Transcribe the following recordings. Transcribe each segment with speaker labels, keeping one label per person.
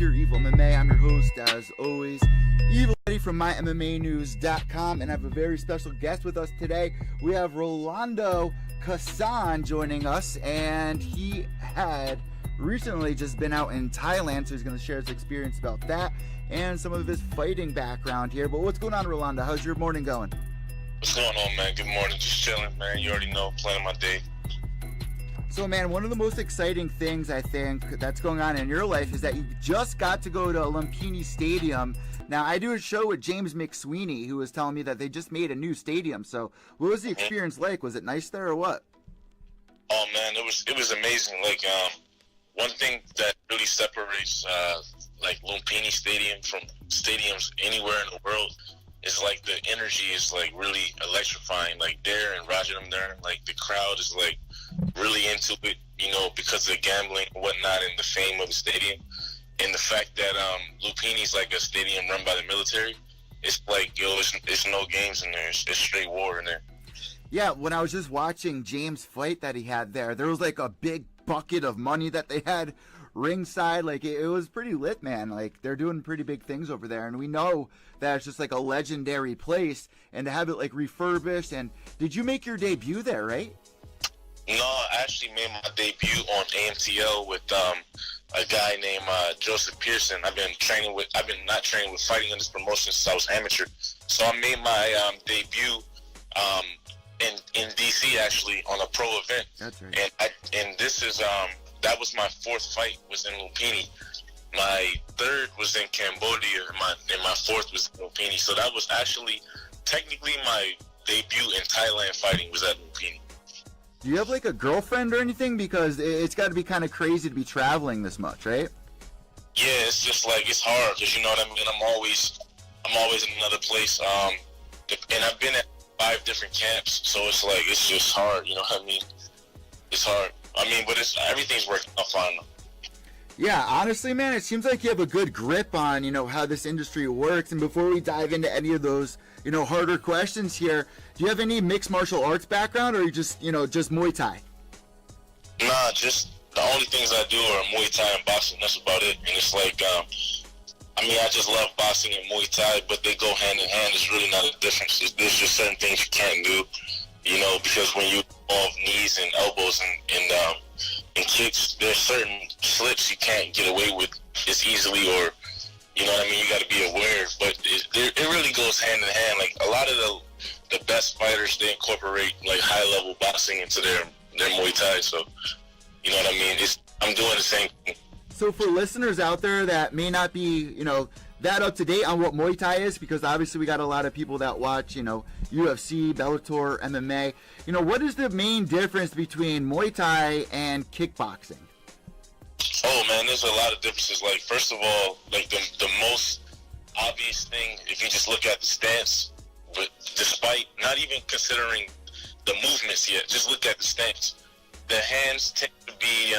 Speaker 1: Pure EVil MMA. I'm your host, as always, Evil Eddie from MyMMAnews.com, and I have a very special guest with us today. We have Rolando Casshan joining us, and he had recently just been out in Thailand, so he's going to share his experience about that and some of his fighting background here. But what's going on, Rolando? How's your morning going?
Speaker 2: What's going on, man? Good morning. Just chilling, man. You already know, planning my day.
Speaker 1: So, man, one of the most exciting things I think that's going on in your life is that you just got to go to Lumpini Stadium. Now, I do a show with James McSweeney, who was telling me that they just made a new stadium. So, what was the experience like? Was it nice there or what?
Speaker 2: Oh man, it was amazing. Like, one thing that really separates like Lumpini Stadium from stadiums anywhere in the world is like the energy is like really electrifying. Like there in Rajadam there, like the crowd is like really into it, you know, because of the gambling and whatnot and the fame of the stadium. And the fact that Lumpini's like a stadium run by the military, it's like, yo, it's no games in there. It's straight war in there.
Speaker 1: Yeah, when I was just watching James' fight that he had there was like a big bucket of money that they had ringside. Like, it was pretty lit, man. Like, they're doing pretty big things over there, and we know that it's just like a legendary place, and to have it like refurbished. And did you make your debut there, right?
Speaker 2: No, I actually made my debut on AMTL with a guy named Joseph Pearson. I've been not training with fighting in this promotion since I was amateur. So I made my debut in DC actually on a pro event.
Speaker 1: That's right.
Speaker 2: And this is that was my fourth fight was in Lumpini. My third was in Cambodia, and my fourth was in Lumpini. So that was actually technically my debut in Thailand fighting was at Lumpini.
Speaker 1: Do you have like a girlfriend or anything? Because it's got to be kind of crazy to be traveling this much, right?
Speaker 2: Yeah, it's just like it's hard because you know what I mean. I'm always in another place. And I've been at 5 different camps, so it's like it's just hard. You know what I mean? It's hard. I mean, but everything's working out fine.
Speaker 1: Yeah, honestly, man, it seems like you have a good grip on, you know, how this industry works. And before we dive into any of those, you know, harder questions here, do you have any mixed martial arts background, or are you just, you know, just Muay Thai?
Speaker 2: Nah, just the only things I do are Muay Thai and boxing. That's about it. And it's like, I mean, I just love boxing and Muay Thai, but they go hand in hand. It's really not a difference. There's just certain things you can't do, you know, because when you involve knees and elbows and kicks, there's certain slips you can't get away with as easily, or you know what I mean, you got to be aware. But it really goes hand in hand. Like a lot of the best fighters, they incorporate like high level boxing into their Muay Thai. So you know what I mean, I'm doing the same thing.
Speaker 1: So for listeners out there that may not be, you know, that up to date on what Muay Thai is, because obviously we got a lot of people that watch, you know, UFC, Bellator, MMA. You know, what is the main difference between Muay Thai and kickboxing?
Speaker 2: Oh man, there's a lot of differences. Like first of all, like the most obvious thing, if you just look at the stance, but despite not even considering the movements yet, just look at the stance. The hands tend to be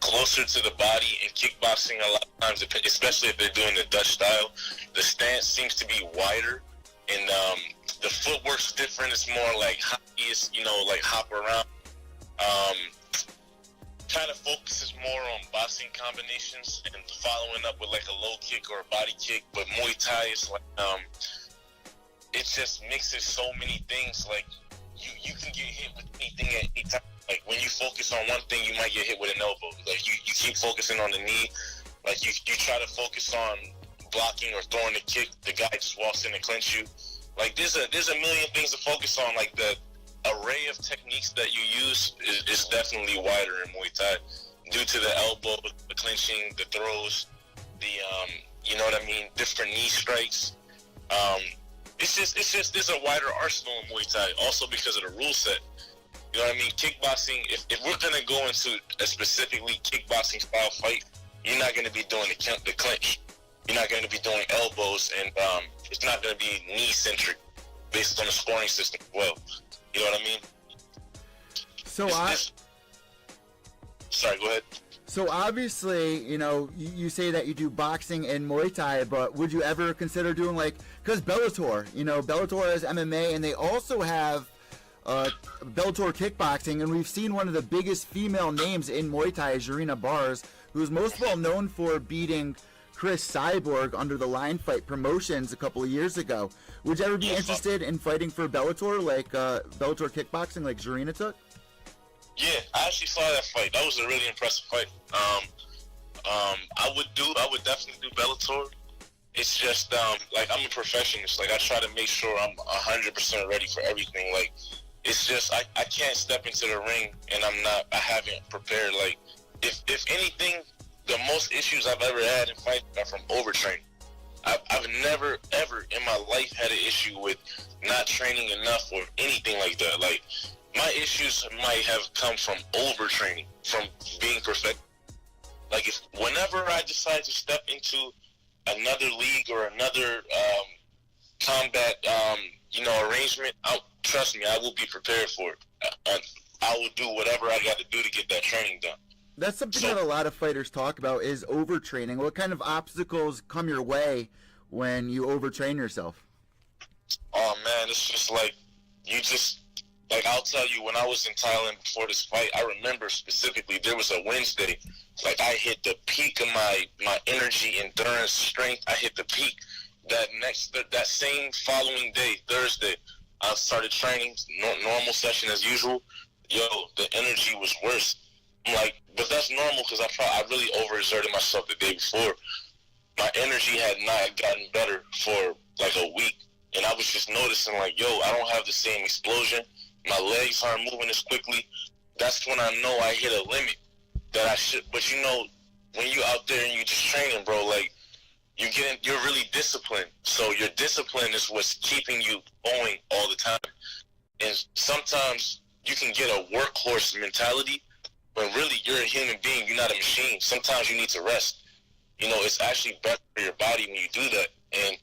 Speaker 2: closer to the body in kickboxing a lot of times, especially if they're doing the Dutch style. The stance seems to be wider, and the footwork's different. It's more like hockey, you know, like hop around. Kind of focuses more on boxing combinations and following up with like a low kick or a body kick. But Muay Thai is like, it just mixes so many things. Like you can get hit with anything at any time. Like when you focus on one thing, you might get hit with an elbow. Like you keep focusing on the knee. Like you try to focus on blocking or throwing a kick. The guy just walks in and clinch you. Like there's a million things to focus on. Like the array of techniques that you use is definitely wider in Muay Thai due to the elbow, the clinching, the throws, the you know what I mean, different knee strikes. It's just there's a wider arsenal in Muay Thai, also because of the rule set. You know what I mean? Kickboxing, if we're going to go into a specifically kickboxing style fight, you're not going to be doing the clinch. You're not going to be doing elbows, and it's not going to be knee-centric based on the scoring system as well. You know what I mean?
Speaker 1: So
Speaker 2: sorry, go ahead.
Speaker 1: So obviously, you know, you say that you do boxing and Muay Thai, but would you ever consider doing like, because Bellator, you know, Bellator has MMA, and they also have Bellator kickboxing, and we've seen one of the biggest female names in Muay Thai, Jarina Bars, who's most well known for beating Chris Cyborg under the Line Fight Promotions a couple of years ago. Would you ever be interested in fighting for Bellator, like Bellator kickboxing, like Zarina took?
Speaker 2: Yeah, I actually saw that fight. That was a really impressive fight. I would definitely do Bellator. It's just like, I'm a perfectionist. Like, I try to make sure I'm 100% ready for everything. Like, it's just I can't step into the ring and I haven't prepared. Like, if anything, the most issues I've ever had in fights are from overtraining. I've never ever in my life had an issue with not training enough or anything like that. Like, my issues might have come from overtraining, from being perfect. Like, whenever I decide to step into another league or another combat, arrangement, trust me, I will be prepared for it. I will do whatever I got to do to get that training done.
Speaker 1: That's something that a lot of fighters talk about, is overtraining. What kind of obstacles come your way when you overtrain yourself?
Speaker 2: Oh, man, it's just like, I'll tell you, when I was in Thailand before this fight, I remember specifically there was a Wednesday, like, I hit the peak of my energy, endurance, strength. I hit the peak. That same following day, Thursday, I started training, normal session as usual. Yo, the energy was worse. I'm like, but that's normal because I really overexerted myself the day before. My energy had not gotten better for like a week, and I was just noticing, like, yo, I don't have the same explosion. My legs aren't moving as quickly. That's when I know I hit a limit that I should. But when you out there and you just training, bro, like, you're really disciplined. So your discipline is what's keeping you going all the time. And sometimes you can get a workhorse mentality when really you're a human being. You're not a machine. Sometimes you need to rest. It's actually better for your body when you do that. And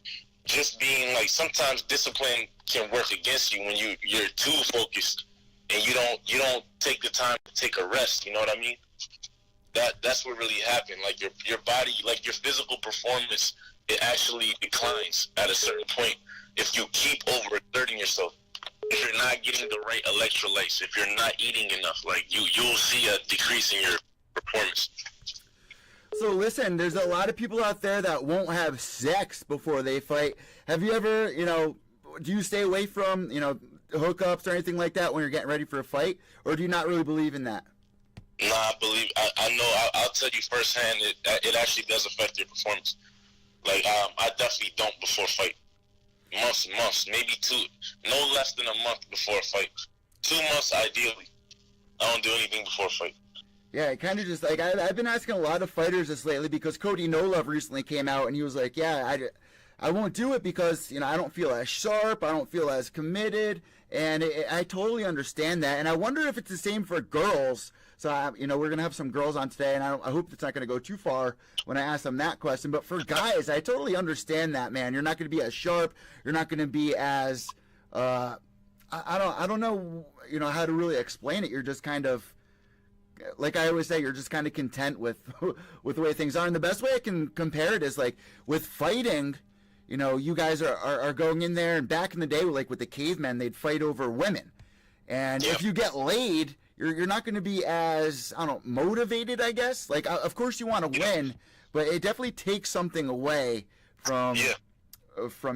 Speaker 2: just being like, sometimes discipline can work against you when you're too focused and you don't take the time to take a rest. You know what I mean? That's what really happened. Like, your body, like, your physical performance, it actually declines at a certain point if you keep overexerting yourself. If you're not getting the right electrolytes, if you're not eating enough, like, you'll see a decrease in your performance.
Speaker 1: So listen, there's a lot of people out there that won't have sex before they fight. Have you ever, do you stay away from, hookups or anything like that when you're getting ready for a fight? Or do you not really believe in that?
Speaker 2: No, I know, I'll tell you firsthand, it actually does affect your performance. Like, I definitely don't before fight. Months, maybe no less than a month before a fight. 2 months, ideally. I don't do anything before a fight.
Speaker 1: Yeah, it kind of just, like, I've been asking a lot of fighters this lately because Cody No Love recently came out and he was like, yeah, I won't do it because, I don't feel as sharp, I don't feel as committed, and I totally understand that. And I wonder if it's the same for girls. So, we're going to have some girls on today, and I hope it's not going to go too far when I ask them that question. But for guys, I totally understand that, man. You're not going to be as sharp. You're not going to be as, I don't know, how to really explain it. You're just kind of, like I always say, you're just kind of content with the way things are. And the best way I can compare it is, like, with fighting, you guys are going in there, and back in the day, like with the cavemen, they'd fight over women. And if you get laid, you're not going to be as, motivated, I guess. Like, of course you want to win, but it definitely takes something away from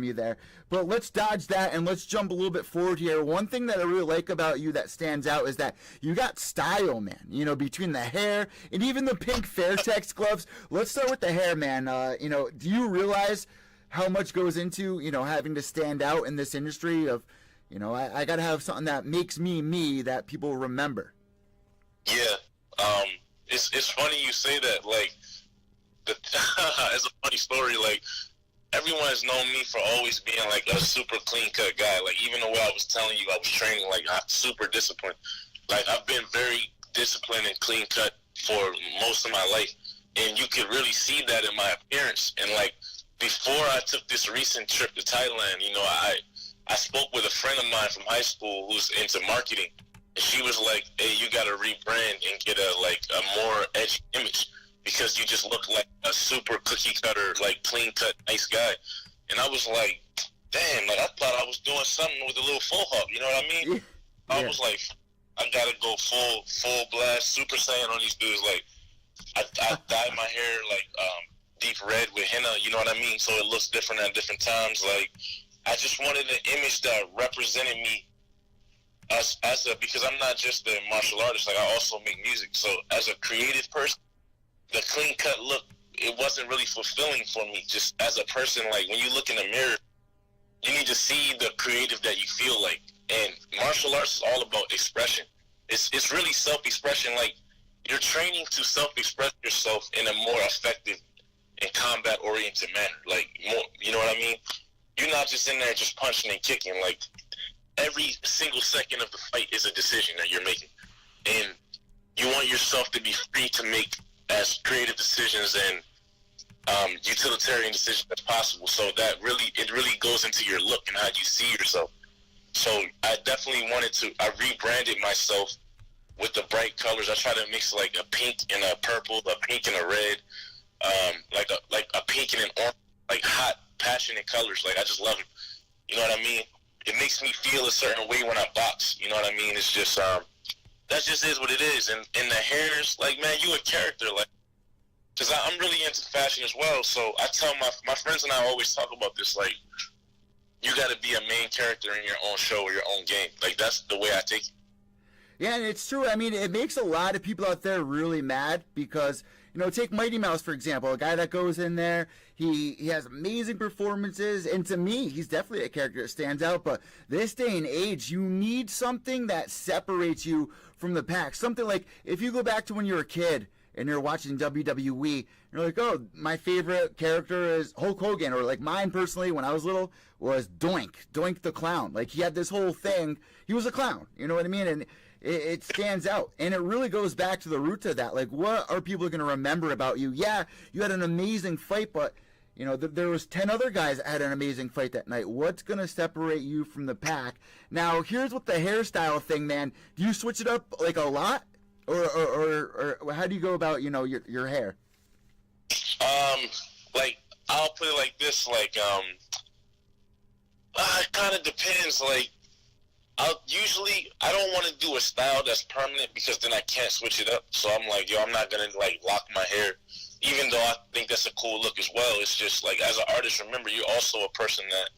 Speaker 1: you there. But let's dodge that and let's jump a little bit forward here. One thing that I really like about you that stands out is that you got style, man. Between the hair and even the pink Fairtex gloves. Let's start with the hair, man. Do you realize how much goes into, having to stand out in this industry of, I got to have something that makes me that people remember?
Speaker 2: Yeah. It's funny you say that. Like, it's a funny story. Like, everyone has known me for always being, like, a super clean-cut guy. Like, even the way I was telling you, I was training, like, super disciplined. Like, I've been very disciplined and clean-cut for most of my life. And you could really see that in my appearance. And, like, before I took this recent trip to Thailand, I spoke with a friend of mine from high school who's into marketing. And she was like, hey, you got to rebrand and get a more edgy image because you just look like a super cookie cutter, like clean cut, nice guy. And I was like, damn, like I thought I was doing something with a little faux hawk, you know what I mean? Yeah. I was like, I got to go full blast, Super Saiyan on these dudes. Like, I dyed my hair, like, deep red with henna, you know what I mean? So it looks different at different times. Like, I just wanted an image that represented me as a, because I'm not just a martial artist, like I also make music. So as a creative person, the clean cut look, it wasn't really fulfilling for me just as a person. Like, when you look in the mirror, you need to see the creative that you feel like. And martial arts is all about expression. It's really self-expression. Like, you're training to self-express yourself in a more effective and combat-oriented manner. Like, more, you know what I mean? You're not just in there just punching and kicking. Like, every single second of the fight is a decision that you're making. And you want yourself to be free to make as creative decisions and utilitarian decisions as possible. So that it really goes into your look and how you see yourself. So I definitely I rebranded myself with the bright colors. I try to mix like a pink and a purple, a pink and a red, like a pink and an orange, like hot, passionate colors. Like, I just love it. You know what I mean? It makes me feel a certain way when I box. You know what I mean? It's just that just is what it is. And the hairs, like, man, you a character, like, because I'm really into fashion as well. So I tell my friends and I always talk about this, like, you got to be a main character in your own show or your own game. Like, that's the way I take it.
Speaker 1: Yeah, and it's true. I mean, it makes a lot of people out there really mad because, you know, take Mighty Mouse, for example, a guy that goes in there, he has amazing performances, and to me, he's definitely a character that stands out, but this day and age, you need something that separates you from the pack. Something like, if you go back to when you were a kid and you're watching WWE, you're like, oh, my favorite character is Hulk Hogan, or like mine personally when I was little was Doink the Clown. Like, he had this whole thing, he was a clown, you know what I mean? And it stands out, and it really goes back to the roots of that. Like, what are people going to remember about you? Yeah, you had an amazing fight, but, you know, there was 10 other guys that had an amazing fight that night. What's going to separate you from the pack? Now, here's what the hairstyle thing, man. Do you switch it up, like, a lot? Or how do you go about, you know, your hair?
Speaker 2: Like, I'll put it like this, like, it kind of depends, like, I don't want to do a style that's permanent because then I can't switch it up. So I'm like, yo, I'm not going to, like, lock my hair, even though I think that's a cool look as well. It's just, like, as an artist, remember, you're also a person that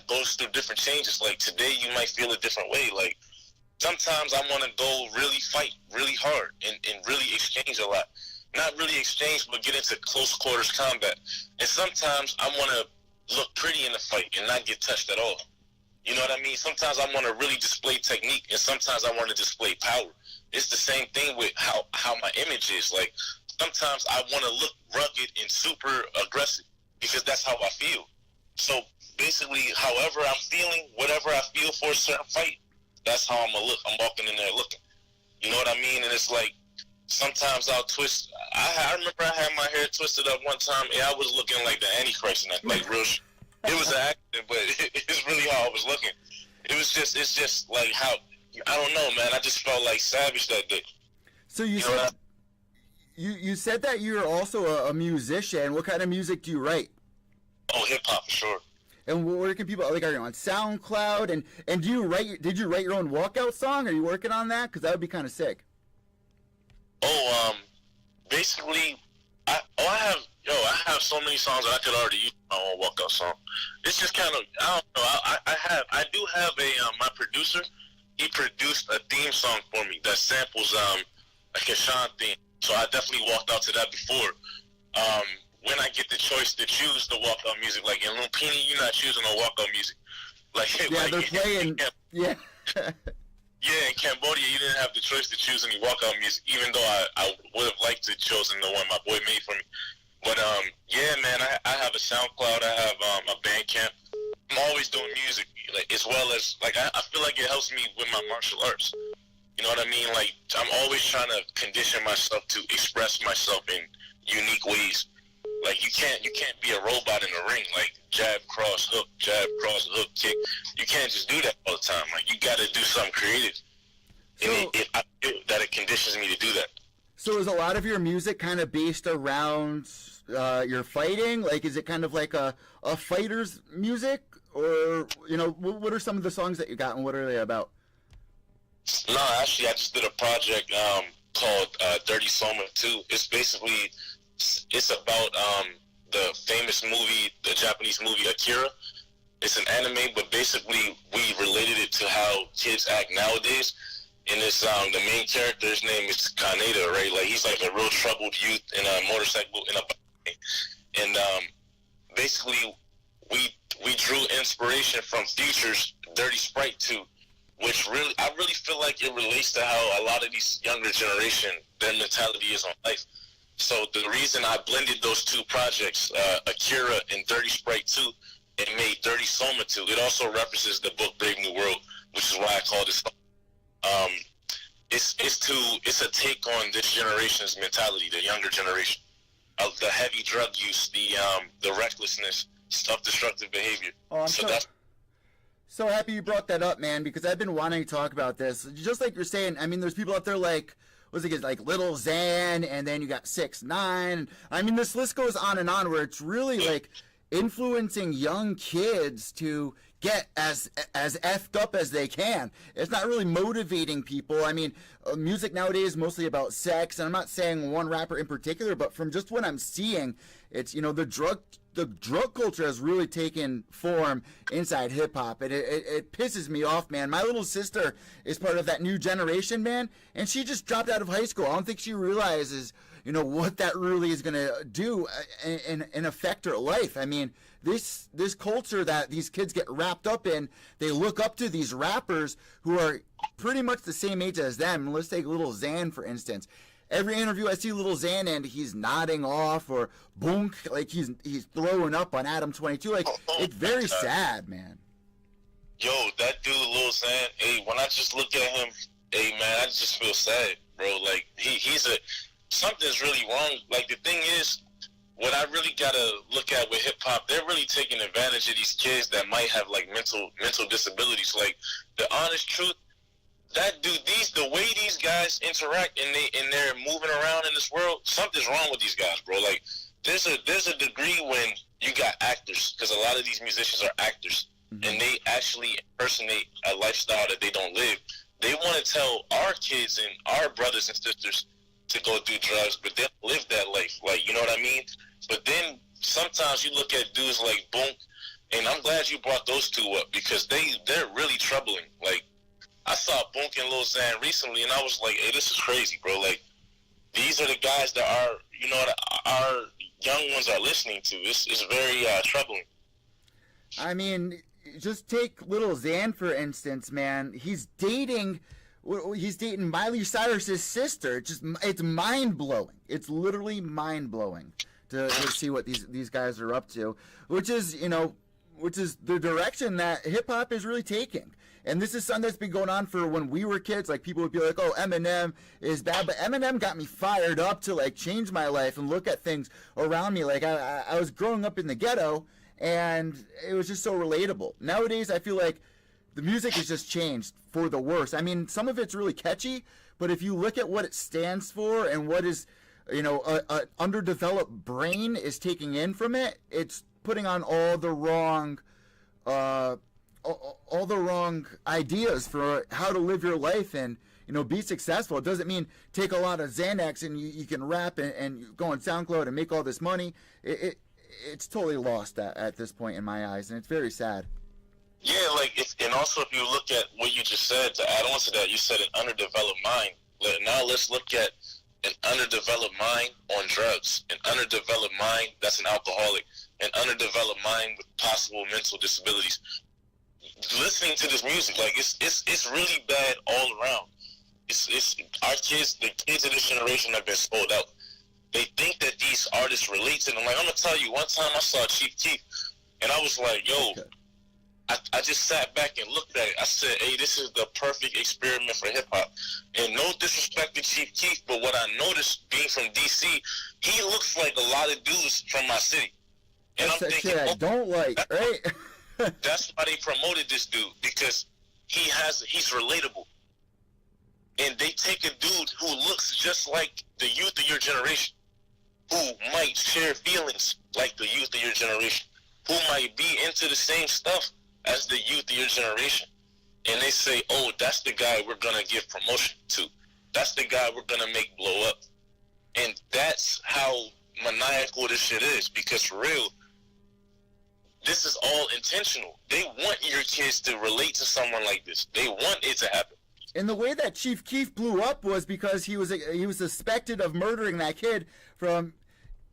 Speaker 2: goes through different changes. Like, today you might feel a different way. Like, sometimes I want to go really fight really hard and really exchange a lot. Not really exchange, but get into close quarters combat. And sometimes I want to look pretty in the fight and not get touched at all. You know what I mean? Sometimes I want to really display technique, and sometimes I want to display power. It's the same thing with how my image is. Like, sometimes I want to look rugged and super aggressive because that's how I feel. So basically, however I'm feeling, whatever I feel for a certain fight, that's how I'm going to look. I'm walking in there looking. You know what I mean? And it's like, sometimes I'll twist. I remember I had my hair twisted up one time, and I was looking like the Antichrist in that, like, real It was an accident, but it's really how I was looking. It's just like how, I don't know, man. I just felt like savage that day.
Speaker 1: So you said, you said that you're also a musician. What kind of music do you write?
Speaker 2: Oh, hip hop for sure.
Speaker 1: And where can people, like, are you on SoundCloud? And did you write your own walkout song? Are you working on that? Because that would be kind of sick.
Speaker 2: Basically, I have so many songs that I could already use my own walkout song. It's just kind of, I don't know. I do have my producer. He produced a theme song for me that samples a Casshan theme. So I definitely walked out to that before. When I get the choice to choose the walkout music, like in Lumpini, you're not choosing no walkout music. Like,
Speaker 1: yeah,
Speaker 2: like,
Speaker 1: they're playing. Yeah.
Speaker 2: Yeah, in Cambodia, you didn't have the choice to choose any walkout music, even though I would have liked to have chosen the one my boy made for me. But, yeah, man, I have a SoundCloud. I have a Bandcamp. I'm always doing music, like, as well as, like, I feel like it helps me with my martial arts. You know what I mean? Like, I'm always trying to condition myself to express myself in unique ways. Like, you can't be a robot in the ring, like, jab, cross, hook, kick. You can't just do that all the time. Like, you got to do something creative.
Speaker 1: So,
Speaker 2: and I feel that it conditions me to do that.
Speaker 1: So is a lot of your music kind of based around your fighting? Like, is it kind of like a fighter's music? Or, you know, what are some of the songs that you got, and what are they about?
Speaker 2: No, actually, I just did a project called Dirty Soma 2. It's basically It's about the famous movie, the Japanese movie Akira. It's an anime, but basically we related it to how kids act nowadays. And it's the main character, his name is Kaneda, right? Like, he's like a real troubled youth in a motorcycle in a bike. And basically we drew inspiration from Future's Dirty Sprite 2, which really, I really feel like it relates to how a lot of these younger generation, their mentality is on life. So the reason I blended those two projects, Akira and Dirty Sprite 2, and made Dirty Soma 2, it also references the book Brave New World, which is why I called it. It's a take on this generation's mentality, the younger generation, of the heavy drug use, the recklessness, self-destructive behavior.
Speaker 1: Oh, I'm so happy you brought that up, man, because I've been wanting to talk about this. Just like you're saying, I mean, there's people out there like, what's it, like Little Xan, and then you got 6ix9ine. I mean, this list goes on and on, where it's really like influencing young kids to get as effed up as they can. It's not really motivating people. I mean, music nowadays is mostly about sex, and I'm not saying one rapper in particular, but from just what I'm seeing, it's, you know, the drug culture has really taken form inside hip hop, and it pisses me off, man. My little sister is part of that new generation, man, and she just dropped out of high school. I don't think she realizes, you know, what that really is going to do and affect her life. I mean, this culture that these kids get wrapped up in, they look up to these rappers who are pretty much the same age as them. Let's take Little Xan, for instance. Every interview I see Little Xan, and he's nodding off or boonk, like he's throwing up on Adam 22. Like, it's very sad, man.
Speaker 2: Yo, that dude Lil Xan, hey, when I just look at him, hey man, I just feel sad, bro. Like, something's really wrong. Like, the thing is, what I really gotta look at with hip hop, they're really taking advantage of these kids that might have like mental disabilities. Like, the honest truth, that dude, the way these guys interact and they're moving around in this world, something's wrong with these guys, bro. Like, there's a degree when you got actors, because a lot of these musicians are actors, and they actually impersonate a lifestyle that they don't live. They want to tell our kids and our brothers and sisters to go do drugs, but they don't live that life. Like, you know what I mean? But then sometimes you look at dudes like Boonk, and I'm glad you brought those two up, because they're really troubling. Like, I saw Boonk and Lil Xan recently, and I was like, hey, this is crazy, bro. Like, these are the guys that our young ones are listening to. It's very troubling.
Speaker 1: I mean, just take Little Xan, for instance, man. He's dating Miley Cyrus's sister. It's mind-blowing. It's literally mind-blowing to see what these guys are up to, which is the direction that hip-hop is really taking. And this is something that's been going on for when we were kids. Like, people would be like, oh, Eminem is bad. But Eminem got me fired up to, like, change my life and look at things around me. Like, I was growing up in the ghetto, and it was just so relatable. Nowadays, I feel like the music has just changed for the worse. I mean, some of it's really catchy, but if you look at what it stands for and what is, you know, a underdeveloped brain is taking in from it, it's putting on all the wrong ideas for how to live your life and, you know, be successful. It doesn't mean take a lot of Xanax and you can rap and go on SoundCloud and make all this money. It's totally lost at this point in my eyes, and it's very sad.
Speaker 2: Yeah, and also if you look at what you just said, to add on to that, you said an underdeveloped mind. Now let's look at an underdeveloped mind on drugs, an underdeveloped mind that's an alcoholic, an underdeveloped mind with possible mental disabilities. Listening to this music, like, it's really bad all around. It's our kids, the kids of this generation have been sold out. They think that these artists relate to them. Like, I'm gonna tell you, one time I saw Chief Keef, and I was like, yo, okay. I just sat back and looked at it. I said, hey, this is the perfect experiment for hip-hop. And no disrespect to Chief Keef, but what I noticed being from D.C., he looks like a lot of dudes from my city. And
Speaker 1: that's I'm thinking, I don't like, right?
Speaker 2: That's why they promoted this dude, because he's relatable. And they take a dude who looks just like the youth of your generation, who might share feelings like the youth of your generation, who might be into the same stuff as the youth of your generation. And they say, oh, that's the guy we're going to give promotion to. That's the guy we're going to make blow up. And that's how maniacal this shit is, because for real, this is all intentional. They want your kids to relate to someone like this. They want it to happen.
Speaker 1: And the way that Chief Keef blew up was because he was suspected of murdering that kid from,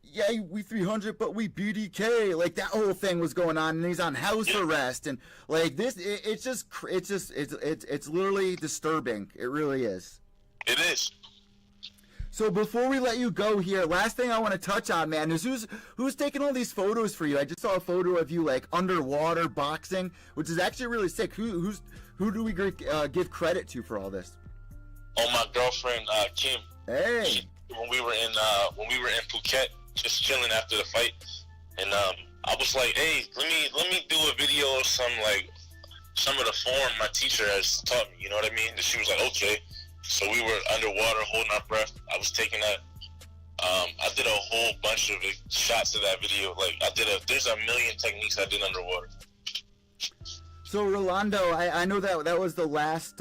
Speaker 1: yeah, we 300, but we BDK. Like, that whole thing was going on, and he's on house arrest, and like this, it's literally disturbing. It really is.
Speaker 2: It is.
Speaker 1: So before we let you go here, last thing I want to touch on, man, is who's taking all these photos for you? I just saw a photo of you like underwater boxing, which is actually really sick. Who do we give credit to for all this?
Speaker 2: Oh, my girlfriend Kim.
Speaker 1: Hey.
Speaker 2: When we were in Phuket, just chilling after the fight, and I was like, hey, let me do a video of some of the form my teacher has taught me. You know what I mean? And she was like, okay. So we were underwater holding our breath. I was taking that. I did a whole bunch of shots of that video. Like, there's a million techniques I did underwater.
Speaker 1: So Rolando, I know that was the last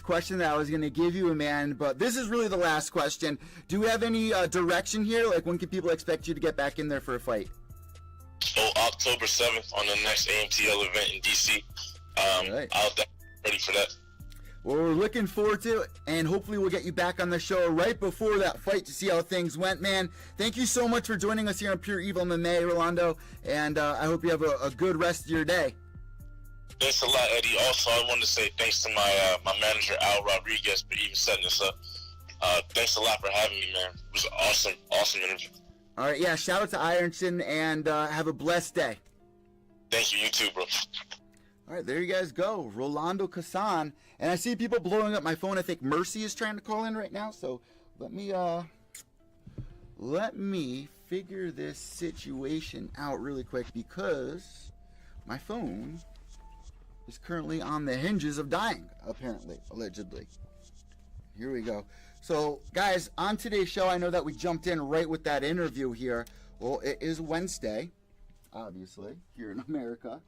Speaker 1: question that I was going to give you, man, but this is really the last question. Do you have any direction here? Like, when can people expect you to get back in there for a fight?
Speaker 2: Oh, October 7th on the next AMTL event in DC.
Speaker 1: Right.
Speaker 2: I'll be ready for that.
Speaker 1: Well, we're looking forward to it, and hopefully we'll get you back on the show right before that fight to see how things went, man. Thank you so much for joining us here on Pure EVil MMA, Rolando, and I hope you have a good rest of your day.
Speaker 2: Thanks a lot, Eddie. Also, I want to say thanks to my manager, Al Rodriguez, for even setting this up. Thanks a lot for having me, man. It was an awesome interview.
Speaker 1: All right, yeah, shout out to Ironson, and have a blessed day.
Speaker 2: Thank you. You too, bro.
Speaker 1: All right, there you guys go. Rolando Casshan. And I see people blowing up my phone. I think Mercy is trying to call in right now. So let me figure this situation out really quick, because my phone is currently on the hinges of dying, apparently, allegedly. Here we go. So, guys, on today's show, I know that we jumped in right with that interview here. Well, it is Wednesday, obviously, here in America.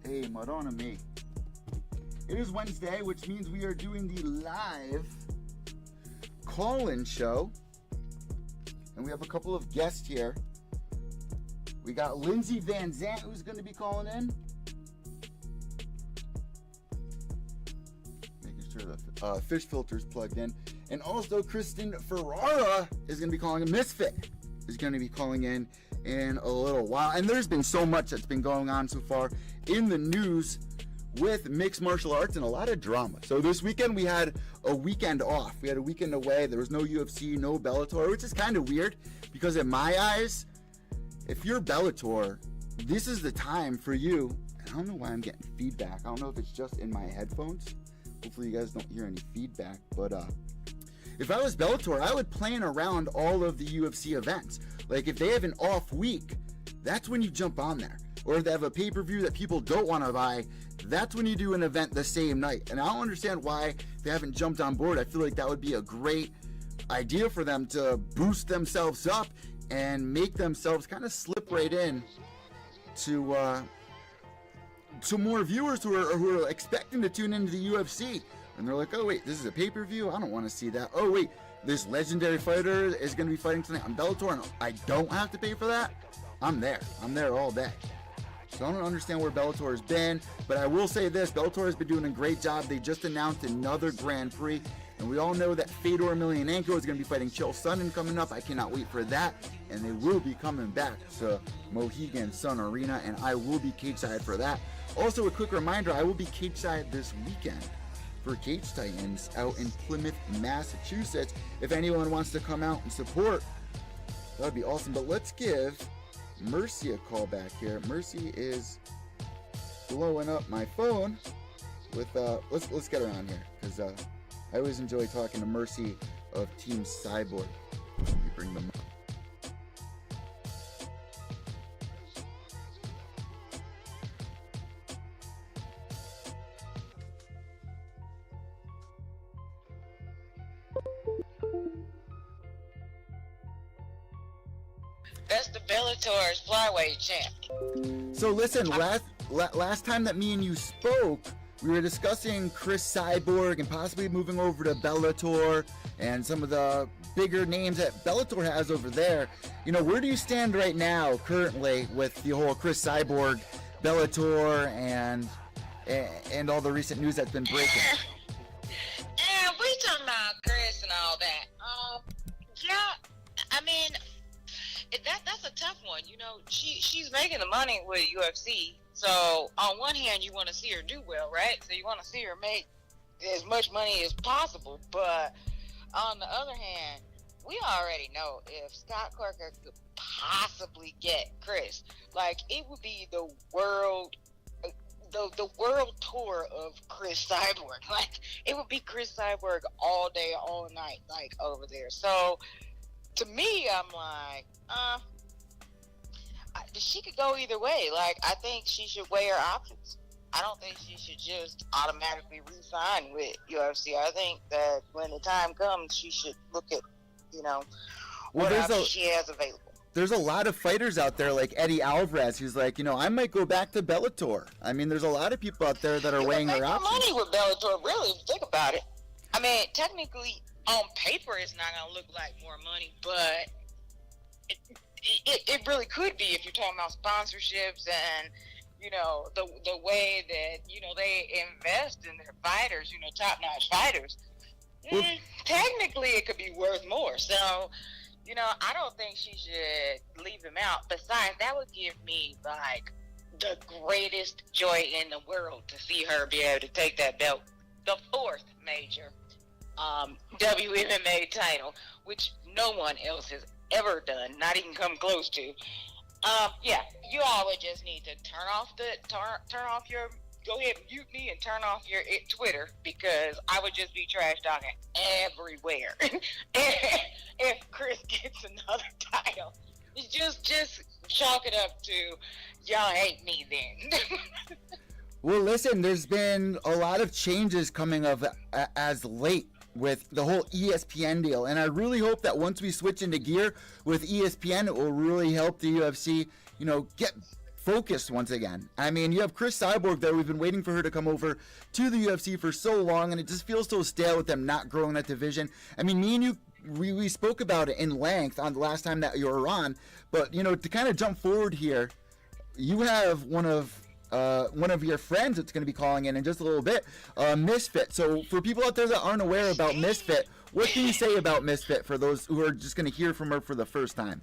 Speaker 1: Hey, Madonna me. It is Wednesday, which means we are doing the live call-in show. And we have a couple of guests here. We got Lindsey VanZandt, who's going to be calling in. Making sure the fish filter's plugged in. And also, Kristen Ferrara is going to be calling in. Misfit is going to be calling in a little while. And there's been so much that's been going on so far in the news with mixed martial arts and a lot of drama. So this weekend we had a weekend off. We had a weekend away. There was no UFC, no Bellator, which is kind of weird, because in my eyes, if you're Bellator, this is the time for you. I don't know why I'm getting feedback. I don't know if it's just in my headphones. Hopefully you guys don't hear any feedback. But if I was Bellator, I would plan around all of the UFC events. Like, if they have an off week, that's when you jump on there. Or if they have a pay-per-view that people don't want to buy, that's when you do an event the same night. And I don't understand why they haven't jumped on board. I feel like that would be a great idea for them to boost themselves up and make themselves kind of slip right in to more viewers who are expecting to tune into the UFC. And they're like, oh wait, this is a pay-per-view? I don't want to see that. Oh wait, this legendary fighter is going to be fighting tonight on Bellator and I don't have to pay for that? I'm there all day. So I don't understand where Bellator has been, but I will say this, Bellator has been doing a great job. They just announced another Grand Prix, and we all know that Fedor Emelianenko is going to be fighting Chael Sonnen coming up. I cannot wait for that, and they will be coming back to Mohegan Sun Arena, and I will be cage-side for that. Also, a quick reminder, I will be cage-side this weekend for Cage Titans out in Plymouth, Massachusetts. If anyone wants to come out and support, that would be awesome. But let's give Mercy a call back here. Mercy is blowing up my phone with let's get her on here, because I always enjoy talking to Mercy of Team Cyborg. Let me bring them up.
Speaker 3: That's the Bellator's flyweight champ.
Speaker 1: So listen, last time that me and you spoke, we were discussing Chris Cyborg and possibly moving over to Bellator and some of the bigger names that Bellator has over there. You know, where do you stand right now, currently, with the whole Chris Cyborg, Bellator, and all the recent news that's been breaking?
Speaker 3: And we talking about Chris and all that. Yeah, I mean, that's a tough one. You know, she's making the money with UFC. So on one hand, you want to see her do well, right? So you want to see her make as much money as possible. But on the other hand, we already know if Scott Corker could possibly get Chris, like, it would be the world tour of Chris Cyborg. Like, it would be Chris Cyborg all day, all night, like, over there. So to me, I'm like, she could go either way. Like, I think she should weigh her options. I don't think she should just automatically re-sign with UFC. I think that when the time comes, she should look at, you know, what options she has available.
Speaker 1: There's a lot of fighters out there like Eddie Alvarez who's like, you know, I might go back to Bellator. I mean, there's a lot of people out there that are weighing their options.
Speaker 3: Money with Bellator, really, if you think about it. I mean, technically, on paper, it's not going to look like more money, but it really could be if you're talking about sponsorships and, you know, the way that, you know, they invest in their fighters, you know, top-notch fighters. Technically, it could be worth more. So, you know, I don't think she should leave him out. Besides, that would give me, like, the greatest joy in the world to see her be able to take that belt, the fourth major WMMA title, which no one else has ever done, not even come close to. Yeah, you all would just need to turn off your, go ahead and mute me and turn off your Twitter, because I would just be trash talking everywhere if Chris gets another title. Just chalk it up to y'all hate me then.
Speaker 1: Well, listen, there's been a lot of changes coming of as late with the whole ESPN deal, and I really hope that once we switch into gear with ESPN, it will really help the UFC, you know, get focused once again. I mean, you have Chris Cyborg there. We've been waiting for her to come over to the UFC for so long, and it just feels so stale with them not growing that division. I mean, me and you, we spoke about it in length on the last time that you were on, but, you know, to kind of jump forward here, you have one of your friends that's going to be calling in just a little bit, Misfit. So for people out there that aren't aware about Misfit, what can you say about Misfit for those who are just going to hear from her for the first time?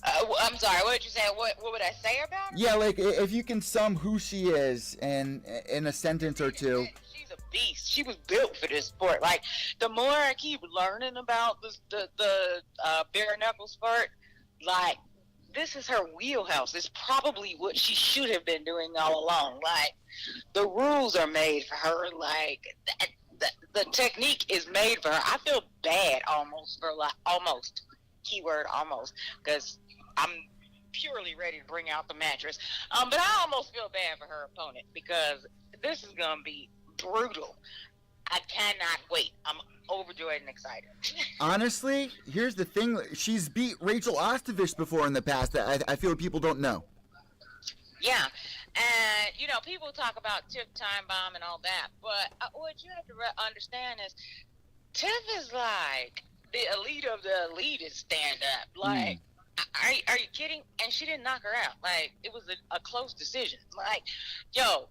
Speaker 3: I'm sorry, what did you say? What would I say about her?
Speaker 1: Yeah, like, if you can sum who she is in a sentence or two.
Speaker 3: She's a beast. She was built for this sport. Like, the more I keep learning about the bare knuckle sport, like, this is her wheelhouse. It's probably what she should have been doing all along. Like, the rules are made for her. Like, the technique is made for her. I feel bad almost, keyword almost, because I'm purely ready to bring out the mattress. But I almost feel bad for her opponent, because this is going to be brutal. I cannot wait. I'm overjoyed and excited.
Speaker 1: Honestly, here's the thing. She's beat Rachel Ostovich before in the past that I feel people don't know.
Speaker 3: Yeah. And, you know, people talk about Tiff Time Bomb and all that, but what you have to understand is Tiff is like the elite of the elite is stand-up. Like, are you kidding? And she didn't knock her out. Like, it was a close decision. Like, yo,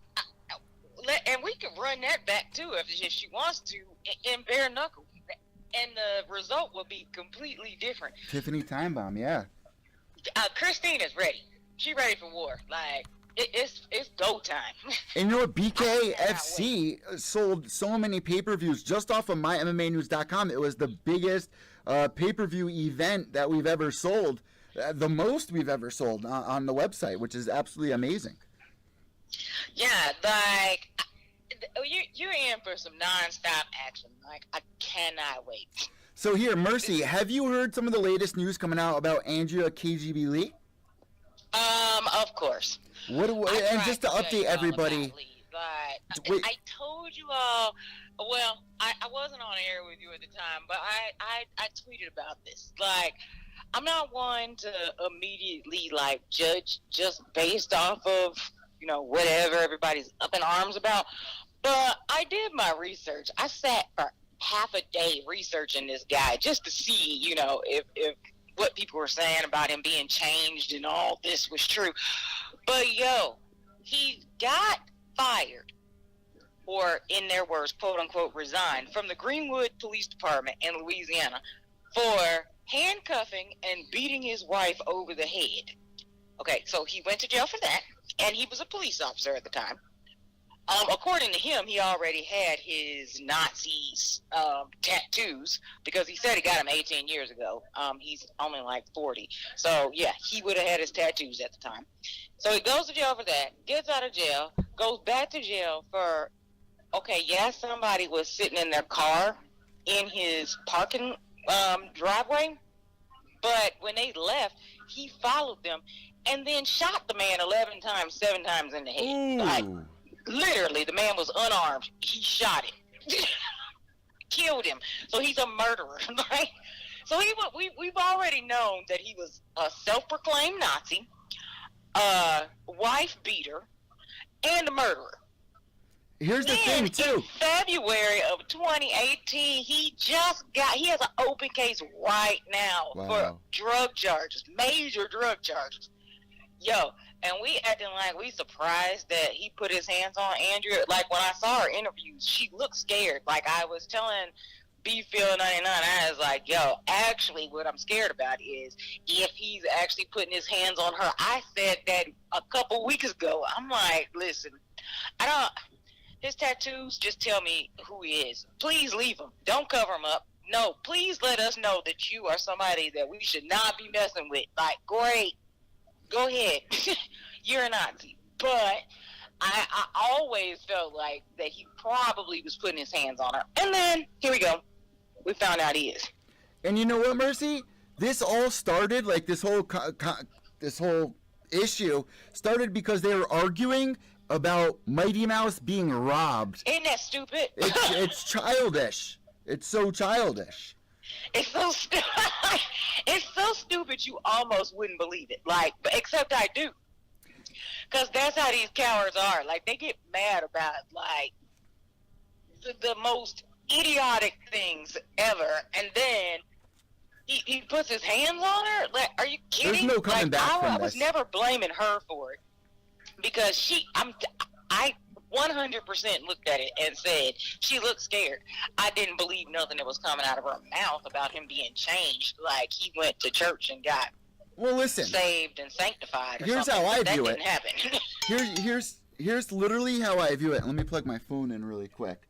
Speaker 3: and we can run that back, too, if she wants to, in bare knuckle. And the result will be completely different.
Speaker 1: Tiffany Time Bomb, yeah.
Speaker 3: Christine is ready. She ready for war. Like, it's go time.
Speaker 1: And you know what? BK FC sold so many pay-per-views just off of MyMMAnews.com. It was the biggest pay-per-view event that we've ever sold. The most we've ever sold on the website, which is absolutely amazing.
Speaker 3: Yeah, like, you're in for some non-stop action. Like, I cannot wait.
Speaker 1: So here, Mercy, have you heard some of the latest news coming out about Andrea KGB Lee?
Speaker 3: Of course.
Speaker 1: And just to update everybody.
Speaker 3: I told you all, well, I wasn't on air with you at the time, but I tweeted about this. Like, I'm not one to immediately, like, judge just based off of, whatever everybody's up in arms about. But I did my research. I sat for half a day researching this guy just to see, if what people were saying about him being changed and all this was true. But he got fired, or in their words, quote unquote, resigned from the Greenwood Police Department in Louisiana for handcuffing and beating his wife over the head. Okay, so he went to jail for that, and he was a police officer at the time. According to him, he already had his Nazi tattoos, because he said he got them 18 years ago. He's only like 40. So, yeah, he would have had his tattoos at the time. So he goes to jail for that, gets out of jail, goes back to jail for, somebody was sitting in their car in his parking driveway. But when they left, he followed them and then shot the man 11 times, 7 times in the head.
Speaker 1: Ooh.
Speaker 3: Like, literally, the man was unarmed. He shot him. Killed him. So he's a murderer, right? So we've already known that he was a self-proclaimed Nazi, wife beater, and a murderer.
Speaker 1: Here's the thing, too.
Speaker 3: In February of 2018, he has an open case right now for drug charges, major drug charges. And we acting like we surprised that he put his hands on Andrea. Like, when I saw her interviews, she looked scared. Like, I was telling B-Phil 99, I was like, actually, what I'm scared about is if he's actually putting his hands on her. I said that a couple weeks ago. I'm like, listen, his tattoos just tell me who he is. Please leave him. Don't cover him up. No, please let us know that you are somebody that we should not be messing with. Like, great. Go ahead. You're a Nazi. But I always felt like that he probably was putting his hands on her. And then, here we go. We found out he is.
Speaker 1: And you know what, Mercy? This all started, like this whole issue started because they were arguing about Mighty Mouse being robbed.
Speaker 3: Isn't that stupid?
Speaker 1: It's childish. It's so childish.
Speaker 3: It's so stupid you almost wouldn't believe it. Like, except I do. Because that's how these cowards are. Like, they get mad about, like, the most idiotic things ever. And then he puts his hands on her? Like, are you kidding?
Speaker 1: There's no coming back from this.
Speaker 3: I was never blaming her for it. Because I 100% looked at it and said she looked scared. I didn't believe nothing that was coming out of her mouth about him being changed. Like, he went to church and got saved and sanctified.
Speaker 1: Here's how I view it.
Speaker 3: That didn't happen.
Speaker 1: Here's literally how I view it. Let me plug my phone in really quick.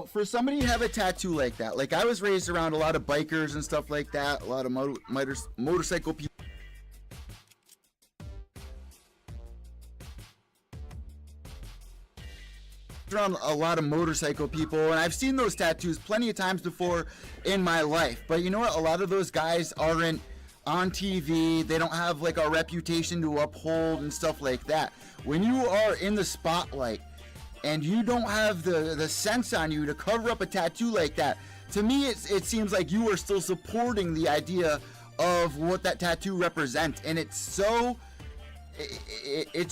Speaker 1: For somebody to have a tattoo like that, like I was raised around a lot of bikers and stuff like that, a lot of motorcycle people. Around a lot of motorcycle people, and I've seen those tattoos plenty of times before in my life. But you know what? A lot of those guys aren't on TV. They don't have like a reputation to uphold and stuff like that. When you are in the spotlight and you don't have the sense on you to cover up a tattoo like that, to me it seems like you are still supporting the idea of what that tattoo represents, and it's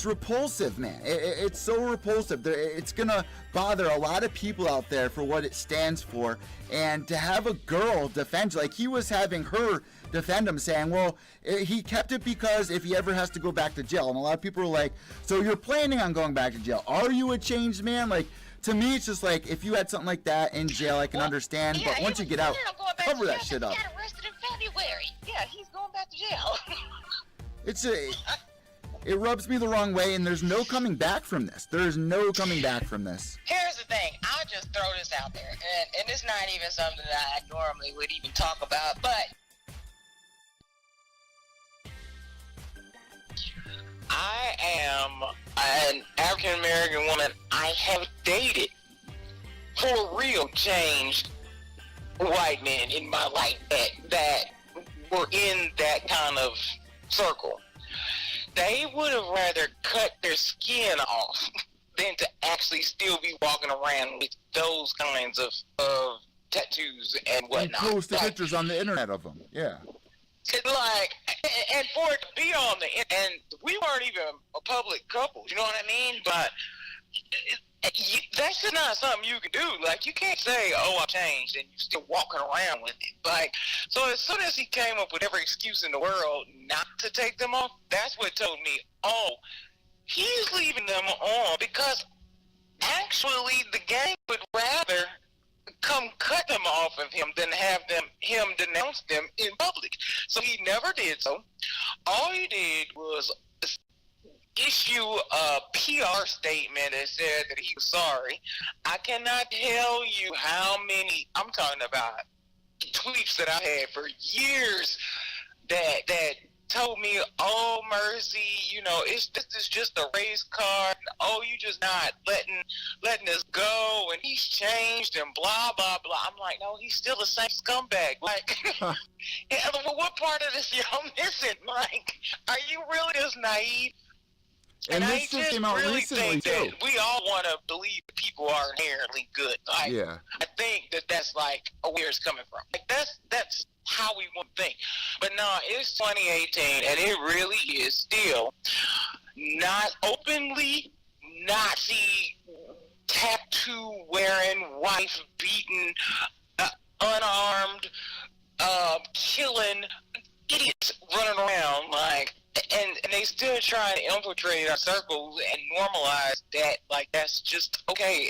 Speaker 1: repulsive, man. It's so repulsive. It's gonna bother a lot of people out there for what it stands for. And to have a girl defend, like he was having her defend him, saying, well, he kept it because if he ever has to go back to jail. And a lot of people are like, so you're planning on going back to jail? Are you a changed man? Like, to me, it's just like, if you had something like that in jail, I can understand. But once you get out, cover that shit up.
Speaker 3: He got arrested in February. Yeah, he's going back to jail.
Speaker 1: It rubs me the wrong way, and there's no coming back from this. There's no coming back from this.
Speaker 3: Here's the thing. I'll just throw this out there, and it's not even something that I normally would even talk about, but I am an African-American woman. I have dated for real changed white men in my life that were in that kind of circle. They would have rather cut their skin off than to actually still be walking around with those kinds of tattoos and whatnot.
Speaker 1: And post pictures on the internet of them, yeah.
Speaker 3: Like, and for it to be on and we weren't even a public couple, you know what I mean? But that's just not something you can do. Like, you can't say, oh, I changed, and you're still walking around with it. Like, so as soon as he came up with every excuse in the world not to take them off, that's what told me, oh, he's leaving them on because actually the gang would rather come cut them off of him than have him denounce them in public. So he never did so. All he did was issue a PR statement that said that he was sorry. I cannot tell you how many, I'm talking about tweets that I had for years that told me, oh, Mercy, this is just a race car. Oh, you just not letting us go, and he's changed and blah, blah, blah. I'm like, no, he's still the same scumbag. Like, what part of this y'all missing? Like, are you really just naive?
Speaker 1: And this just came out
Speaker 3: really
Speaker 1: recently,
Speaker 3: think that we all want to believe that people are inherently good. Like,
Speaker 1: yeah.
Speaker 3: I think that's like where it's coming from. Like, that's how we want to think. But no, it's 2018, and it really is still not openly Nazi, tattoo-wearing, wife-beating, unarmed, killing idiots running around, like, and they still trying to infiltrate our circles and normalize that, like, that's just okay,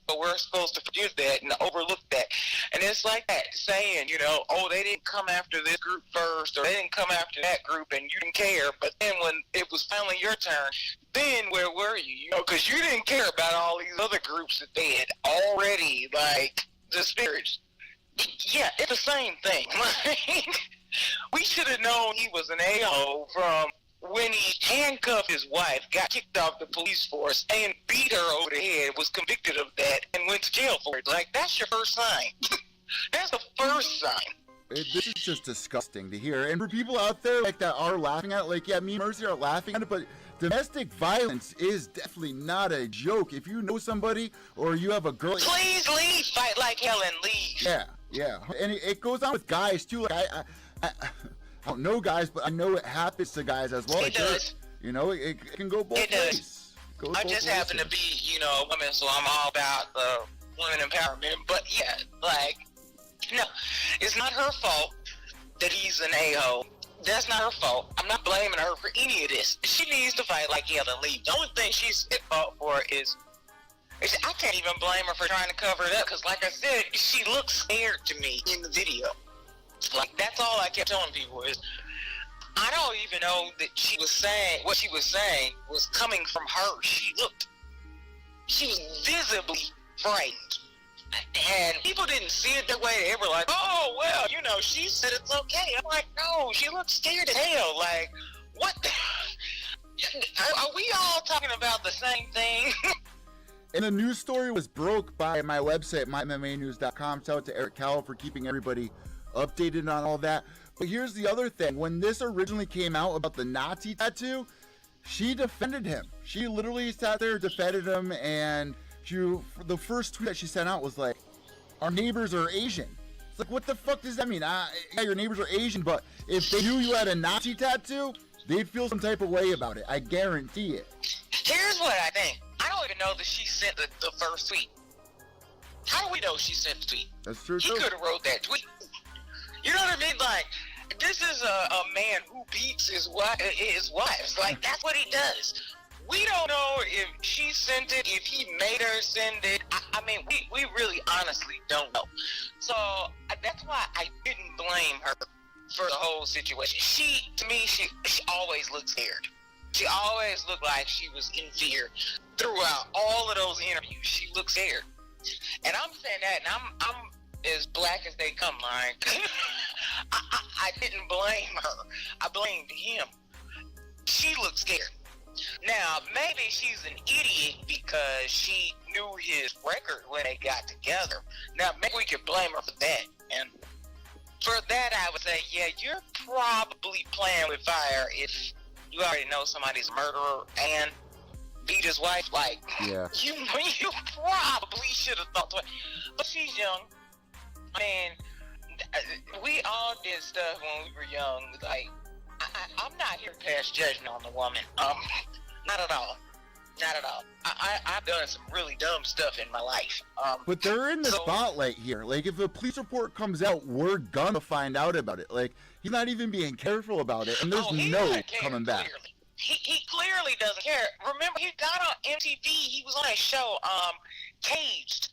Speaker 3: but we're supposed to forgive that and overlook that. And it's like that, saying, oh, they didn't come after this group first, or they didn't come after that group, and you didn't care. But then when it was finally your turn, then where were you? Because you didn't care about all these other groups that they had already, like, disparaged. Yeah, it's the same thing. We should have known he was an a-hole from when he handcuffed his wife, got kicked off the police force, and beat her over the head, was convicted of that, and went to jail for it. Like, that's your first sign. That's the first sign.
Speaker 1: This is just disgusting to hear. And for people out there like that are laughing at it, like, yeah, me and Mercy are laughing at it, but domestic violence is definitely not a joke. If you know somebody or you have a girl...
Speaker 3: Please leave. Fight like hell and leave.
Speaker 1: Yeah. And it goes on with guys, too. Like, I don't know guys, but I know it happens to guys as well.
Speaker 3: It does.
Speaker 1: It can go both ways.
Speaker 3: I just happen to be, a woman, so I'm all about the women empowerment. But yeah, like, no, it's not her fault that he's an a-hole. That's not her fault. I'm not blaming her for any of this. She needs to fight like hell and leave. The only thing she's at fault for is I can't even blame her for trying to cover it up, because like I said, she looks scared to me in the video. Like, that's all I kept telling people is, I don't even know that what she was saying was coming from her. She was visibly frightened. And people didn't see it that way. They were like, oh, well, she said it's okay. I'm like, no, she looks scared as hell. Like, what the... Are we all talking about the same thing?
Speaker 1: And the news story was broke by my website, mymmanews.com. Shout out to Eric Cowell for keeping everybody updated on all that. But here's the other thing. When this originally came out about the Nazi tattoo, she defended him. She literally sat there, defended him, and the first tweet that she sent out was like, our neighbors are Asian. It's like, what the fuck does that mean? Yeah, your neighbors are Asian, but if they knew you had a Nazi tattoo, they'd feel some type of way about it. I guarantee it.
Speaker 3: Here's what I think. I don't even know that she sent the first tweet. How do we know she sent the tweet?
Speaker 1: That's true,
Speaker 3: He could have wrote that tweet. You know what I mean? Like, this is a man who beats his wives. Like, that's what he does. We don't know if she sent it, if he made her send it. I mean, we really honestly don't know. So that's why I didn't blame her for the whole situation. To me, she always looked scared. She always looked like she was in fear throughout all of those interviews. She looked scared. And I'm saying that, and I'm as black as they come, like, I didn't blame her. I blamed him. She looked scared. Now, maybe she's an idiot because she knew his record when they got together. Now, maybe we could blame her for that. And for that, I would say, yeah, you're probably playing with fire if you already know somebody's a murderer and beat his wife. Like,
Speaker 1: yeah.
Speaker 3: you probably should have thought twice. But she's young. I mean, we all did stuff when we were young. Like, I'm not here to pass judgment on the woman. Not at all. Not at all. I've done some really dumb stuff in my life.
Speaker 1: But they're in the spotlight here. Like, if a police report comes out, we're gonna find out about it. Like, he's not even being careful about it, and there's no coming back.
Speaker 3: Clearly. He clearly doesn't care. Remember, he got on MTV. He was on a show, Caged.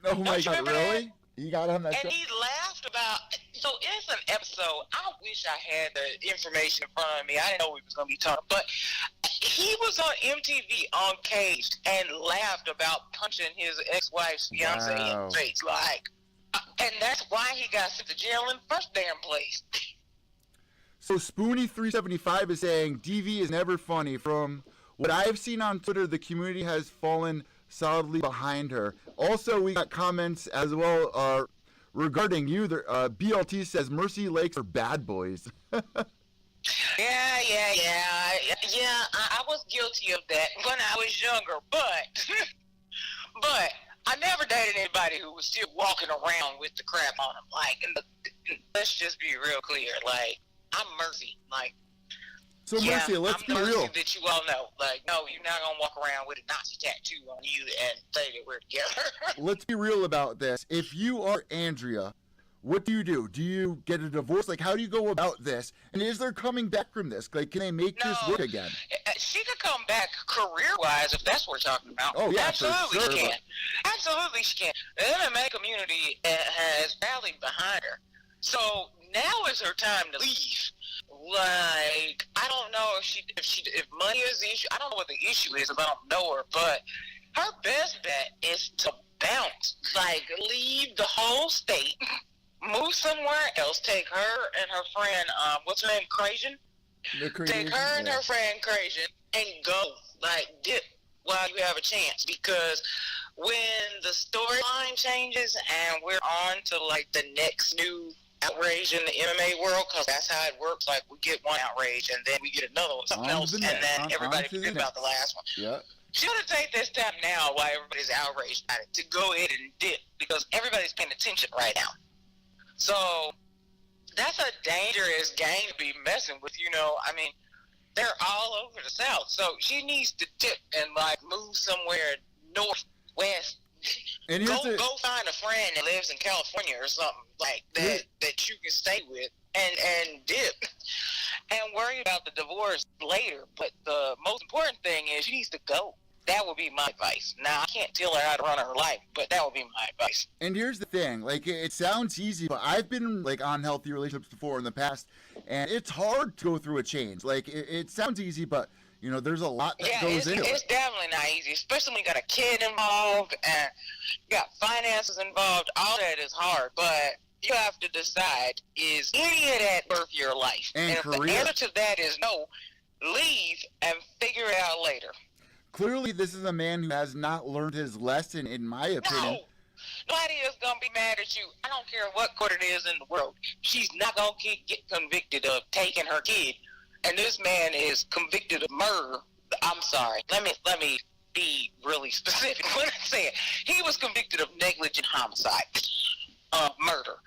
Speaker 1: Oh my God, really? He got on that show?
Speaker 3: And he laughed about, so it's an episode, I wish I had the information in front of me. I didn't know we was going to be talking, but he was on MTV on Caged and laughed about punching his ex-wife's fiance in the face. Like, and that's why he got sent to jail in the first damn place.
Speaker 1: So Spoonie375 is saying, DV is never funny. From what I've seen on Twitter, the community has fallen solidly behind her. Also, we got comments as well regarding you. BLT says Mercy Lakes are bad boys.
Speaker 3: Yeah. I was guilty of that when I was younger, but but I never dated anybody who was still walking around with the crap on them. Like, let's just be real clear. Like, I'm Mercy. Like.
Speaker 1: So Mercy, let's be real.
Speaker 3: That you all know, like, no, you're not gonna walk around with a Nazi tattoo on you and say that we're together.
Speaker 1: Let's be real about this. If you are Andrea, what do? Do you get a divorce? Like, how do you go about this? And is there coming back from this? Like, can they make this work again?
Speaker 3: She could come back career-wise if that's what we're talking about.
Speaker 1: Oh yeah,
Speaker 3: absolutely
Speaker 1: for sure,
Speaker 3: she can. Absolutely she can. The MMA community has rallied behind her, so now is her time to leave. Like, I don't know if money is the issue. I don't know what the issue is, because I don't know her, but her best bet is to bounce. Like, leave the whole state, move somewhere else, take her and her friend, what's her name, Casshan? Take her and her friend Casshan and go. Like, dip while you have a chance, because when the storyline changes and we're on to, like, the next new outrage in the MMA world, because that's how it works. Like, we get one outrage and then we get another one, something else, and then everybody forgets about the last one.
Speaker 1: Yeah.
Speaker 3: She ought to take this time now while everybody's outraged at it to go ahead and dip, because everybody's paying attention right now. So that's a dangerous game to be messing with, you know. I mean, they're all over the South, so she needs to dip and, like, move somewhere northwest. And go find a friend that lives in California or something like that that you can stay with and dip and worry about the divorce later. But the most important thing is she needs to go. That would be my advice. Now, I can't tell her how to run her life, but that would be my advice.
Speaker 1: And here's the thing. Like, it sounds easy, but I've been, like, on healthy relationships before in the past, and it's hard to go through a change. Like, it sounds easy, but you know, there's a lot that goes into it.
Speaker 3: It's definitely not easy, especially when you got a kid involved and you got finances involved. All that is hard, but you have to decide, is any of that worth your life? And if the answer to that is no, leave and figure it out later.
Speaker 1: Clearly, this is a man who has not learned his lesson, in my opinion.
Speaker 3: No. Nobody is going to be mad at you. I don't care what court it is in the world. She's not going to get convicted of taking her kid. And this man is convicted of murder. I'm sorry. Let me be really specific when I say it. He was convicted of negligent homicide, murder.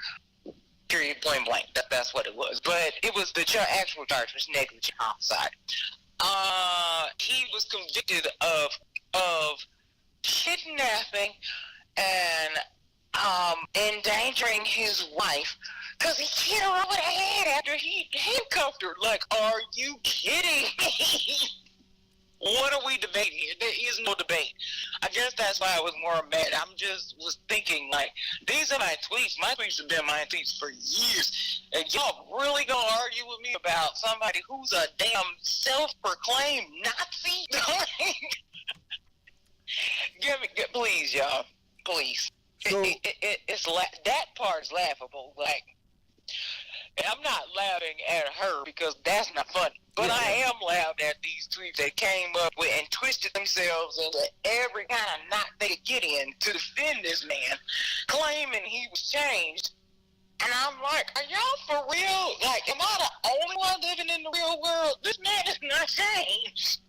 Speaker 3: Period, point blank. That's what it was. But it was the actual charge was negligent homicide. He was convicted of kidnapping and endangering his wife, because he hit her over the head after he handcuffed her. Like, are you kidding me? What are we debating here? There is no debate. I guess that's why I was more mad. Was thinking, like, these are my tweets. My tweets have been my tweets for years. And y'all really gonna argue with me about somebody who's a damn self-proclaimed Nazi? Please, y'all. Please.
Speaker 1: So,
Speaker 3: that part's laughable. Like, I'm not laughing at her because that's not funny. But I am laughing at these tweets that came up with and twisted themselves into every kind of knot they could get in to defend this man, claiming he was changed. And I'm like, are y'all for real? Like, am I the only one living in the real world? This man is not changed.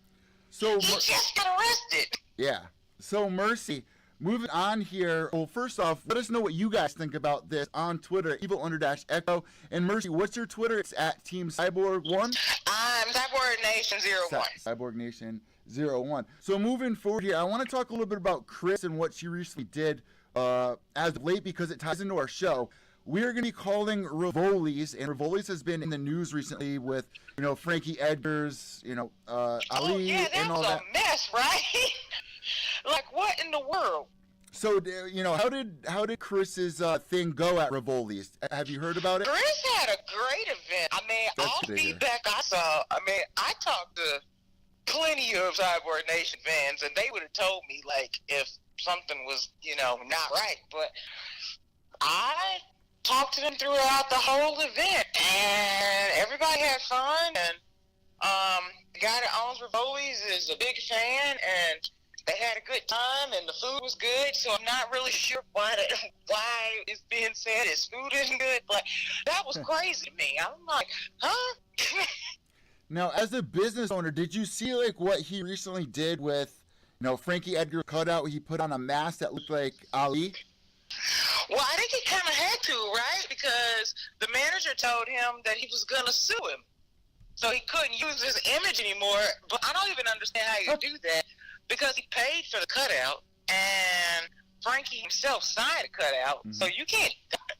Speaker 1: So
Speaker 3: he just got arrested.
Speaker 1: Yeah. So Mercy, moving on here. Well, first off, let us know what you guys think about this on Twitter, evil_echo. And Mercy, what's your Twitter? It's at Team Cyborg 1.
Speaker 3: I'm Cyborg Nation 01.
Speaker 1: Cyborg Nation 01. So moving forward here, I want to talk a little bit about Chris and what she recently did as of late, because it ties into our show. We are going to be calling Rivoli's, and Rivoli's has been in the news recently with, Frankie Edgar's, Ali,
Speaker 3: yeah,
Speaker 1: and all that.
Speaker 3: That was a mess, right? Like, what in the world?
Speaker 1: So, how did Chris's thing go at Rivoli's? Have you heard about it?
Speaker 3: Chris had a great event. I mean, all feedback I saw, I talked to plenty of Cyborg Nation fans, and they would have told me, like, if something was, not right. But I talked to them throughout the whole event, and everybody had fun, and the guy that owns Rivoli's is a big fan, and they had a good time, and the food was good, so I'm not really sure why it's being said his food isn't good, but that was crazy to me. I'm like, huh?
Speaker 1: Now, as a business owner, did you see, like, what he recently did with, Frankie Edgar cutout? He put on a mask that looked like Ali?
Speaker 3: Well, I think he kind of had to, right? Because the manager told him that he was going to sue him, so he couldn't use his image anymore, but I don't even understand how you do that. Because he paid for the cutout, and Frankie himself signed a cutout, so you can't,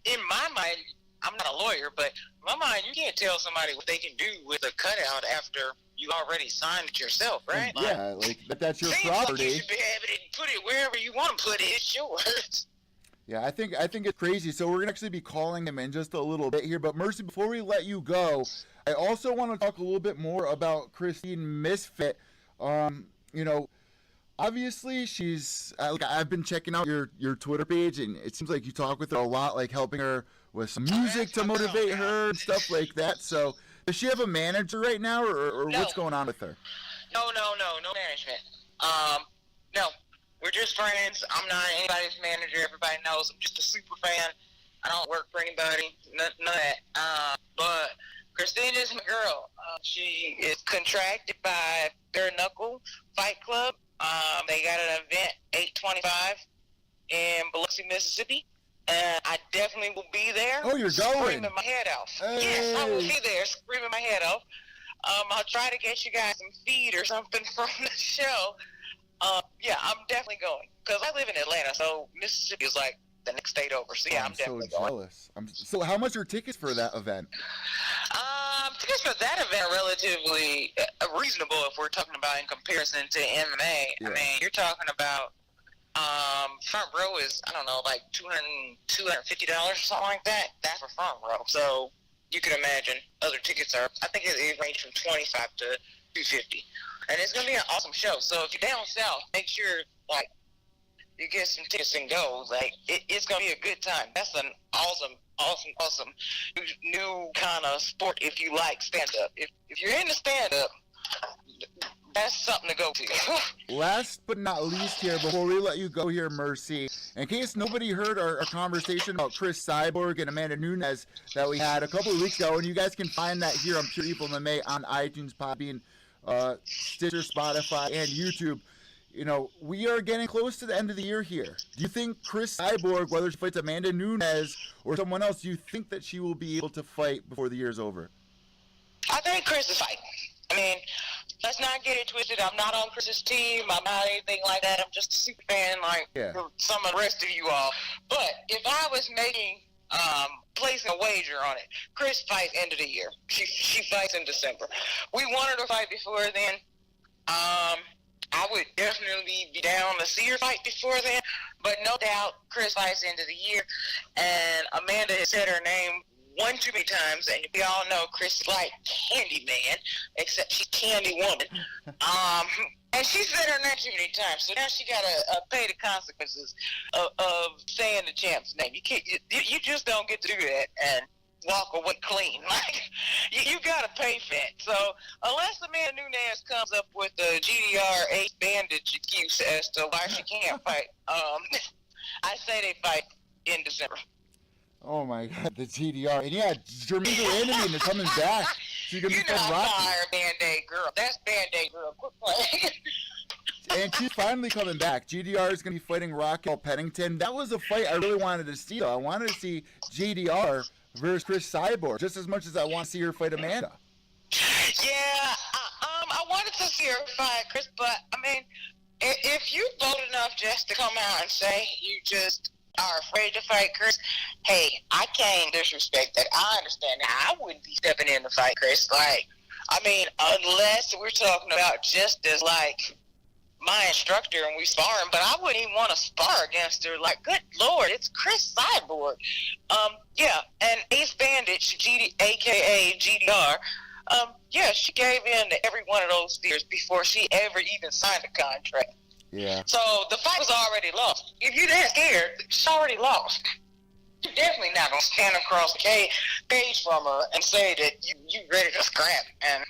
Speaker 3: in my mind, I'm not a lawyer, but in my mind, you can't tell somebody what they can do with a cutout after you already signed it yourself, right?
Speaker 1: Yeah, that's your property.
Speaker 3: Like you should be able to put it wherever you want to put it. It's yours.
Speaker 1: Yeah, I think it's crazy. So we're going to actually be calling him in just a little bit here. But Mercy, before we let you go, I also want to talk a little bit more about Christine Misfit. Obviously, she's I've been checking out your Twitter page, and it seems like you talk with her a lot, like helping her with some music to motivate her and stuff like that. So, does she have a manager right now, or
Speaker 3: No.
Speaker 1: what's going on with her?
Speaker 3: No management. No, we're just friends. I'm not anybody's manager. Everybody knows I'm just a super fan. I don't work for anybody. None of that. But Christine is my girl. She is contracted by Bare Knuckle Fight Club. They got an event, Ep.141, in Biloxi, Mississippi, and I definitely will be there.
Speaker 1: Oh, you're going?
Speaker 3: Screaming my head off.
Speaker 1: Hey.
Speaker 3: Yes, I will be there, screaming my head off. I'll try to get you guys some feed or something from the show. Yeah, I'm definitely going, because I live in Atlanta, so Mississippi is like the next state over. So yeah, I'm definitely
Speaker 1: so jealous. So how much are tickets for that event?
Speaker 3: Tickets for that event are relatively reasonable if we're talking about in comparison to MMA.
Speaker 1: Yeah.
Speaker 3: I mean, you're talking about front row is, I don't know, like $250 or something like that. That's for front row. So you can imagine other tickets are, I think it range from $25 to $250. And it's going to be an awesome show. So if you're down south, make sure, like, you get some tickets and go. Like, it's going to be a good time. That's an awesome new kind of sport if you like stand-up. If you're into stand-up, that's something to go to.
Speaker 1: Last but not least here, before we let you go here, Mercy, in case nobody heard our conversation about Chris Cyborg and Amanda Nunes that we had a couple of weeks ago, and you guys can find that here on Pure EVil MMA on iTunes, Podbean, Stitcher, Spotify, and YouTube. We are getting close to the end of the year here. Do you think Chris Cyborg, whether she fights Amanda Nunes or someone else, do you think that she will be able to fight before the year's over?
Speaker 3: I think Chris is fighting. I mean, let's not get it twisted. I'm not on Chris's team. I'm not anything like that. I'm just a super fan like some of the rest of you all. But if I was making, placing a wager on it, Chris fights end of the year. She fights in December. We wanted her to fight before then. I would definitely be down to see her fight before then, but no doubt Chris fights end of the year, and Amanda has said her name one too many times, and we all know Chris is like Candyman, except she's Candy Woman. And she said her name too many times, so now she got to pay the consequences of saying the champ's name. You just don't get to do that and walk away clean. Like, you got to pay for it. So unless Amanda Nunes comes up with a GDR 8 bandage excuse as to why she can't fight, I say they fight in December.
Speaker 1: Oh my God, the GDR. And yeah, Jermaine Durandamy is coming back. So you're gonna be
Speaker 3: I'm
Speaker 1: Rocky.
Speaker 3: fire Band-Aid girl. That's Band-Aid girl. Quit playing.
Speaker 1: And she's finally coming back. GDR is going to be fighting Raquel Pennington. That was a fight I really wanted to see, though. I wanted to see GDR versus Chris Cyborg just as much as I want to see her fight Amanda.
Speaker 3: Yeah, I wanted to see her fight Chris, but I mean, if you bold enough just to come out and say you just are afraid to fight Chris, hey, I can't disrespect that. I understand that. I wouldn't be stepping in to fight Chris. Like, I mean, unless we're talking about just as like my instructor and we sparring, but I wouldn't even want to spar against her. Like, good Lord, it's Chris Cyborg. Yeah, and Ace Bandage, aka GDR, yeah, she gave in to every one of those fears before she ever even signed a contract.
Speaker 1: Yeah.
Speaker 3: So the fight was already lost. If you're that scared, she's already lost. You're definitely not going to stand across the cage from her and say that you ready to scrap. And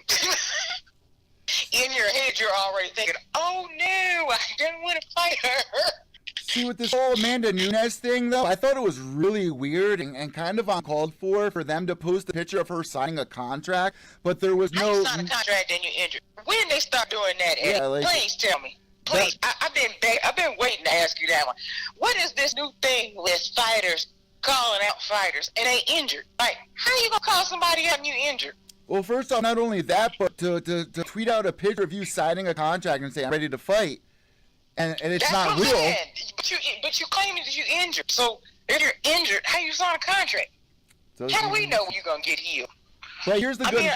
Speaker 3: in your head, you're already thinking, oh, no, I didn't want to fight her.
Speaker 1: See, with this whole Amanda Nunes thing, though, I thought it was really weird and kind of uncalled for them to post a picture of her signing a contract, but there was
Speaker 3: How
Speaker 1: no...
Speaker 3: you sign a contract and you're injured? When they start doing that, Eddie?
Speaker 1: Yeah, like,
Speaker 3: please tell me. Please, I've been waiting to ask you that one. What is this new thing with fighters calling out fighters and they injured? Like, how you gonna call somebody out and you injured?
Speaker 1: Well, first off, not only that, but to tweet out a picture of you signing a contract and say, I'm ready to fight, and it's
Speaker 3: That's
Speaker 1: not
Speaker 3: what I'm
Speaker 1: real.
Speaker 3: saying. But you claiming that you injured. So if you're injured, how you sign a contract?
Speaker 1: So,
Speaker 3: How do we know when you're gonna get healed?
Speaker 1: But here's the good...
Speaker 3: I mean,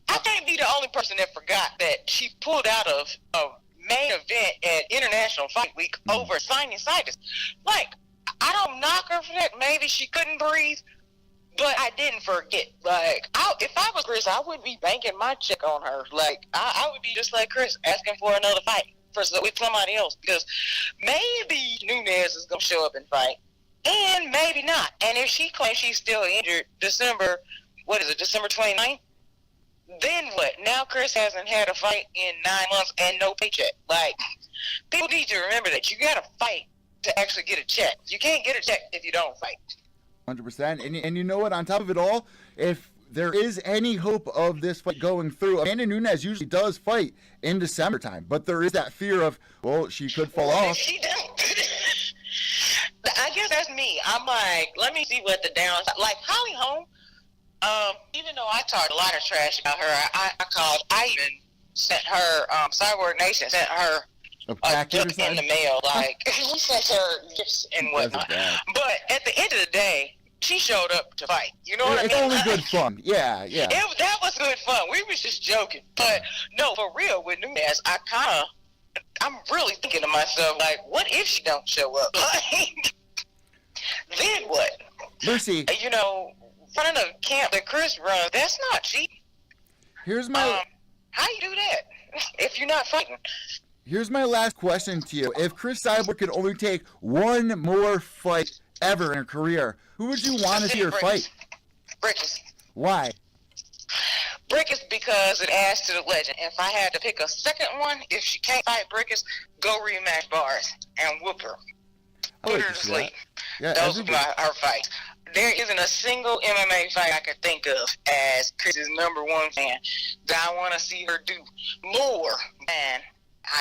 Speaker 3: I can't be the only person that forgot that she pulled out of a main event at International Fight Week over sinusitis. Like, I don't knock her for that. Maybe she couldn't breathe, but I didn't forget. Like, if I was Chris, I wouldn't be banking my check on her. Like, I would be just like Chris, asking for another fight with somebody else, because maybe Nunes is going to show up and fight, and maybe not. And if she claims she's still injured December 29th? Then what? Now Chris hasn't had a fight in 9 months and no paycheck. Like, people need to remember that you got to fight to actually get a check. You can't get a check if you don't fight.
Speaker 1: 100%. And you know what? On top of it all, if there is any hope of this fight going through, Amanda Nunes usually does fight in December time, but there is that fear of, well, she could fall off.
Speaker 3: She don't. I guess that's me. I'm like, let me see what the downside. Like, Holly Holm, even though I talked a lot of trash about her, I even sent her, Cyborg Nation sent her a gift in the mail. Like, we sent her gifts and whatnot. But at the end of the day, she showed up to fight. You know what I mean?
Speaker 1: It's only good fun. Yeah.
Speaker 3: That was good fun. We was just joking. But, no, for real, with Nunes, I'm really thinking to myself, like, what if she don't show up? Like, then what?
Speaker 1: Mercy.
Speaker 3: You know, running a camp that Chris runs, that's not cheap.
Speaker 1: Here's my...
Speaker 3: how you do that if you're not fighting?
Speaker 1: Here's my last question to you. If Chris Cyborg could only take one more fight ever in her career, who would you want to see her fight?
Speaker 3: Brickers.
Speaker 1: Why?
Speaker 3: Brickers, because it adds to the legend. If I had to pick a second one, if she can't fight Brickers, go rematch Bars and whoop her. Put her to sleep.
Speaker 1: Yeah,
Speaker 3: those are our fights. There isn't a single MMA fight I could think of as Chris's number one fan that I want to see her do more than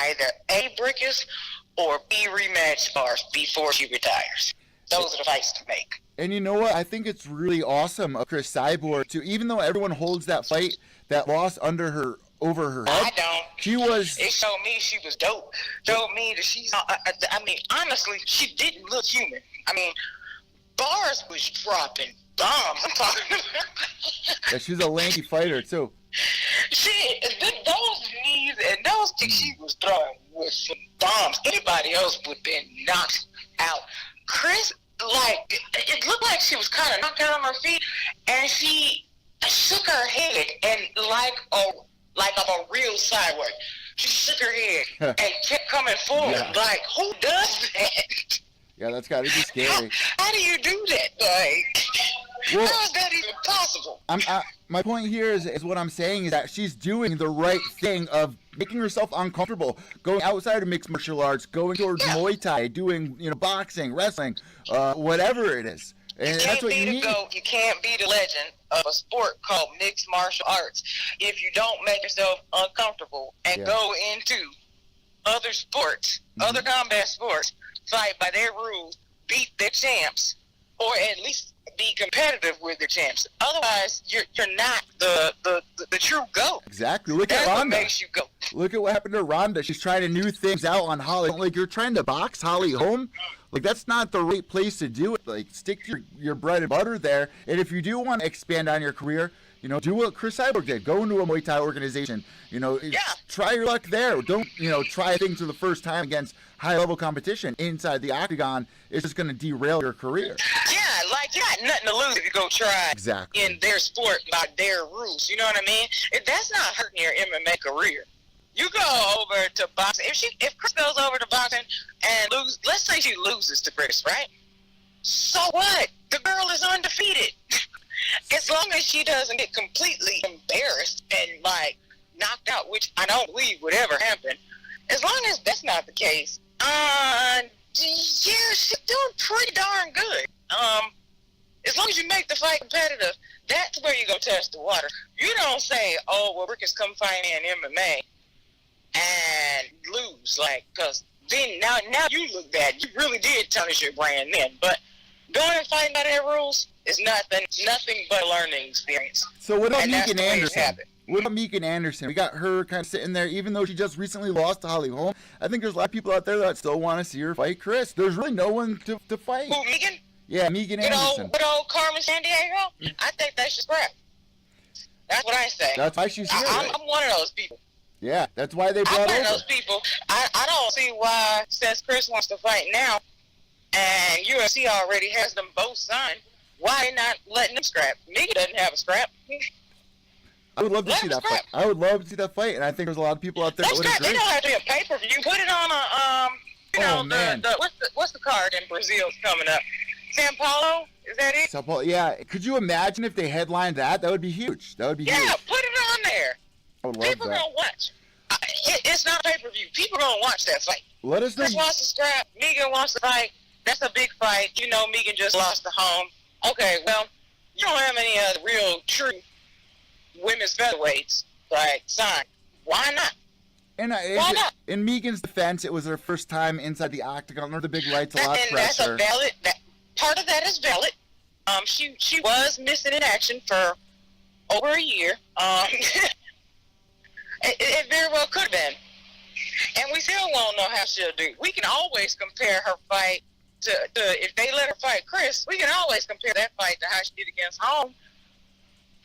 Speaker 3: either A, Brickers, or B, rematch Bars before she retires. Those are the fights to make.
Speaker 1: And you know what? I think it's really awesome of Chris Cyborg to, even though everyone holds that fight, that loss over her head.
Speaker 3: I don't. It showed me she was dope. Showed me that she's. I mean, honestly, she didn't look human. I mean, Bars was dropping bombs. I'm talking about.
Speaker 1: Yeah, she's a lanky fighter too.
Speaker 3: Those knees and those kicks she was throwing with some bombs. Anybody else would have been knocked out. Chris, like, it looked like she was kind of knocked out on her feet, and she shook her head, and like a real Cyborg, she shook her head and kept coming forward. Yeah. Like, who does that?
Speaker 1: Yeah, that's got to be scary.
Speaker 3: How do you do that? Like, well, how is that even possible?
Speaker 1: My point here is what I'm saying is that she's doing the right thing of making herself uncomfortable, going outside of mixed martial arts, going towards Muay Thai, doing boxing, wrestling, whatever it is. And that's what you need.
Speaker 3: You can't be the legend of a sport called mixed martial arts if you don't make yourself uncomfortable and go into other sports, other combat sports, fight by their rules, beat their champs, or at least be competitive with their champs. Otherwise, you're not the true GOAT.
Speaker 1: Exactly. Look
Speaker 3: That's
Speaker 1: at
Speaker 3: what
Speaker 1: Ronda.
Speaker 3: makes you GOAT.
Speaker 1: Look at what happened to Ronda. She's trying to new things out on Holly. Like, you're trying to box Holly home? Like, that's not the right place to do it. Like, stick to your bread and butter there. And if you do want to expand on your career, you know, do what Chris Cyborg did. Go into a Muay Thai organization. You know, try your luck there. Don't, you know, try things for the first time against high-level competition inside the octagon. It's just going to derail your career.
Speaker 3: Yeah, like, you got nothing to lose if you go try
Speaker 1: Exactly.
Speaker 3: in their sport by their rules. You know what I mean? That's not hurting your MMA career. You go over to boxing. If Chris goes over to boxing and lose, let's say she loses to Chris, right? So what? The girl is undefeated. As long as she doesn't get completely embarrassed and, like, knocked out, which I don't believe would ever happen. As long as that's not the case, yeah, she's doing pretty darn good. As long as you make the fight competitive, that's where you go test the water. You don't say, oh, well, Rick has come fight in MMA and lose, like, because then now you look bad. You really did tarnish your brand then. But going and fighting by their rules is nothing but a learning experience.
Speaker 1: So what about
Speaker 3: And that's
Speaker 1: Megan
Speaker 3: the way it
Speaker 1: Anderson?
Speaker 3: happened.
Speaker 1: What about Megan Anderson? We got her kind of sitting there, even though she just recently lost to Holly Holm. I think there's a lot of people out there that still want to see her fight Chris. There's really no one to fight.
Speaker 3: Who, Megan?
Speaker 1: Yeah, Megan Anderson.
Speaker 3: Good old Carmen Sandiego? I think they should scrap. That's what I say.
Speaker 1: That's why she's here.
Speaker 3: I'm one of those people.
Speaker 1: Yeah, that's why they
Speaker 3: I'm
Speaker 1: brought
Speaker 3: one
Speaker 1: her.
Speaker 3: of those people. I don't see why, since Chris wants to fight now, and UFC already has them both signed, why not letting them scrap? Megan doesn't have a scrap.
Speaker 1: I would love to
Speaker 3: Let
Speaker 1: see
Speaker 3: them
Speaker 1: that fight.
Speaker 3: scrap.
Speaker 1: I would love to see that fight, and I think there's a lot of people out there that
Speaker 3: Let's
Speaker 1: would
Speaker 3: scrap. They
Speaker 1: agree.
Speaker 3: don't have to be a pay-per-view. Put it on a,
Speaker 1: Oh, man.
Speaker 3: what's the card in Brazil's coming up? Sao Paulo? Is that it?
Speaker 1: So, Paul, yeah, could you imagine if they headlined that? That would be huge. That would be
Speaker 3: Yeah,
Speaker 1: huge.
Speaker 3: put it on there.
Speaker 1: I would love
Speaker 3: People
Speaker 1: that.
Speaker 3: gonna watch. It's not pay-per-view. People gonna watch that fight.
Speaker 1: Let us know.
Speaker 3: Chris wants to scrap. Megan wants to fight. That's a big fight. You know, Megan just lost the home. Okay, well, you don't have any real true women's featherweights like signed. Why not?
Speaker 1: And
Speaker 3: Why not?
Speaker 1: in Megan's defense, it was her first time inside the octagon. Under the big lights, a lot of
Speaker 3: And that's a
Speaker 1: pressure.
Speaker 3: valid. Part of that is valid. She was missing in action for over a year. It very well could have been. And we still won't know how she'll do. We can always compare her fight to if they let her fight Chris, we can always compare that fight to how she did against Holm.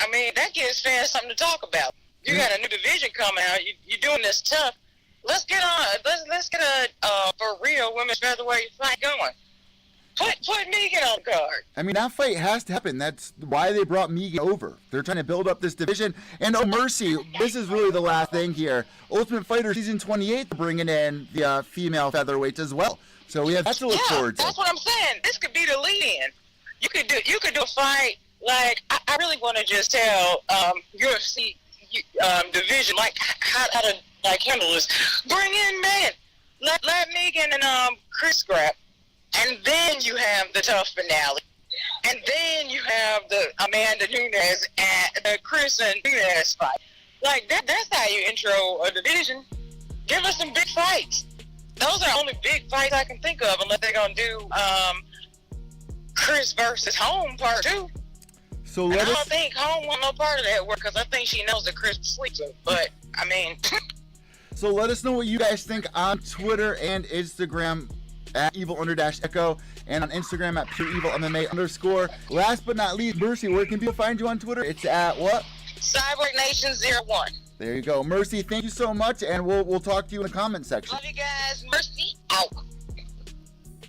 Speaker 3: I mean, that gives fans something to talk about. You got a new division coming out. You're doing this tough. Let's get on. Let's get a for real women's featherweight fight going. Put Megan on the card.
Speaker 1: I mean, that fight has to happen. That's why they brought Megan over. They're trying to build up this division. And oh, mercy, this is really the last thing here. Ultimate Fighter Season 28 bringing in the female featherweights as well. So we have that to look forward to.
Speaker 3: That's what I'm saying. This could be the lead-in. You could do a fight like I really want to just tell UFC division like how to like handle this. Bring in Megan. Let Megan and Chris scrap. And then you have the tough finale. And then you have the Amanda Nunes and the Chris and Nunes fight. Like, that's how you intro a division. Give us some big fights. Those are the only big fights I can think of, unless they're going to do Chris versus Holm part 2.
Speaker 1: So
Speaker 3: And
Speaker 1: let
Speaker 3: I don't
Speaker 1: us.
Speaker 3: think Holm want no part of that work, because I think she knows that Chris sleeps with. But, I mean...
Speaker 1: So let us know what you guys think on Twitter and Instagram at evil_echo and on Instagram at Pure EVil MMA_. Last but not least, Mercy, where can people find you on Twitter? It's at what?
Speaker 3: Cyborg Nation 01.
Speaker 1: There you go. Mercy, thank you so much, and we'll talk to you in the comment section.
Speaker 3: Love you guys. Mercy out.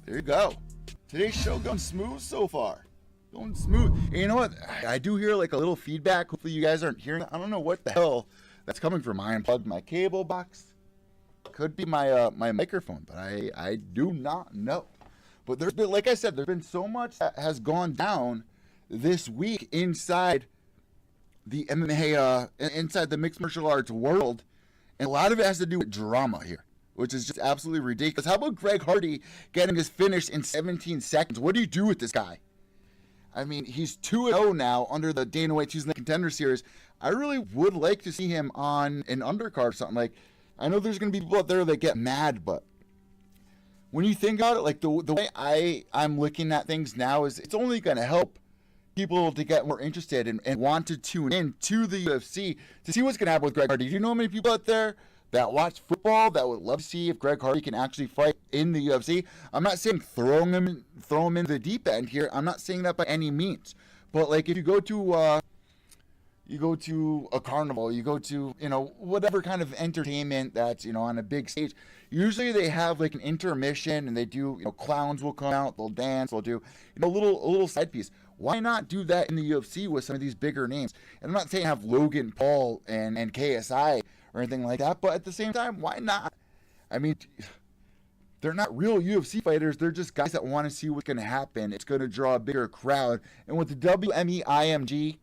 Speaker 1: There you go. Today's show going smooth so far. Going smooth. And you know what? I do hear like a little feedback. Hopefully you guys aren't hearing it. I don't know what the hell that's coming from. I unplugged my cable box. Could be my my microphone, but I do not know. But there's been, like I said, there's been so much that has gone down this week inside the MMA, inside the mixed martial arts world, and a lot of it has to do with drama here, which is just absolutely ridiculous. How about Greg Hardy getting his finish in 17 seconds? What do you do with this guy? I mean, he's 2-0 now under the Dana White Tuesday Contender Series. I really would like to see him on an undercard or something. Like, I know there's going to be people out there that get mad, but when you think about it, like the way I'm looking at things now is it's only going to help people to get more interested and want to tune in to the UFC to see what's going to happen with Greg Hardy. Do you know how many people out there that watch football that would love to see if Greg Hardy can actually fight in the UFC? I'm not saying throw him in the deep end here. I'm not saying that by any means. But like if you go to a carnival, you go to, whatever kind of entertainment that's, on a big stage, usually they have like an intermission and they do, clowns will come out, they'll dance, they'll do, a little side piece. Why not do that in the UFC with some of these bigger names? And I'm not saying have Logan Paul and KSI or anything like that, but at the same time, why not? I mean, they're not real UFC fighters. They're just guys that want to see what's going to happen. It's going to draw a bigger crowd. And with the WME IMG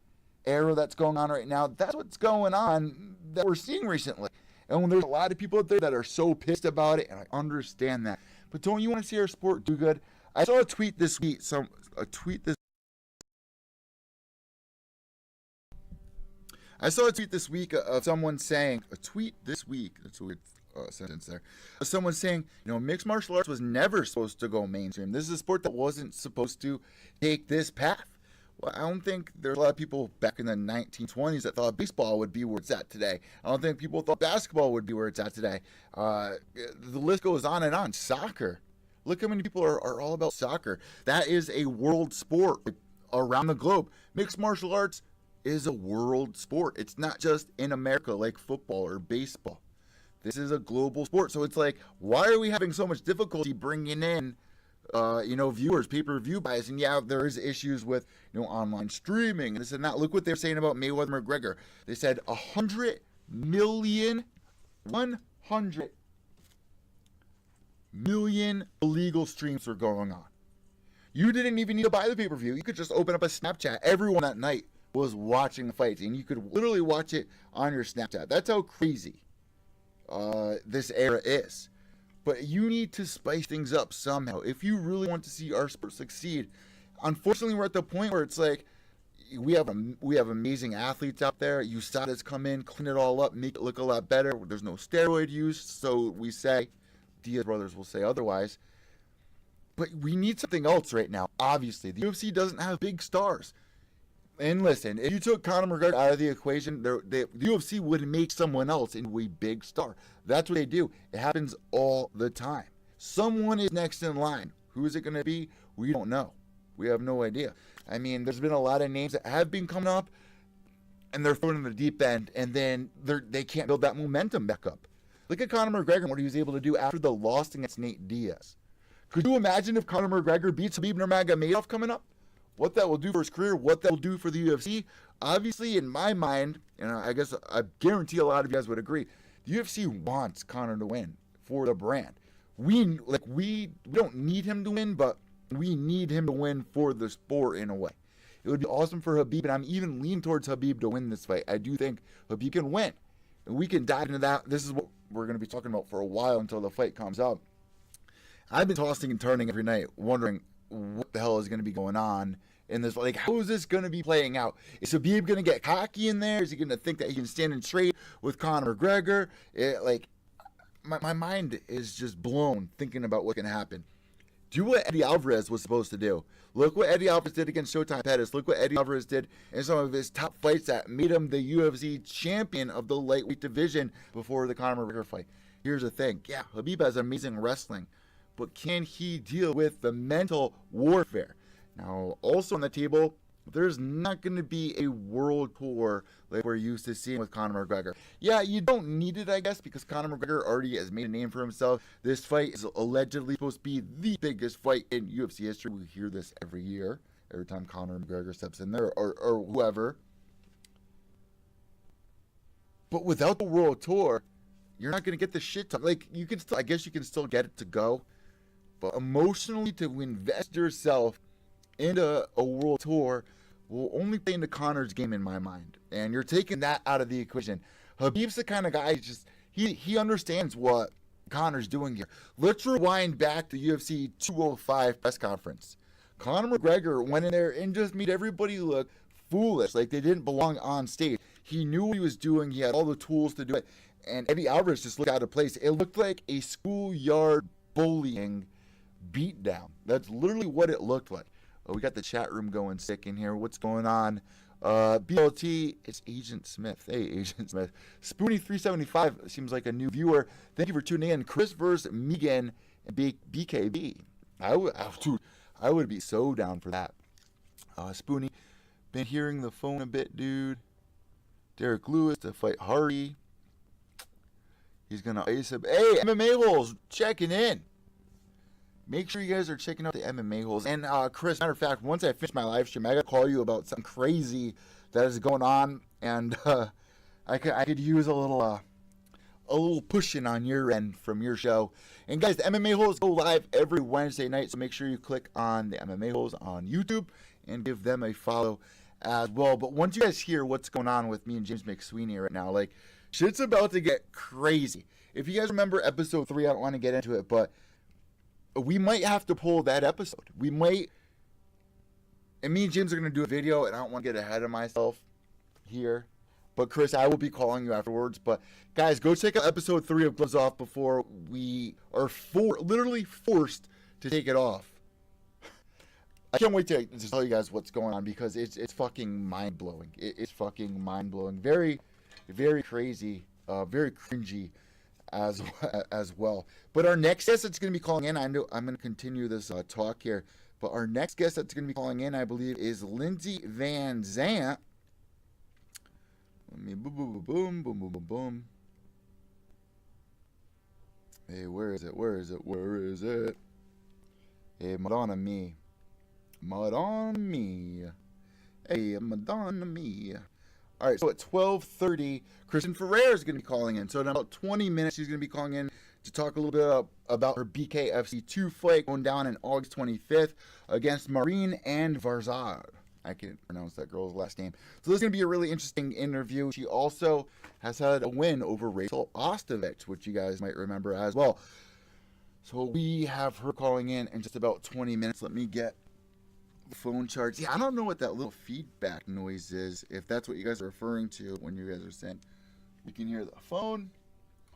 Speaker 1: era that's going on right now, that's what's going on that we're seeing recently. And when there's a lot of people out there that are so pissed about it, and I understand that. But don't you want to see our sport do good? I saw a tweet this week. I saw a tweet this week of someone saying, that's a weird sentence there. Someone saying, mixed martial arts was never supposed to go mainstream. This is a sport that wasn't supposed to take this path. Well, I don't think there's a lot of people back in the 1920s that thought baseball would be where it's at today. I don't think people thought basketball would be where it's at today. The list goes on and on. Soccer. Look how many people are all about soccer. That is a world sport around the globe. Mixed martial arts is a world sport. It's not just in America like football or baseball. This is a global sport. So it's like, why are we having so much difficulty bringing in, viewers, pay-per-view buys? And yeah, there is issues with, online streaming and this and that. Look what they're saying about Mayweather McGregor. They said 100 million illegal streams were going on. You didn't even need to buy the pay-per-view. You could just open up a Snapchat. Everyone that night was watching the fights, and you could literally watch it on your Snapchat. That's how crazy this era is. But you need to spice things up somehow if you really want to see our sport succeed. Unfortunately, we're at the point where it's like we have amazing athletes out there. USADA's come in, clean it all up, make it look a lot better. There's no steroid use, so we say. Diaz brothers will say otherwise. But we need something else right now. Obviously, the UFC doesn't have big stars. And listen, if you took Conor McGregor out of the equation, the UFC would make someone else into a big star. That's what they do. It happens all the time. Someone is next in line. Who is it going to be? We don't know. We have no idea. I mean, there's been a lot of names that have been coming up, and they're thrown in the deep end, and then they can't build that momentum back up. Look at Conor McGregor and what he was able to do after the loss against Nate Diaz. Could you imagine if Conor McGregor beats Khabib Nurmagomedov coming up? What that will do for his career, what that will do for the UFC. Obviously, in my mind, and I guess I guarantee a lot of you guys would agree, the UFC wants Conor to win for the brand. We don't need him to win, but we need him to win for the sport in a way. It would be awesome for Khabib, and I'm even leaning towards Khabib to win this fight. I do think Khabib can win. And we can dive into that. This is what we're going to be talking about for a while until the fight comes out. I've been tossing and turning every night, wondering what the hell is going to be going on in this. Like, how is this going to be playing out? Is Khabib going to get cocky in there? Is he going to think that he can stand in straight with Conor McGregor? My mind is just blown thinking about what's going to happen. Do what Eddie Alvarez was supposed to do. Look what Eddie Alvarez did against Showtime Pettis. Look what Eddie Alvarez did in some of his top fights that made him the UFC champion of the lightweight division before the Conor McGregor fight. Here's the thing. Yeah, Khabib has amazing wrestling, but can he deal with the mental warfare? Now, also on the table, there's not going to be a world tour like we're used to seeing with Conor McGregor. Yeah, you don't need it, I guess, because Conor McGregor already has made a name for himself. This fight is allegedly supposed to be the biggest fight in UFC history. We hear this every year, every time Conor McGregor steps in there, or whoever. But without the world tour, you're not going to get the shit talk. Like, you can still, I guess you can still get it to go, but emotionally to invest yourself into a world tour will only play into Conor's game in my mind. And you're taking that out of the equation. Khabib's the kind of guy, he understands what Conor's doing here. Let's rewind back to UFC 205 press conference. Conor McGregor went in there and just made everybody look foolish, like they didn't belong on stage. He knew what he was doing. He had all the tools to do it. and Eddie Alvarez just looked out of place. It looked like a schoolyard bullying beatdown. That's literally what it looked like. Oh, we got the chat room going sick in here. What's going on? BLT, it's Agent Smith. Hey, Agent Smith. Spoonie375 seems like a new viewer. Thank you for tuning in. Chris versus Megan and BKB. I would be so down for that. Spoonie, been hearing the phone a bit, dude. Derek Lewis to fight Hardy. He's going to ice him. Hey, MMA Holes, checking in. Make sure you guys are checking out the MMA Holes. And Chris, matter of fact, once I finish my live stream, I got to call you about something crazy that is going on. And I could use a little pushing on your end from your show. And guys, the MMA Holes go live every Wednesday night. So make sure you click on the MMA Holes on YouTube and give them a follow as well. But once you guys hear what's going on with me and James McSweeney right now, like, shit's about to get crazy. If you guys remember episode 3, I don't want to get into it, but we might have to pull that episode. We might, and me and James are going to do a video, and I don't want to get ahead of myself here. But Chris, I will be calling you afterwards. But guys, go check out episode 3 of Gloves Off before we are literally forced to take it off. I can't wait to tell you guys what's going on because it's fucking mind-blowing. It's fucking mind-blowing. Very, very crazy. Very cringy as well. But our next guest that's going to be calling in, I know I'm going to continue this talk here, but our next guest that's going to be calling in, I believe, is Lindsey VanZandt. Let me boom. Hey, where is it? Hey, Madonna me. Hey, Madonna me. All right, so at 12:30, Kristen Ferrer is going to be calling in. So in about 20 minutes, she's going to be calling in to talk a little bit about her BKFC 2 fight going down on August 25th against Marine and VanZandt. I can't pronounce that girl's last name. So this is going to be a really interesting interview. She also has had a win over Rachel Ostovich, which you guys might remember as well. So we have her calling in just about 20 minutes. Let me get phone charts. Yeah, I don't know what that little feedback noise is, if that's what you guys are referring to when you guys are saying you can hear the phone.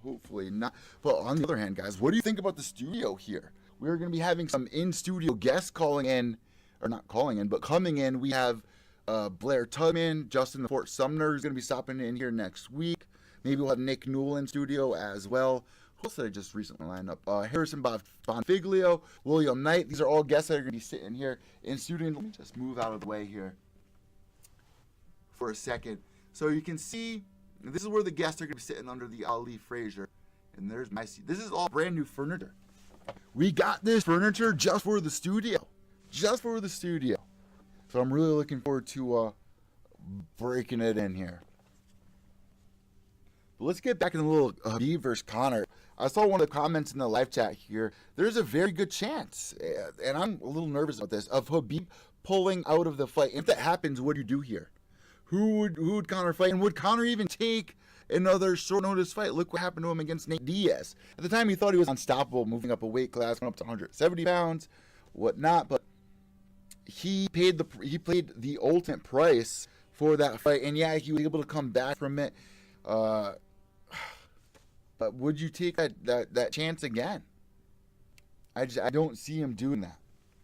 Speaker 1: Hopefully not. But on the other hand, guys, what do you think about the studio here? We're going to be having some in-studio guests calling in, or not calling in, but coming in. We have Blair Tubman, Justin the Fort Sumner, who's going to be stopping in here next week. Maybe we'll have Nick Newell in studio as well. Who else did I just recently line up? Harrison Bonfiglio, William Knight. These are all guests that are going to be sitting here in studio. Let me just move out of the way here for a second. So you can see, this is where the guests are going to be sitting under the Ali Fraser. And there's my seat. This is all brand new furniture. We got this furniture just for the studio. So I'm really looking forward to breaking it in here. But let's get back in a little Habib versus Conor. I saw one of the comments in the live chat here. There's a very good chance, and I'm a little nervous about this, of Habib pulling out of the fight. If that happens, what do you do here? Who would Conor fight? And would Conor even take another short notice fight? Look what happened to him against Nate Diaz. At the time, he thought he was unstoppable, moving up a weight class, going up to 170 pounds, whatnot. But he paid the ultimate price for that fight, and yeah, he was able to come back from it. But would you take that chance again? I don't see him doing that.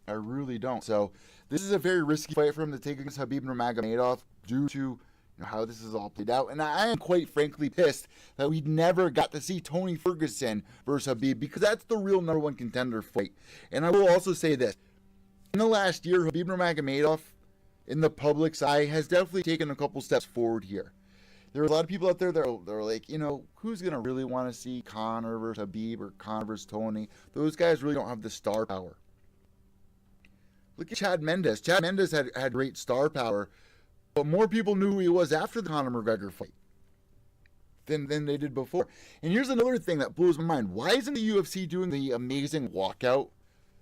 Speaker 1: I really don't. So this is a very risky fight for him to take against Habib Nurmagomedov due to how this is all played out. And I am quite frankly pissed that we never got to see Tony Ferguson versus Habib, because that's the real number one contender fight. And I will also say this. In the last year, Habib Nurmagomedov, in the public's eye, has definitely taken a couple steps forward here. There are a lot of people out there that are like, who's going to really want to see Conor versus Habib or Conor versus Tony? Those guys really don't have the star power. Look at Chad Mendes. Chad Mendes had great star power, but more people knew who he was after the Conor McGregor fight than they did before. And here's another thing that blows my mind. Why isn't the UFC doing the amazing walkout?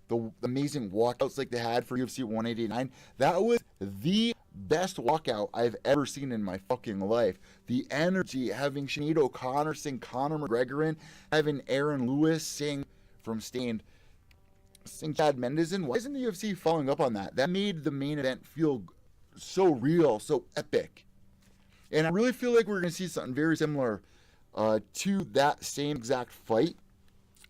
Speaker 1: The amazing walkouts like they had for UFC 189. That was the best walkout I've ever seen in my fucking life. The energy, having Sinead O'Connor sing Conor McGregor in, having Aaron Lewis sing from Stained, sing Chad Mendes in. Why isn't the UFC following up on that? That made the main event feel so real, so epic. And I really feel like we're going to see something very similar to that same exact fight.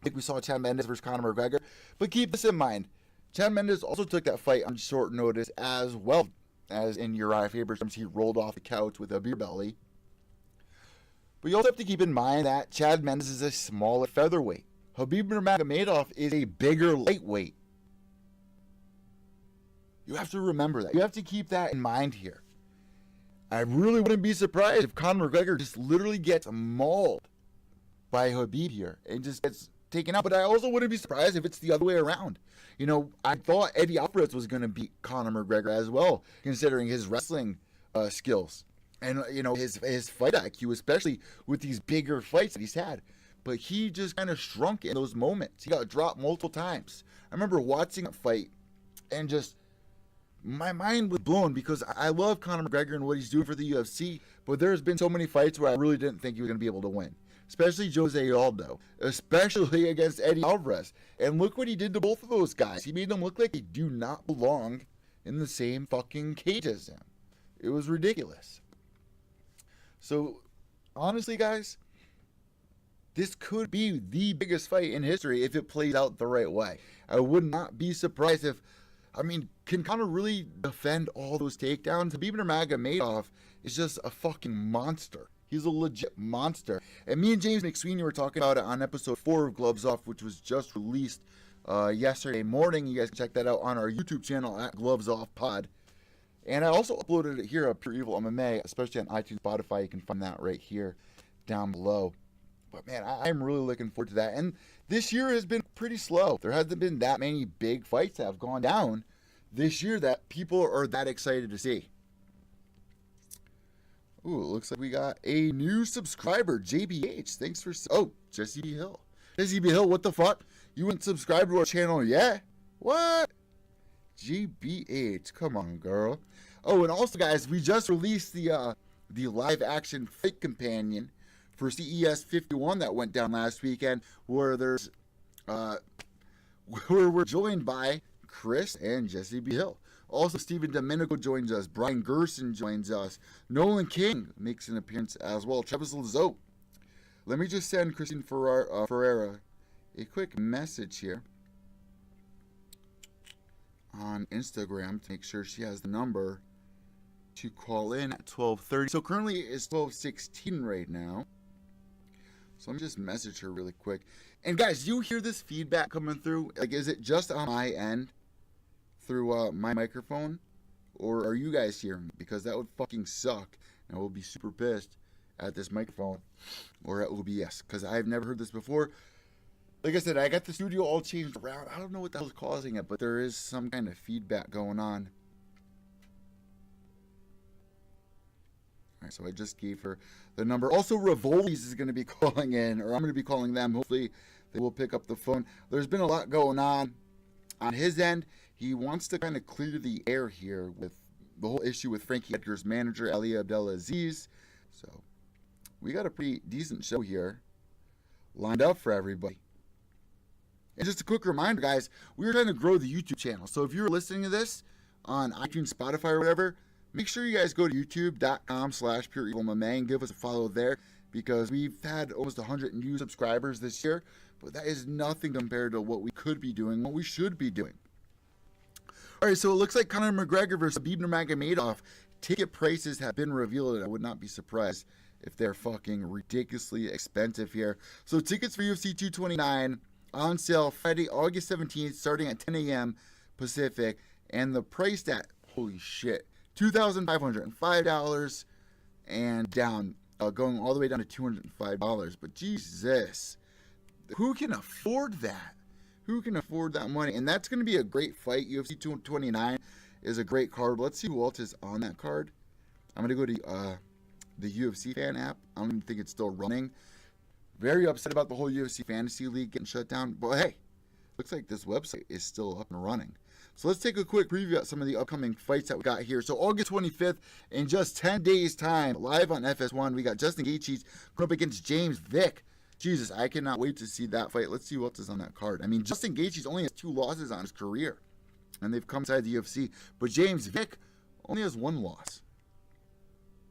Speaker 1: I think we saw Chad Mendes versus Conor McGregor. But keep this in mind. Chad Mendes also took that fight on short notice as well as in Uriah Faber's terms. He rolled off the couch with a beer belly. But you also have to keep in mind that Chad Mendes is a smaller featherweight. Khabib Nurmagomedov is a bigger lightweight. You have to remember that. You have to keep that in mind here. I really wouldn't be surprised if Conor McGregor just literally gets mauled by Khabib here and just gets taken out. But I also wouldn't be surprised if it's the other way around. You know, I thought Eddie Alvarez was going to beat Conor McGregor as well, considering his wrestling skills and, you know, his fight IQ, especially with these bigger fights that he's had. But he just kind of shrunk in those moments. He got dropped multiple times. I remember watching a fight and just my mind was blown because I love Conor McGregor and what he's doing for the UFC, but there's been so many fights where I really didn't think he was going to be able to win. Especially Jose Aldo, especially against Eddie Alvarez. And look what he did to both of those guys. He made them look like they do not belong in the same fucking cage as him. It was ridiculous. So, honestly, guys, this could be the biggest fight in history if it plays out the right way. I would not be surprised if, I mean, can Conor really defend all those takedowns? Khabib Nurmagomedov is just a fucking monster. He's a legit monster. And me and James McSweeney were talking about it on episode 4 of Gloves Off, which was just released yesterday morning. You guys can check that out on our YouTube channel at Gloves Off Pod. And I also uploaded it here at Pure EVil MMA, especially on iTunes, Spotify. You can find that right here down below. But man, I'm really looking forward to that. And this year has been pretty slow. There hasn't been that many big fights that have gone down this year that people are that excited to see. Ooh, it looks like we got a new subscriber, JBH. Thanks for... Oh, Jesse B. Hill. Jesse B. Hill, what the fuck? You wouldn't subscribe to our channel yet? What? JBH, come on, girl. Oh, and also, guys, we just released the live-action fight companion for CES 51 that went down last weekend, where there's... where we're joined by Chris and Jesse B. Hill. Also, Stephen Domenico joins us. Brian Gerson joins us. Nolan King makes an appearance as well. Travis Lazo. Let me just send Christine Ferreira a quick message here on Instagram to make sure she has the number to call in at 12:30. So currently it's 12:16 right now. So let me just message her really quick. And guys, you hear this feedback coming through? Like, is it just on my end through my microphone, or are you guys hearing me? Because that would fucking suck, and I will be super pissed at this microphone or at OBS, because I've never heard this before. Like I said, I got the studio all changed around. I don't know what the hell is causing it, but there is some kind of feedback going on. Alright, so I just gave her the number. Also, Rivoli's is going to be calling in, or I'm going to be calling them. Hopefully they will pick up the phone. There's been a lot going on his end. He wants to kind of clear the air here with the whole issue with Frankie Edgar's manager, Ali Abdelaziz. So we got a pretty decent show here lined up for everybody. And just a quick reminder, guys, we're trying to grow the YouTube channel. So if you're listening to this on iTunes, Spotify, or whatever, make sure you guys go to youtube.com/PureEvilMMA and give us a follow there, because we've had almost 100 new subscribers this year, but that is nothing compared to what we could be doing, what we should be doing. All right, so it looks like Conor McGregor versus Khabib Nurmagomedov. Ticket prices have been revealed, and I would not be surprised if they're fucking ridiculously expensive here. So tickets for UFC 229 on sale Friday, August 17th, starting at 10 a.m. Pacific, and the price at, holy shit, $2,505 and down, going all the way down to $205. But Jesus, who can afford that? Who can afford that money? And that's going to be a great fight. UFC 229 is a great card. Let's see who else is on that card. I'm going to go to the UFC fan app. I don't even think it's still running. Very upset about the whole UFC Fantasy League getting shut down. But hey, looks like this website is still up and running. So let's take a quick preview at some of the upcoming fights that we got here. So August 25th, in just 10 days' time, live on FS1, we got Justin Gaethje going up against James Vick. Jesus, I cannot wait to see that fight. Let's see what else is on that card. I mean, Justin Gaethje only has 2 losses on his career, and they've come inside the UFC. But James Vick only has 1 loss.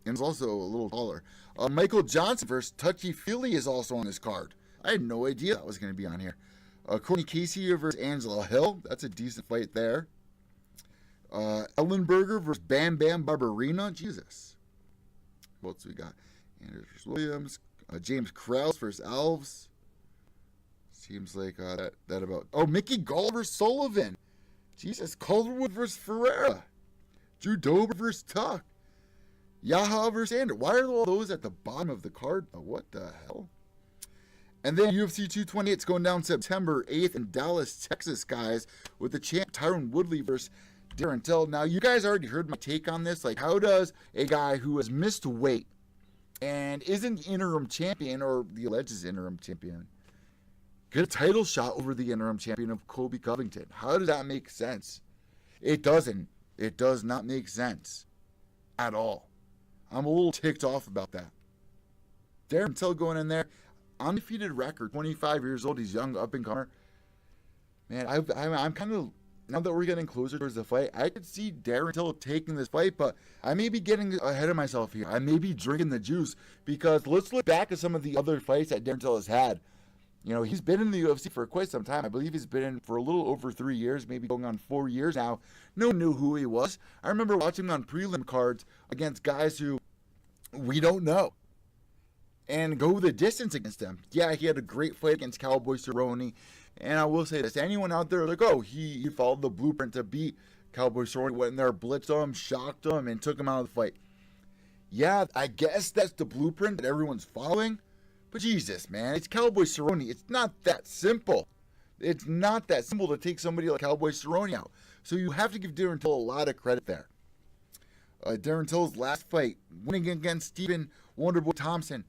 Speaker 1: and is also a little taller. Michael Johnson versus Touchy Feely is also on this card. I had no idea that was going to be on here. Courtney Casey versus Angela Hill. That's a decent fight there. Ellenberger versus Bam Bam Barberina. Jesus. What else we got? Anders Williams. James Krause versus Alves. Seems like that about... Oh, Mickey Gall versus Sullivan. Jesus. Calderwood versus Ferreira. Drew Dober versus Tuck. Yaha versus Ander. Why are all those at the bottom of the card? Oh, what the hell? And then UFC 228 is going down September 8th in Dallas, Texas, guys, with the champ Tyron Woodley versus Darren Till. Now, you guys already heard my take on this. Like, how does a guy who has missed weight and isn't interim champion, or the alleged interim champion, get a title shot over the interim champion of Colby Covington? How does that make sense? It doesn't. It does not make sense at all. I'm a little ticked off about that. Darren Till going in there, undefeated record, 25 years old. He's young, up and comer. Man, I'm kind of, now that we're getting closer towards the fight, I could see Darren Till taking this fight, but I may be getting ahead of myself here. I may be drinking the juice, because let's look back at some of the other fights that Darren Till has had. You know, he's been in the UFC for quite some time. I believe he's been in for a little over 3 years, maybe going on 4 years now. No one knew who he was. I remember watching him on prelim cards against guys who we don't know, and go the distance against them. Yeah, he had a great fight against Cowboy Cerrone. And I will say this, anyone out there like, oh, he followed the blueprint to beat Cowboy Cerrone, went in there, blitzed him, shocked him, and took him out of the fight. Yeah, I guess that's the blueprint that everyone's following. But Jesus, man, it's Cowboy Cerrone. It's not that simple. It's not that simple to take somebody like Cowboy Cerrone out. So you have to give Darren Till a lot of credit there. Darren Till's last fight, winning against Stephen Wonderboy Thompson,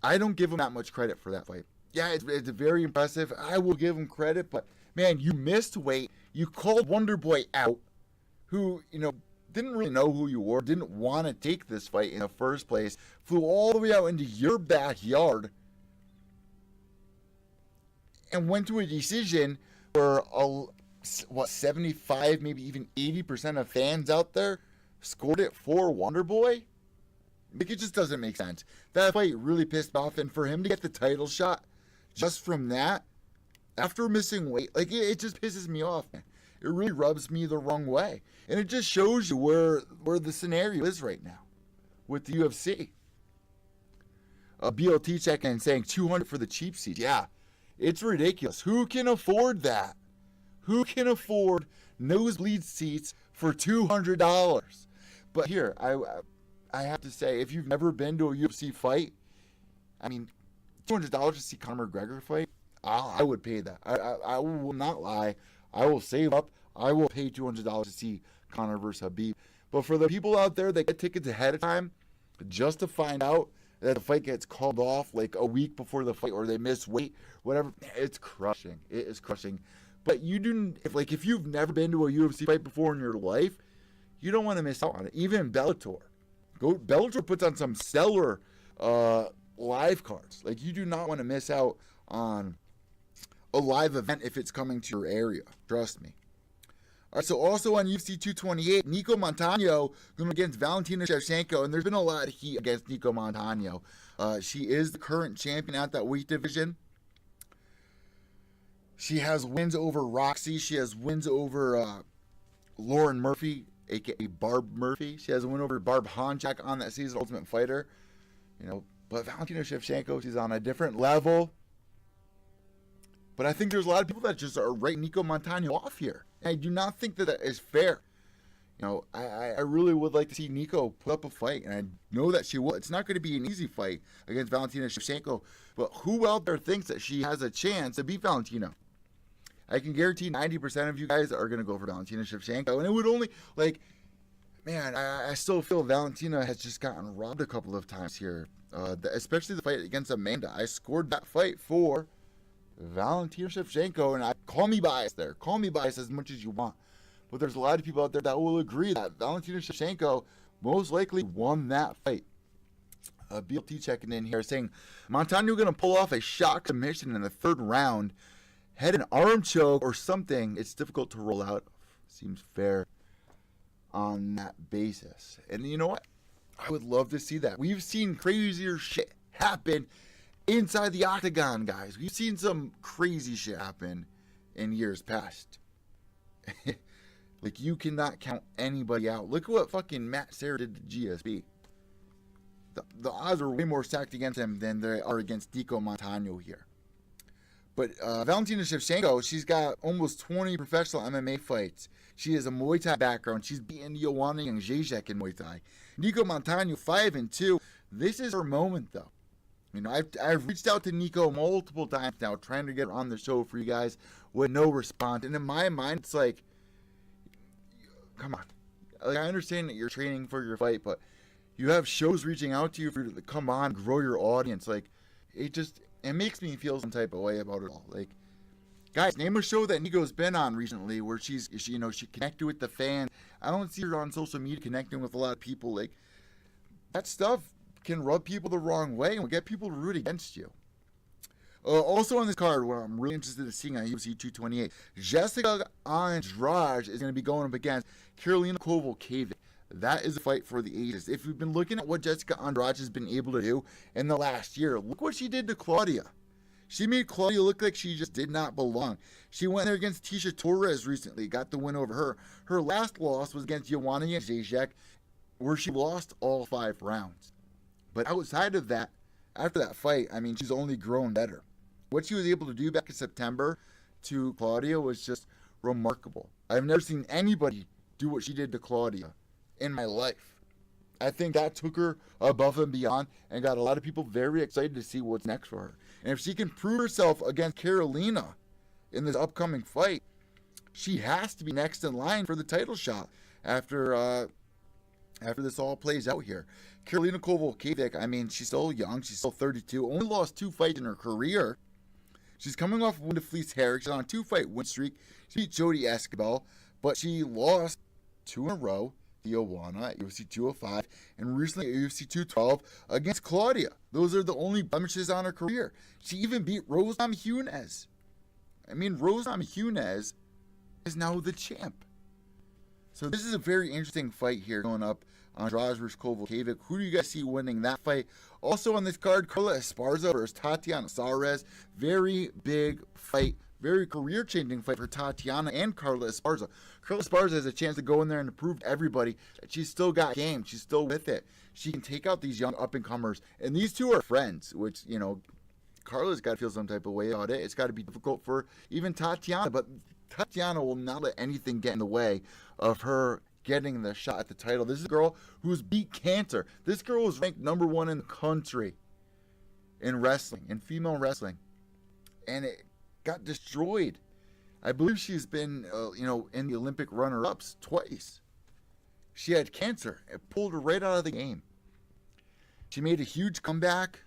Speaker 1: I don't give him that much credit for that fight. Yeah, it's very impressive. I will give him credit, but man, you missed weight. You called Wonderboy out, who, you know, didn't really know who you were, didn't want to take this fight in the first place, flew all the way out into your backyard, and went to a decision where, 75, maybe even 80% of fans out there scored it for Wonderboy? Like, it just doesn't make sense. That fight really pissed me off, and for him to get the title shot just from that, after missing weight, like, it just pisses me off, man. It really rubs me the wrong way. And it just shows you where the scenario is right now with the UFC. BLT checking and saying $200 for the cheap seats. Yeah, it's ridiculous. Who can afford that? Who can afford nosebleed seats for $200? But here, I have to say, if you've never been to a UFC fight, I mean, $200 to see Conor McGregor fight, I would pay that. I will not lie. I will save up. I will pay $200 to see Conor versus Khabib. But for the people out there that get tickets ahead of time, just to find out that the fight gets called off like a week before the fight, or they miss weight, whatever, it's crushing. It is crushing. But you do, if you've never been to a UFC fight before in your life, you don't want to miss out on it. Even Bellator. Bellator puts on some stellar live cards. Like, you do not want to miss out on a live event if it's coming to your area. Trust me. All right, so also on UFC 228, Nico Montano going against Valentina Shevchenko, and there's been a lot of heat against Nico Montano. She is the current champion at that weight division. She has wins over Roxy. She has wins over Lauren Murphy, a.k.a. Barb Murphy. She has a win over Barb Honchak on that season, Ultimate Fighter. You know, but Valentina Shevchenko, she's on a different level. But I think there's a lot of people that just are writing Nico Montano off here. And I do not think that is fair. You know, I really would like to see Nico put up a fight, and I know that she will. It's not going to be an easy fight against Valentina Shevchenko, but who out there thinks that she has a chance to beat Valentina? I can guarantee 90% of you guys are going to go for Valentina Shevchenko, and it would only, like, man, I still feel Valentina has just gotten robbed a couple of times here, especially the fight against Amanda. I scored that fight for Valentina Shevchenko, and call me biased there. Call me biased as much as you want. But there's a lot of people out there that will agree that Valentina Shevchenko most likely won that fight. BLT checking in here saying, Montano going to pull off a shock submission in the third round, head an arm choke or something. It's difficult to roll out. Seems fair on that basis. And you know what? I would love to see that. We've seen crazier shit happen inside the octagon, guys. We've seen some crazy shit happen in years past. Like, you cannot count anybody out. Look at what fucking Matt Serra did to GSP. The odds are way more stacked against him than they are against Nico Montano here. But Valentina Shevchenko, she's got almost 20 professional MMA fights. She has a Muay Thai background. She's beaten Joanna Jędrzejczyk in Muay Thai. Nico Montano, 5-2. This is her moment, though. You know, I've reached out to Nico multiple times now, trying to get her on the show for you guys with no response. And in my mind, it's like, come on. Like, I understand that you're training for your fight, but you have shows reaching out to you for you to come on, grow your audience. Like, it makes me feel some type of way about it all. Like, guys, name a show that Nico's been on recently where she connected with the fans. I don't see her on social media connecting with a lot of people. Like, that stuff can rub people the wrong way and will get people to root against you. Also on this card, what I'm really interested in seeing on UFC 228, Jessica Andrade is going to be going up against Karolina Kowalkiewicz. That is a fight for the ages. If you've been looking at what Jessica Andrade has been able to do in the last year, look what she did to Claudia. She made Claudia look like she just did not belong. She went there against Tisha Torres recently, got the win over her. Her last loss was against Joanna Jędrzejczyk, where she lost all 5 rounds. But outside of that, after that fight, I mean, she's only grown better. What she was able to do back in September to Claudia was just remarkable. I've never seen anybody do what she did to Claudia in my life. I think that took her above and beyond and got a lot of people very excited to see what's next for her. And if she can prove herself against Karolina in this upcoming fight, she has to be next in line for the title shot after this all plays out here. Karolina Kowalkiewicz, I mean, she's still young. She's still 32. Only lost 2 fights in her career. She's coming off a win to Felice Herrig. She's on a 2-fight win streak. She beat Jody Escobar, but she lost 2 in a row. Joanna at UFC 205 and recently at UFC 212 against Claudia. Those are the only blemishes on her career. She even beat Rose Namajunas. I mean, Rose Namajunas is now the champ. So this is a very interesting fight here going up. Andrade versus Kowalkiewicz. Who do you guys see winning that fight? Also on this card, Carla Esparza versus Tatiana Suarez. Very big fight. Very career-changing fight for Tatiana and Carla Esparza. Carla Esparza has a chance to go in there and to prove to everybody that she's still got game. She's still with it. She can take out these young up-and-comers. And these two are friends, which, you know, Carla's got to feel some type of way about it. It's got to be difficult for even Tatiana. But Tatiana will not let anything get in the way of her getting the shot at the title. This is a girl who's beat cancer. This girl was ranked #1 in the country in wrestling, in female wrestling. And it got destroyed. I believe she's been, in the Olympic runner-ups twice. She had cancer. It pulled her right out of the game. She made a huge comeback,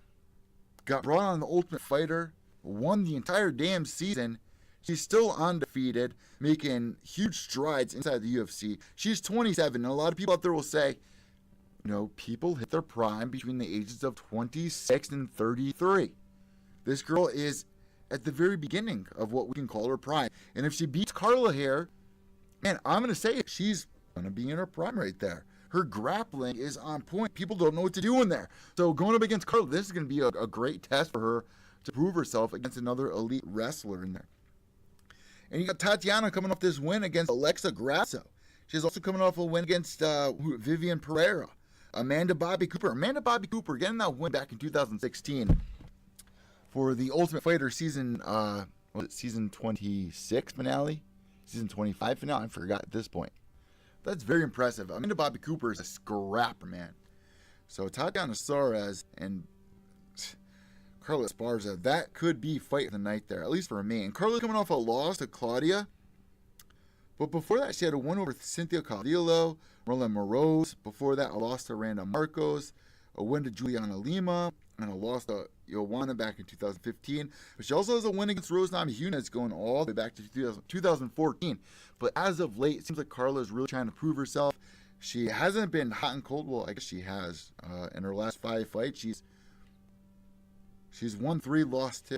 Speaker 1: got brought on the Ultimate Fighter, won the entire damn season. She's still undefeated, making huge strides inside the UFC. She's 27, and a lot of people out there will say, people hit their prime between the ages of 26 and 33. This girl is at the very beginning of what we can call her prime. And if she beats Carla here, man, I'm going to say it, she's going to be in her prime right there. Her grappling is on point. People don't know what to do in there. So going up against Carla, this is going to be a great test for her to prove herself against another elite wrestler in there. And you got Tatiana coming off this win against Alexa Grasso. She's also coming off a win against Vivian Pereira. Amanda Bobby Cooper getting that win back in 2016 for the Ultimate Fighter season 26 finale? Season 25 finale? I forgot at this point. That's very impressive. Amanda Bobby Cooper is a scrapper, man. So Tatiana Suarez and Carla Esparza, that could be fight of the night there, at least for me. And Carla coming off a loss to Claudia. But before that, she had a win over Cynthia Calvillo, Roland Moroz. Before that, a loss to Randa Marcos, a win to Juliana Lima, and a loss to Joanna back in 2015. But she also has a win against Rose Namajunas going all the way back to 2014. But as of late, it seems like Carla is really trying to prove herself. She hasn't been hot and cold. Well, I guess she has. In her last 5 fights, she's won 3, lost 2.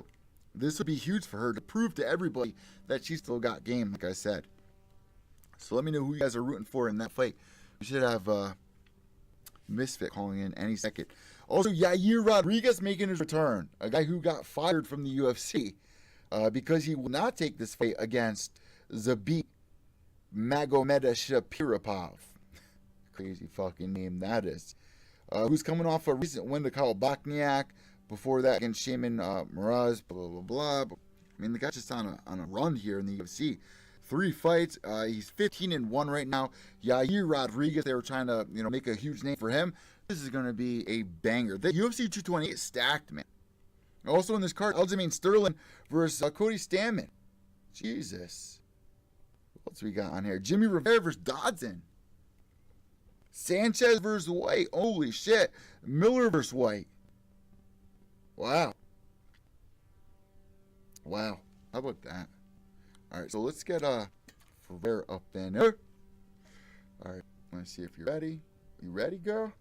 Speaker 1: This would be huge for her to prove to everybody that she's still got game, like I said. So let me know who you guys are rooting for in that fight. We should have Misfit calling in any second. Also, Yair Rodriguez making his return. A guy who got fired from the UFC because he will not take this fight against Zabit Magomedashapirapov. Crazy fucking name that is. Who's coming off a recent win to Kyle Bochniak. Before that against Shaman Miraz, blah, blah, blah. I mean, the guy's just on a run here in the UFC. 3 fights. He's 15-1 right now. Yair Rodriguez, they were trying to, make a huge name for him. This is going to be a banger. The UFC 228 is stacked, man. Also in this card, Aljamain Sterling versus Cody Stamann. Jesus. What else we got on here? Jimmy Rivera versus Dodson. Sanchez versus White. Holy shit. Miller versus White. Wow. Wow. How about that? All right, so let's get Ferrer up in there. All right, let's see if you're ready. You ready, girl?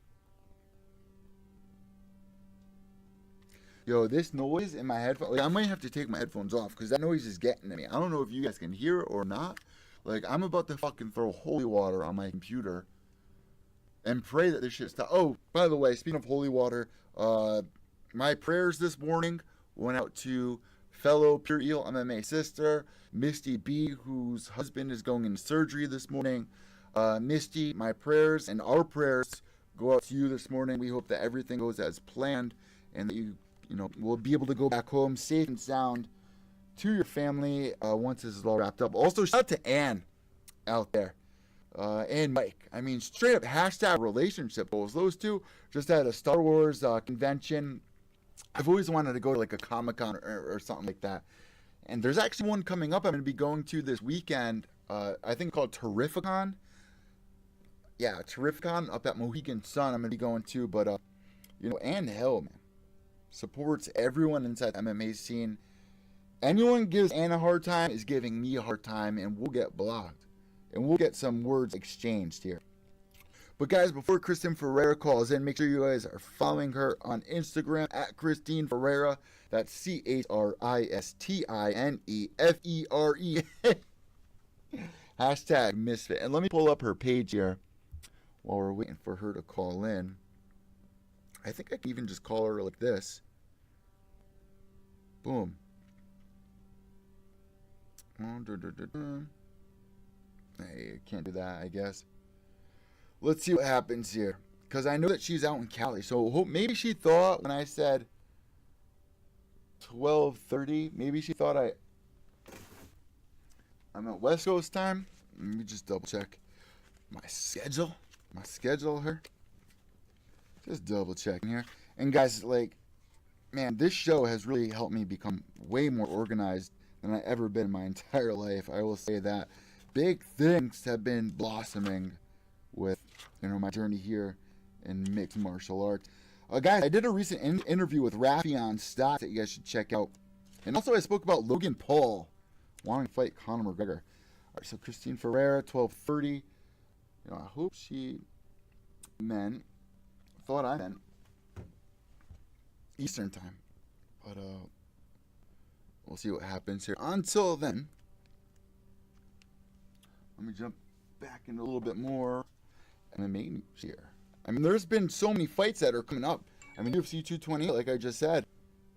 Speaker 1: Yo, this noise in my headphones, I might have to take my headphones off because that noise is getting to me. I don't know if you guys can hear it or not. I'm about to fucking throw holy water on my computer and pray that this shit stops. Oh, by the way, speaking of holy water, my prayers this morning went out to fellow Pure EVil MMA sister, Misty B, whose husband is going into surgery this morning. Misty, my prayers and our prayers go out to you this morning. We hope that everything goes as planned and that you will be able to go back home safe and sound to your family once this is all wrapped up. Also, shout out to Ann out there. And Mike. I mean, straight up hashtag relationship goals. Those two just had a Star Wars convention. I've always wanted to go to a Comic-Con or something like that. And there's actually one coming up I'm going to be going to this weekend. I think called Terrificon. Yeah, Terrificon up at Mohegan Sun I'm going to be going to. But, Ann Hill, man, supports everyone inside the MMA scene. Anyone gives Ann a hard time is giving me a hard time, and we'll get blocked. And we'll get some words exchanged here. But guys, before Christine Ferreira calls in, make sure you guys are following her on Instagram at Christine Ferreira. That's CHRISTINEFERE. Hashtag Misfit. And let me pull up her page here while we're waiting for her to call in. I think I can even just call her like this. Boom. Hey, I can't do that, I guess. Let's see what happens here. Because I know that she's out in Cali. So maybe she thought when I said 12:30, maybe she thought I'm at West Coast time. Let me just double check my schedule. Here. Just double checking here. And guys, man, this show has really helped me become way more organized than I ever been in my entire life. I will say that. Big things have been blossoming with, my journey here in mixed martial arts. Guys, I did a recent interview with Rafion Stotts that you guys should check out. And also I spoke about Logan Paul wanting to fight Conor McGregor. All right, so Christine Ferreira, 12:30. I hope she thought I meant Eastern time. But we'll see what happens here. Until then, let me jump back into a little bit more MMA news here. I mean, there's been so many fights that are coming up. I mean, UFC 228, like I just said,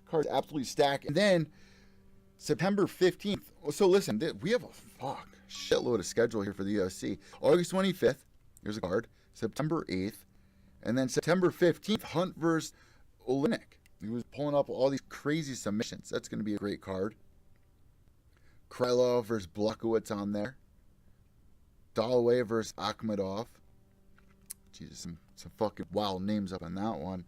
Speaker 1: card's absolutely stacked. And then September 15th. So listen, we have a shitload of schedule here for the UFC. August 25th, here's a card. September 8th. And then September 15th, Hunt versus Olenek. He was pulling up all these crazy submissions. That's going to be a great card. Krylov versus Blachowicz on there. Dalloway versus Akhmedov. Jesus, some fucking wild names up on that one.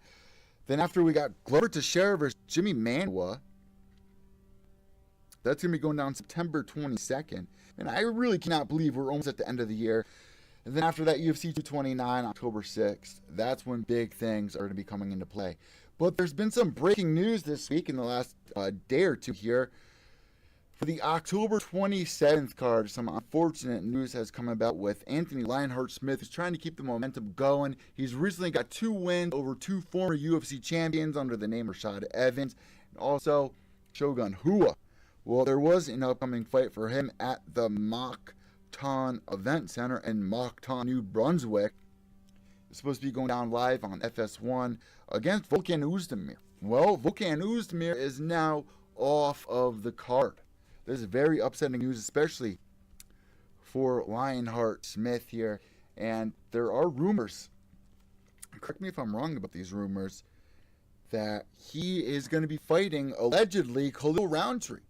Speaker 1: Then after we got Glover Teixeira versus Jimmy Manuwa. That's going to be going down September 22nd. And I really cannot believe we're almost at the end of the year. And then after that, UFC 229, October 6th. That's when big things are going to be coming into play. But there's been some breaking news this week in the last day or two here. For the October 27th card, some unfortunate news has come about with Anthony Lionheart-Smith, who's trying to keep the momentum going. He's recently got 2 wins over 2 former UFC champions under the name Rashad Evans, and also Shogun Hua. Well, there was an upcoming fight for him at the Moncton Event Center in Moncton, New Brunswick. It's supposed to be going down live on FS1 against Volkan Oezdemir. Well, Volkan Oezdemir is now off of the card. This is very upsetting news, especially for Lionheart Smith here. And there are rumors, correct me if I'm wrong about these rumors, that he is going to be fighting, allegedly, Khalil Roundtree.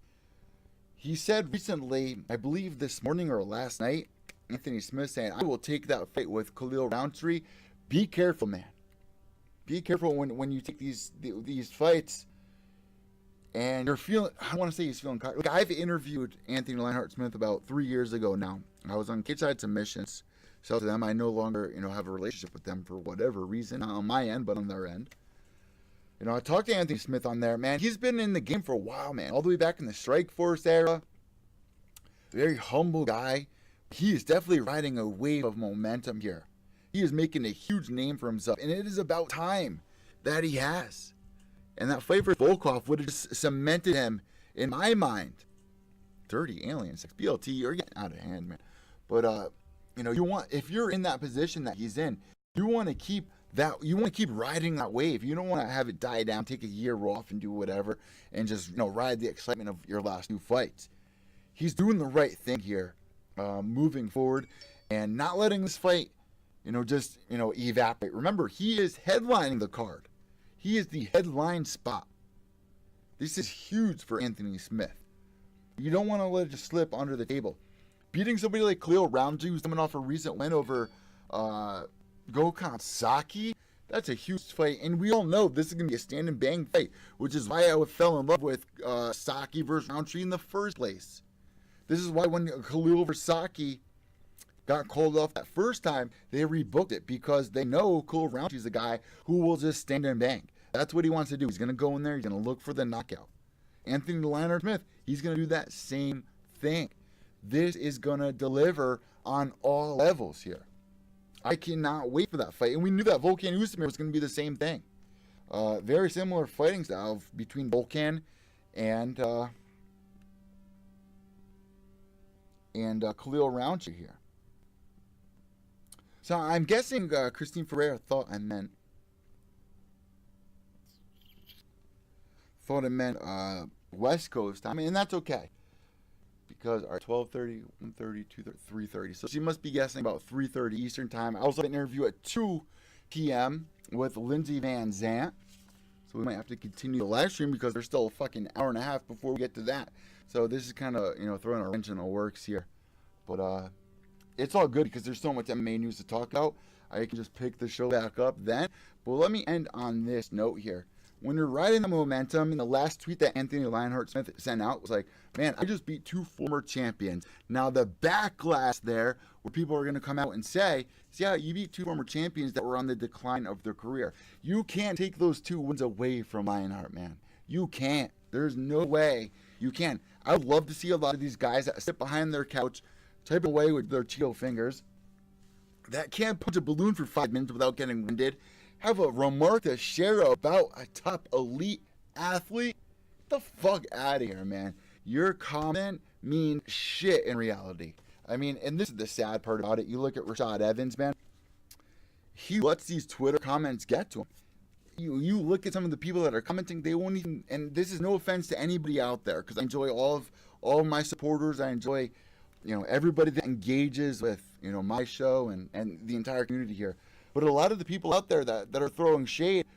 Speaker 1: He said recently, I believe this morning or last night, Anthony Smith saying, I will take that fight with Khalil Roundtree. Be careful, man. Be careful when you take these fights and you're feeling, I don't want to say he's feeling cocky. Like, I've interviewed Anthony Lionheart Smith about 3 years ago now. I was on Cage Side Submissions. So to them, I no longer, have a relationship with them for whatever reason, not on my end, but on their end. I talked to Anthony Smith on there, man. He's been in the game for a while, man. All the way back in the Strikeforce era. Very humble guy. He is definitely riding a wave of momentum here. He is making a huge name for himself, and it is about time that he has. And that fight for Volkov would have just cemented him, in my mind. Dirty Alien 6 BLT, you're getting out of hand, man. But, if you're in that position that he's in, you want to keep riding that wave. You don't want to have it die down, take a year off and do whatever, and just, ride the excitement of your last 2 fights. He's doing the right thing here, moving forward, and not letting this fight, evaporate. Remember, he is headlining the card. He is the headline spot. This is huge for Anthony Smith. You don't want to let it just slip under the table. Beating somebody like Khalil Roundtree, who's coming off a recent win over Gokhan Saki, that's a huge fight. And we all know this is going to be a stand and bang fight, which is why I fell in love with Saki versus Roundtree in the first place. This is why when Khalil versus Saki got called off that first time, they rebooked it because they know Khalil Roundtree is a guy who will just stand and bang. That's what he wants to do. He's going to go in there. He's going to look for the knockout. Anthony Lionheart Smith, he's going to do that same thing. This is going to deliver on all levels here. I cannot wait for that fight. And we knew that Volkan Oezdemir was going to be the same thing. Very similar fighting style between Volkan and Khalil Roundtree here. So I'm guessing Christine Ferreira thought it meant West Coast time, and that's okay. Because our 12:30, 1:30, 2:30, 3:30. So she must be guessing about 3:30 Eastern time. I also had an interview at 2 p.m. with Lindsey VanZandt. So we might have to continue the live stream because there's still a fucking hour and a half before we get to that. So this is kind of, throwing a wrench in the works here. But it's all good because there's so much MMA news to talk about. I can just pick the show back up then. But let me end on this note here. When you're riding the momentum, in the last tweet that Anthony Lionheart Smith sent out was like, man, I just beat 2 former champions. Now the backlash there, where people are going to come out and say, yeah, you beat 2 former champions that were on the decline of their career. You can't take those 2 wins away from Lionheart, man. You can't. There's no way you can. I would love to see a lot of these guys that sit behind their couch, typing away with their Cheeto fingers, that can't punch a balloon for 5 minutes without getting winded, have a remark to share about a top elite athlete. Get the fuck out of here, man. Your comment means shit in reality. I mean, and this is the sad part about it. You look at Rashad Evans, man. He lets these Twitter comments get to him. You look at some of the people that are commenting, they won't even, and this is no offense to anybody out there, because I enjoy all of my supporters. I enjoy, everybody that engages with, my show and the entire community here. But a lot of the people out there that are throwing shade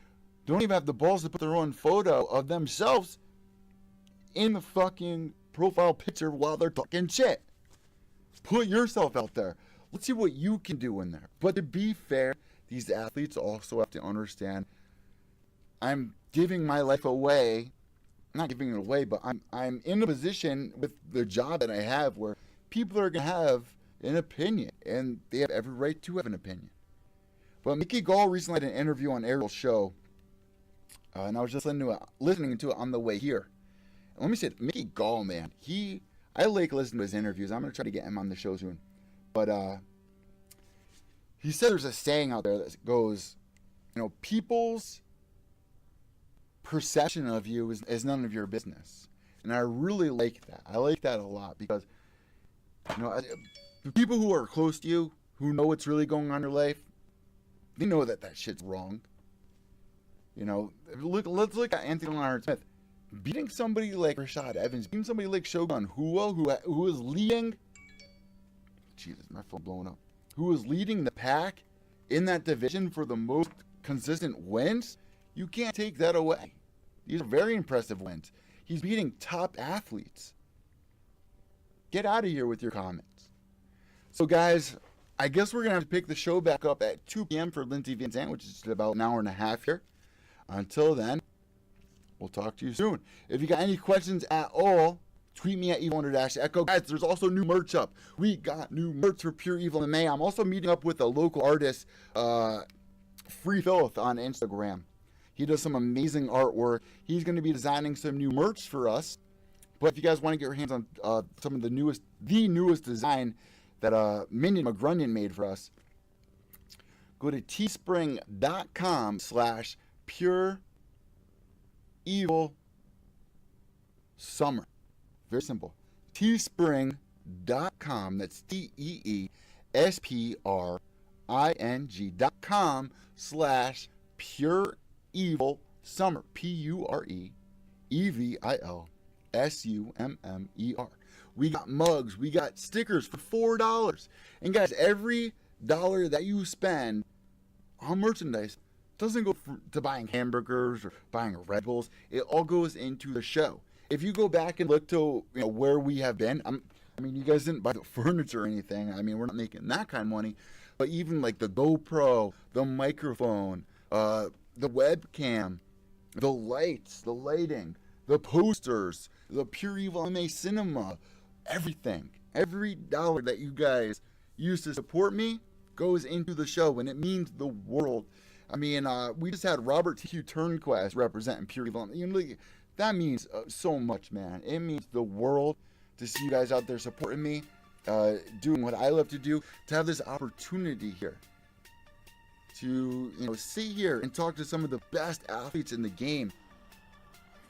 Speaker 1: don't even have the balls to put their own photo of themselves in the fucking profile picture while they're talking shit. Put yourself out there. Let's see what you can do in there. But to be fair, these athletes also have to understand I'm giving my life away. Not giving it away, but I'm in a position with the job that I have where people are going to have an opinion, and they have every right to have an opinion. But Mickey Gall recently had an interview on Ariel's show, and I was just listening to it on the way here. And let me say, Mickey Gall, man, I like listening to his interviews. I'm going to try to get him on the show soon. But he said there's a saying out there that goes, people's perception of you is none of your business. And I really like that. I like that a lot because, the people who are close to you, who know what's really going on in your life, They know that shit's wrong. You know, let's look at Anthony Smith beating somebody like Rashad Evans, beating somebody like Shogun Hua, who is leading. Jesus, my phone blowing up. Who is leading the pack in that division for the most consistent wins? You can't take that away. These are very impressive wins. He's beating top athletes. Get out of here with your comments. So, guys, I guess we're going to have to pick the show back up at 2 p.m. for Lindsey VanZandt, which is about an hour and a half here. Until then, we'll talk to you soon. If you got any questions at all, tweet me at Evil_Echo. Guys, there's also new merch up. We got new merch for Pure Evil MMA. I'm also meeting up with a local artist, Free Filth, on Instagram. He does some amazing artwork. He's going to be designing some new merch for us. But if you guys want to get your hands on some of the newest design that Minion McGrunion made for us, go to teespring.com/Pure Evil Summer. Very simple. Teespring.com. That's TEESPRING.com/Pure Evil Summer. PureEvilSummer. We got mugs. We got stickers for $4. And guys, every dollar that you spend on merchandise doesn't go to buying hamburgers or buying Red Bulls. It all goes into the show. If you go back and look to where we have been, I mean, you guys didn't buy the furniture or anything. I mean, we're not making that kind of money. But even like the GoPro, the microphone, the webcam, the lights, the lighting, the posters, the Pure Evil MMA cinema, everything. Every dollar that you guys use to support me goes into the show, and it means the world. I mean, we just had Robert T.Q. Turnquest representing Pure Evil MMA. That means so much, man. It means the world to see you guys out there supporting me, doing what I love to do, to have this opportunity here to sit here and talk to some of the best athletes in the game.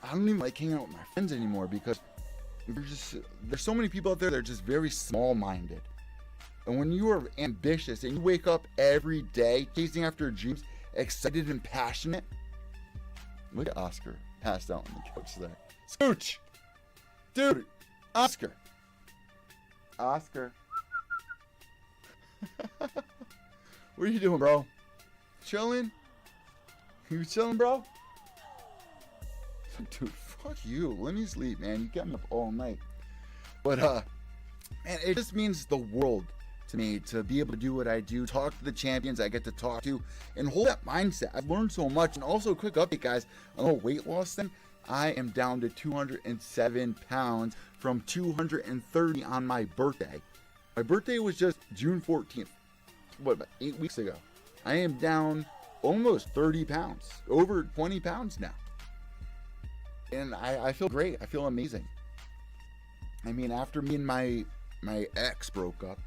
Speaker 1: I don't even like hanging out with my friends anymore because there's so many people out there that are just very small-minded. And when you are ambitious and you wake up every day chasing after dreams, excited and passionate. Look at Oscar passed out on the couch there. Scooch! Dude! Oscar! What are you doing, bro? Chilling? You chilling, bro? Dude, fuck you. Let me sleep, man. You got me up all night. But, man, it just means the world to me to be able to do what I do, talk to the champions I get to talk to, and hold that mindset. I've learned so much. And also, quick update, guys, on the weight loss thing. I am down to 207 pounds from 230 on my birthday. My birthday was just June 14th. What, about 8 weeks ago? I am down almost 30 pounds, over 20 pounds now. And I feel great. I feel amazing. I mean, after me and my ex broke up,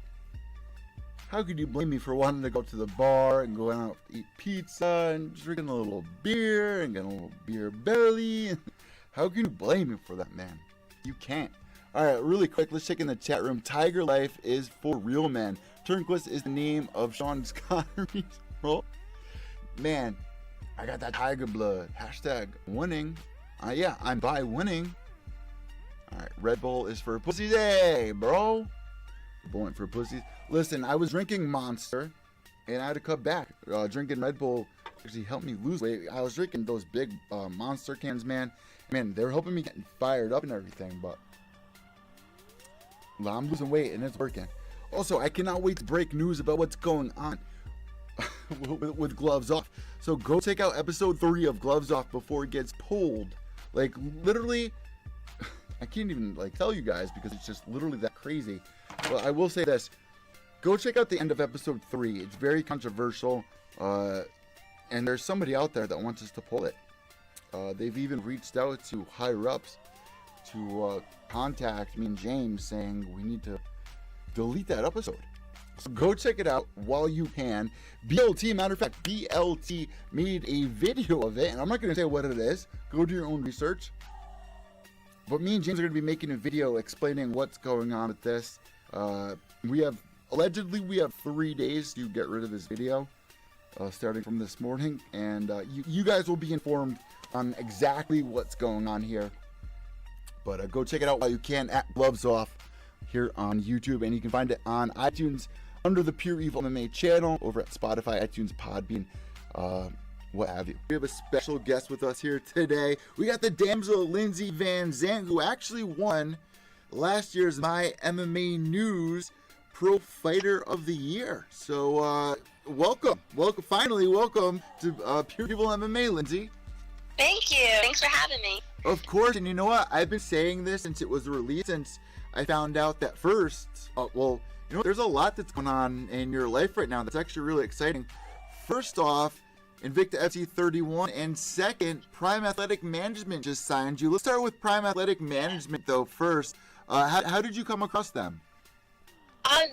Speaker 1: how could you blame me for wanting to go to the bar and go out to eat pizza and drinking a little beer and getting a little beer belly? How can you blame me for that, man? You can't. All right, really quick, let's check in the chat room. Tiger Life is for real, man. Turnquist is the name of Sean Connery's role. Man, I got that tiger blood. Hashtag winning. Yeah, I'm by winning. All right, Red Bull is for pussies. Hey, bro. Bowling for pussies. Listen, I was drinking Monster, and I had to cut back. Drinking Red Bull actually helped me lose weight. I was drinking those big Monster cans, man. Man, they were helping me get fired up and everything, but well, I'm losing weight, and it's working. Also, I cannot wait to break news about what's going on with Gloves Off. So go check out episode 3 of Gloves Off before it gets pulled. Like, literally, I can't even tell you guys because it's just literally that crazy. But I will say this. Go check out the end of episode 3. It's very controversial. And there's somebody out there that wants us to pull it. They've even reached out to higher ups to contact me and James saying we need to delete that episode. So go check it out while you can. BLT, matter of fact, BLT made a video of it, and I'm not going to say what it is. Go do your own research. But me and James are going to be making a video explaining what's going on with this. Allegedly we have 3 days to get rid of this video. starting from this morning, and you guys will be informed on exactly what's going on here. But go check it out while you can at Gloves Off here on YouTube, and you can find it on iTunes under the Pure EVil MMA channel, over at Spotify, iTunes, Podbean, what have you. We have a special guest with us here today. We got the damsel Lindsey VanZandt, who actually won last year's My MMA News Pro Fighter of the Year. So welcome to Pure EVil MMA, Lindsey.
Speaker 4: Thank you. Thanks for having me.
Speaker 1: Of course, and you know what? I've been saying this since it was released, since I found out that first. There's a lot that's going on in your life right now that's actually really exciting. First off, Invicta FC 31, and second, Prime Athletic Management just signed you. Let's start with Prime Athletic Management, though, first. How did you come across them?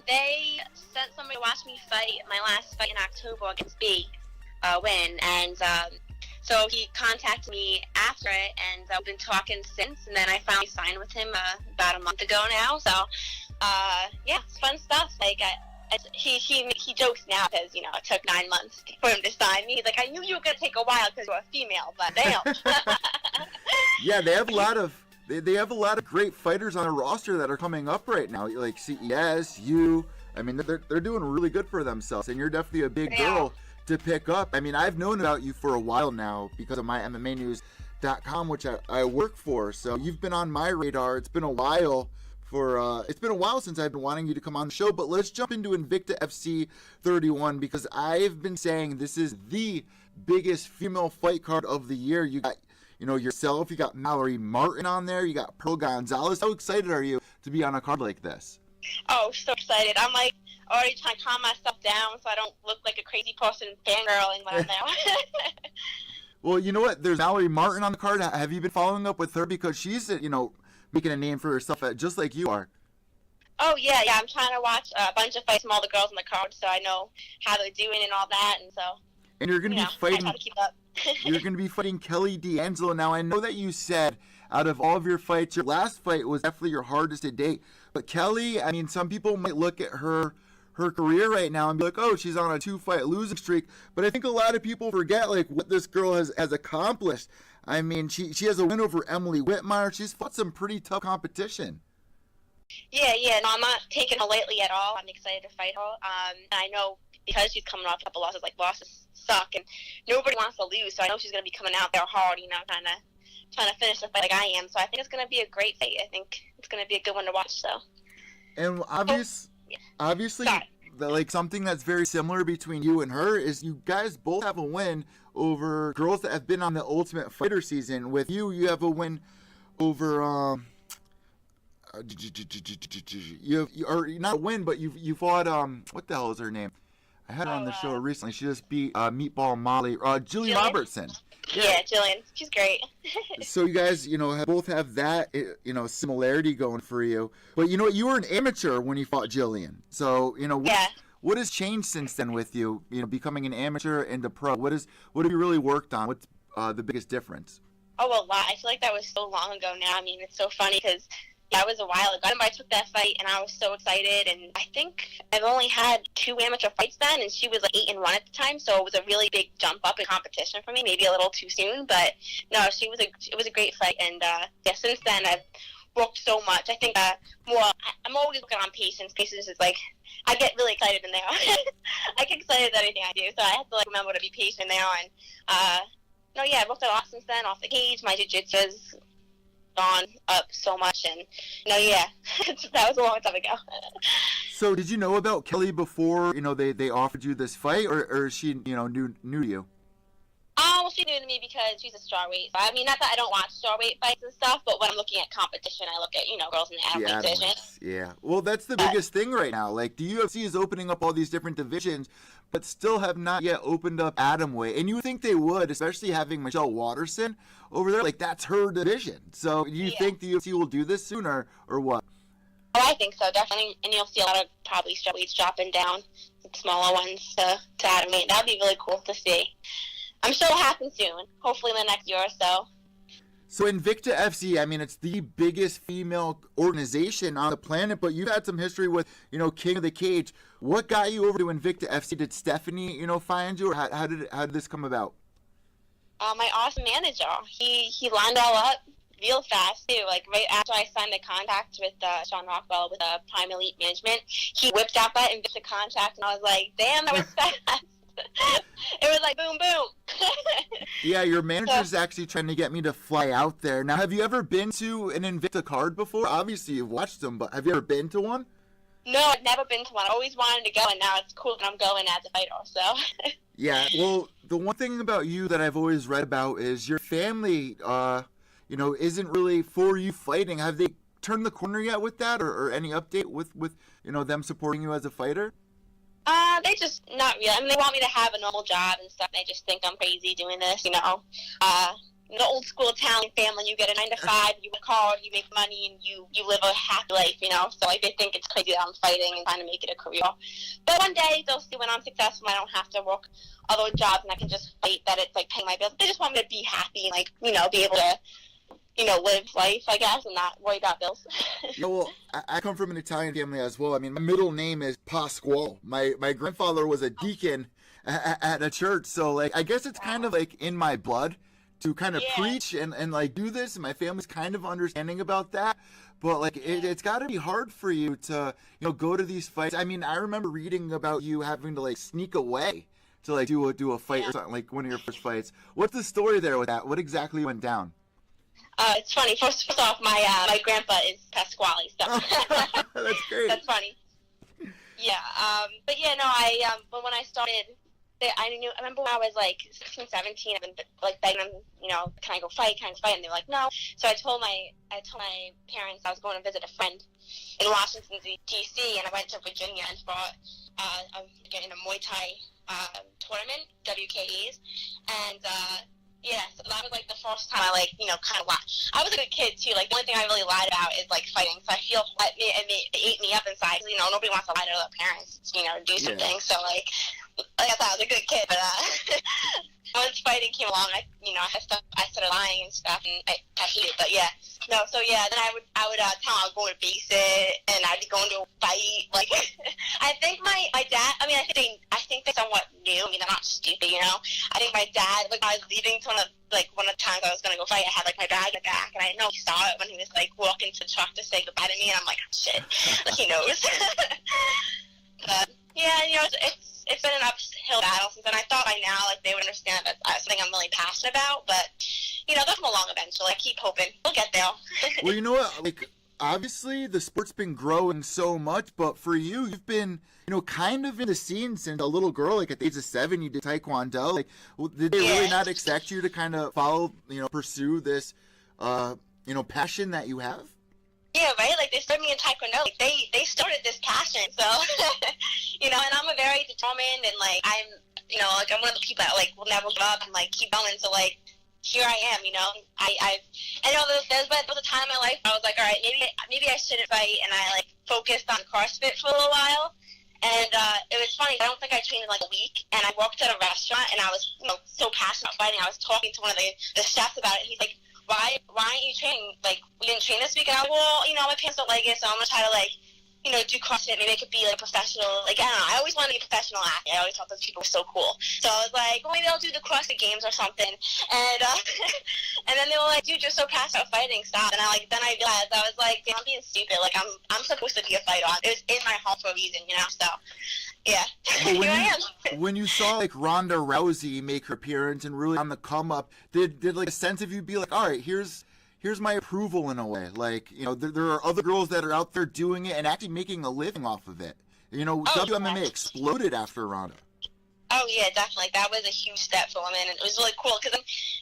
Speaker 4: They sent somebody to watch me fight my last fight in October against B, win, and so he contacted me after it, and I've been talking since, and then I finally signed with him about a month ago now, so yeah, it's fun stuff. Like, he jokes now because, it took 9 months for him to sign me. He's like, I knew you were going to take a while because you're a female, but damn.
Speaker 1: Yeah, they have a lot of great fighters on their roster that are coming up right now, like CES, you. I mean, they're doing really good for themselves, and you're definitely a big girl to pick up. I mean, I've known about you for a while now because of my MMAnews.com, which I work for. So you've been on my radar. It's been a while since I've been wanting you to come on the show. But let's jump into Invicta FC 31, because I've been saying this is the biggest female fight card of the year. You got, yourself, you got Mallory Martin on there, you got Pearl Gonzalez. How excited are you to be on a card like this?
Speaker 4: Oh, so excited. I'm like already trying to calm myself down so I don't look like a crazy person fangirling when I'm there.
Speaker 1: Well, you know what? There's Mallory Martin on the card. Have you been following up with her? Because she's, making a name for herself just like you are.
Speaker 4: Oh, yeah. I'm trying to watch a bunch of fights from all the girls on the card so I know how they're doing and all that. And so,
Speaker 1: and you're going to be fighting.
Speaker 4: I try to keep up.
Speaker 1: You're going to be fighting Kelly D'Angelo. Now, I know that you said out of all of your fights, your last fight was definitely your hardest to date. But Kelly, I mean, some people might look at her career right now and be like, oh, she's on a 2-fight losing streak. But I think a lot of people forget, like, what this girl has accomplished. I mean, she has a win over Emily Whitmire. She's fought some pretty tough competition.
Speaker 4: Yeah. No, I'm not taking her lightly at all. I'm excited to fight her. I know because she's coming off a couple losses, like, losses suck, and nobody wants to lose. So I know she's going to be coming out there hard, trying to finish the fight like I am. So I think it's going to be a great fight. I think it's going to be a good one to watch. So. And
Speaker 1: obviously, like, something that's very similar between you and her is you guys both have a win over girls that have been on the Ultimate Fighter season. With you have a win over not a win, but you fought what the hell is her name? I had her on the show recently. She just beat Meatball Molly, Jillian Robertson.
Speaker 4: Yeah, Jillian, she's great.
Speaker 1: So you guys, both have that, similarity going for you. But you know what? You were an amateur when you fought Jillian. So what has changed since then with you? Becoming an amateur and a pro. What have you really worked on? What's the biggest difference?
Speaker 4: Oh, a lot. I feel like that was so long ago now. I mean, it's so funny because that was a while ago. I took that fight and I was so excited, and I think I've only had 2 amateur fights then, and she was like 8-1 at the time, so it was a really big jump up in competition for me, maybe a little too soon, but no, it was a great fight, and since then I've worked so much. I think I'm always looking on patience. Patience is like, I get really excited in there. I get excited at anything I do, so I have to remember to be patient now, and I've worked a lot since then, off the cage. My jiu-jitsu has gone up so much, and that was a long time ago.
Speaker 1: So did you know about Kelly before they offered you this fight, or is she new to you?
Speaker 4: Well, she knew to me because she's a strawweight. I mean, not that I don't watch strawweight fights and stuff, but when I'm looking at competition, I look at girls in the athletic division.
Speaker 1: Yeah, well, that's the biggest thing right now. Like, the UFC is opening up all these different divisions, but still have not yet opened up atomweight. And you would think they would, especially having Michelle Watterson over there. Like, that's her division. So do you think the UFC will do this soon, or what?
Speaker 4: Oh, I think so, definitely. And you'll see a lot of probably strawweights dropping down, smaller ones to atomweight. That would be really cool to see. I'm sure it'll happen soon, hopefully in the next year or so.
Speaker 1: So Invicta FC, I mean, it's the biggest female organization on the planet, but you've had some history with, King of the Cage. What got you over to Invicta FC? Did Stephanie, find you, or how did this come about?
Speaker 4: My awesome manager. He lined all up real fast too. Like right after I signed the contract with Sean Rockwell with Prime Elite Management, he whipped out that Invicta contract, and I was like, damn, that was fast. It was like boom, boom.
Speaker 1: Yeah, your manager's actually trying to get me to fly out there. Now, have you ever been to an Invicta card before? Obviously, you've watched them, but have you ever been to one?
Speaker 4: No, I've never been to one. I always wanted to go, and now it's cool that I'm going as a fighter, so.
Speaker 1: Yeah, well, the one thing about you that I've always read about is your family, isn't really for you fighting. Have they turned the corner yet with that, or any update with them supporting you as a fighter?
Speaker 4: They just, not really. I mean, they want me to have a normal job and stuff. They just think I'm crazy doing this, The old school Italian family, you get a 9-to-5, you work hard, you make money, and you live a happy life, So they think it's crazy that I'm fighting and trying to make it a career. But one day, they'll see when I'm successful, I don't have to work other jobs, and I can just fight, that it's like paying my bills. They just want me to be happy and, be able to, live life, I guess, and not worry about bills.
Speaker 1: Well, I come from an Italian family as well. I mean, my middle name is Pasquale. My grandfather was a deacon at a church, so, I guess it's kind of, in my blood to kind of preach and do this, and my family's kind of understanding about that. But, it's got to be hard for you to, go to these fights. I mean, I remember reading about you having to, sneak away to, do a fight or something, one of your first fights. What's the story there with that? What exactly went down?
Speaker 4: It's funny. First off, my grandpa is Pasquale, so
Speaker 1: that's great.
Speaker 4: That's funny. Yeah, but yeah, no, but when I started, I remember when I was 16, 17, I've been begging them, can I go fight? Can I go fight? And they were like, no. So I told my parents I was going to visit a friend in Washington D.C. and I went to Virginia and fought. I'm getting a Muay Thai tournament, WKEs, and. Yeah, so that was, the first time I, kind of watched. I was a good kid, too. The only thing I really lied about is, fighting. So I feel it ate me up inside. Nobody wants to lie to their parents, do something. So, like I said, I was a good kid. But once fighting came along, I started lying and stuff, and I hate it. But, yeah. No, so, yeah, then I would tell them I was going to base it, and I'd be going to a fight. I think my dad, I think they somewhat knew. They're not stupid, I think my dad, I was leaving to one of the times I was going to go fight, I had, my bag in the back, and I know he saw it when he was, walking to the truck to say goodbye to me, and I'm like, oh, shit, he knows. But, yeah, it's been an uphill battle since then. I thought by now, they would understand that it's something I'm really passionate about, but, they'll come along eventually. I keep hoping. We'll get there.
Speaker 1: Well, you know what, obviously the sport's been growing so much, but for you, you've been, kind of in the scene since a little girl, at the age of 7, you did Taekwondo. Did they really not expect you to kind of follow, pursue this, passion that you have?
Speaker 4: Yeah, right? They started me in Taekwondo. They started this passion, so, and I'm a very determined, and, I'm, I'm one of the people that, will never give up and, keep going, so, here I am, there was a time in my life I was like, all right, maybe I shouldn't fight, and I focused on CrossFit for a little while, and it was funny. I don't think I trained in a week, and I worked at a restaurant, and I was so passionate about fighting. I was talking to one of the chefs about it, and he's like, why aren't you training? We didn't train this week, and I was well, my parents don't like it, so I'm gonna try to do CrossFit. Maybe I could be professional. I don't know. I always wanted to be a professional athlete. I always thought those people were so cool. So I was like, well, maybe I'll do the CrossFit Games or something. And and then they were like, dude, you're so passionate about fighting. Stop. And then I realized I was like, damn, I'm being stupid. I'm supposed to be a fighter. It was in my heart for a reason, So yeah, here I am.
Speaker 1: When you saw Ronda Rousey make her appearance and really on the come up, did a sense of you be like, all right, here's my approval in a way. There are other girls that are out there doing it and actually making a living off of it. WMMA exploded after Ronda.
Speaker 4: Oh, yeah, definitely. That was a huge step for women, and it was really cool because,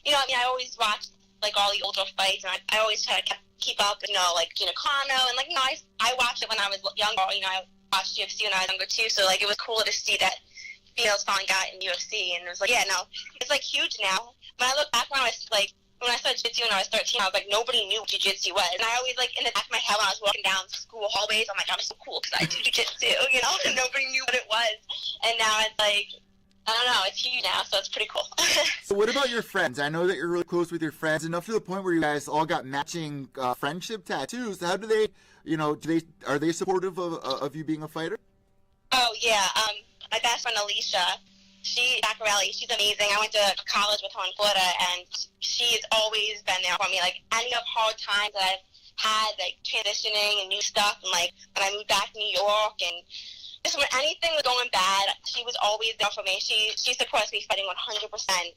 Speaker 4: I always watched, all the older fights, and I always try to keep up, Gina Carano, and, I watched it when I was younger. I watched UFC when I was younger, too, so, it was cool to see that females finally got in UFC, and it was it's, huge now. When I look back when I was, when I started jiu-jitsu when I was 13, I was nobody knew what jiu-jitsu was. And I always, in the back of my head when I was walking down school hallways, I'm I'm so cool because I do jiu-jitsu, and nobody knew what it was. And now it's I don't know. It's huge now, so it's pretty cool.
Speaker 1: So what about your friends? I know that you're really close with your friends, enough to the point where you guys all got matching friendship tattoos. How do they, are they supportive of you being a fighter?
Speaker 4: Oh, yeah. My best friend, Alicia, she's amazing. I went to college with her in Florida, and she's always been there for me. Like, any of hard times that I've had, like, transitioning and new stuff, and, like, when I moved back to New York, and just when anything was going bad, she was always there for me. She supports me fighting 100%.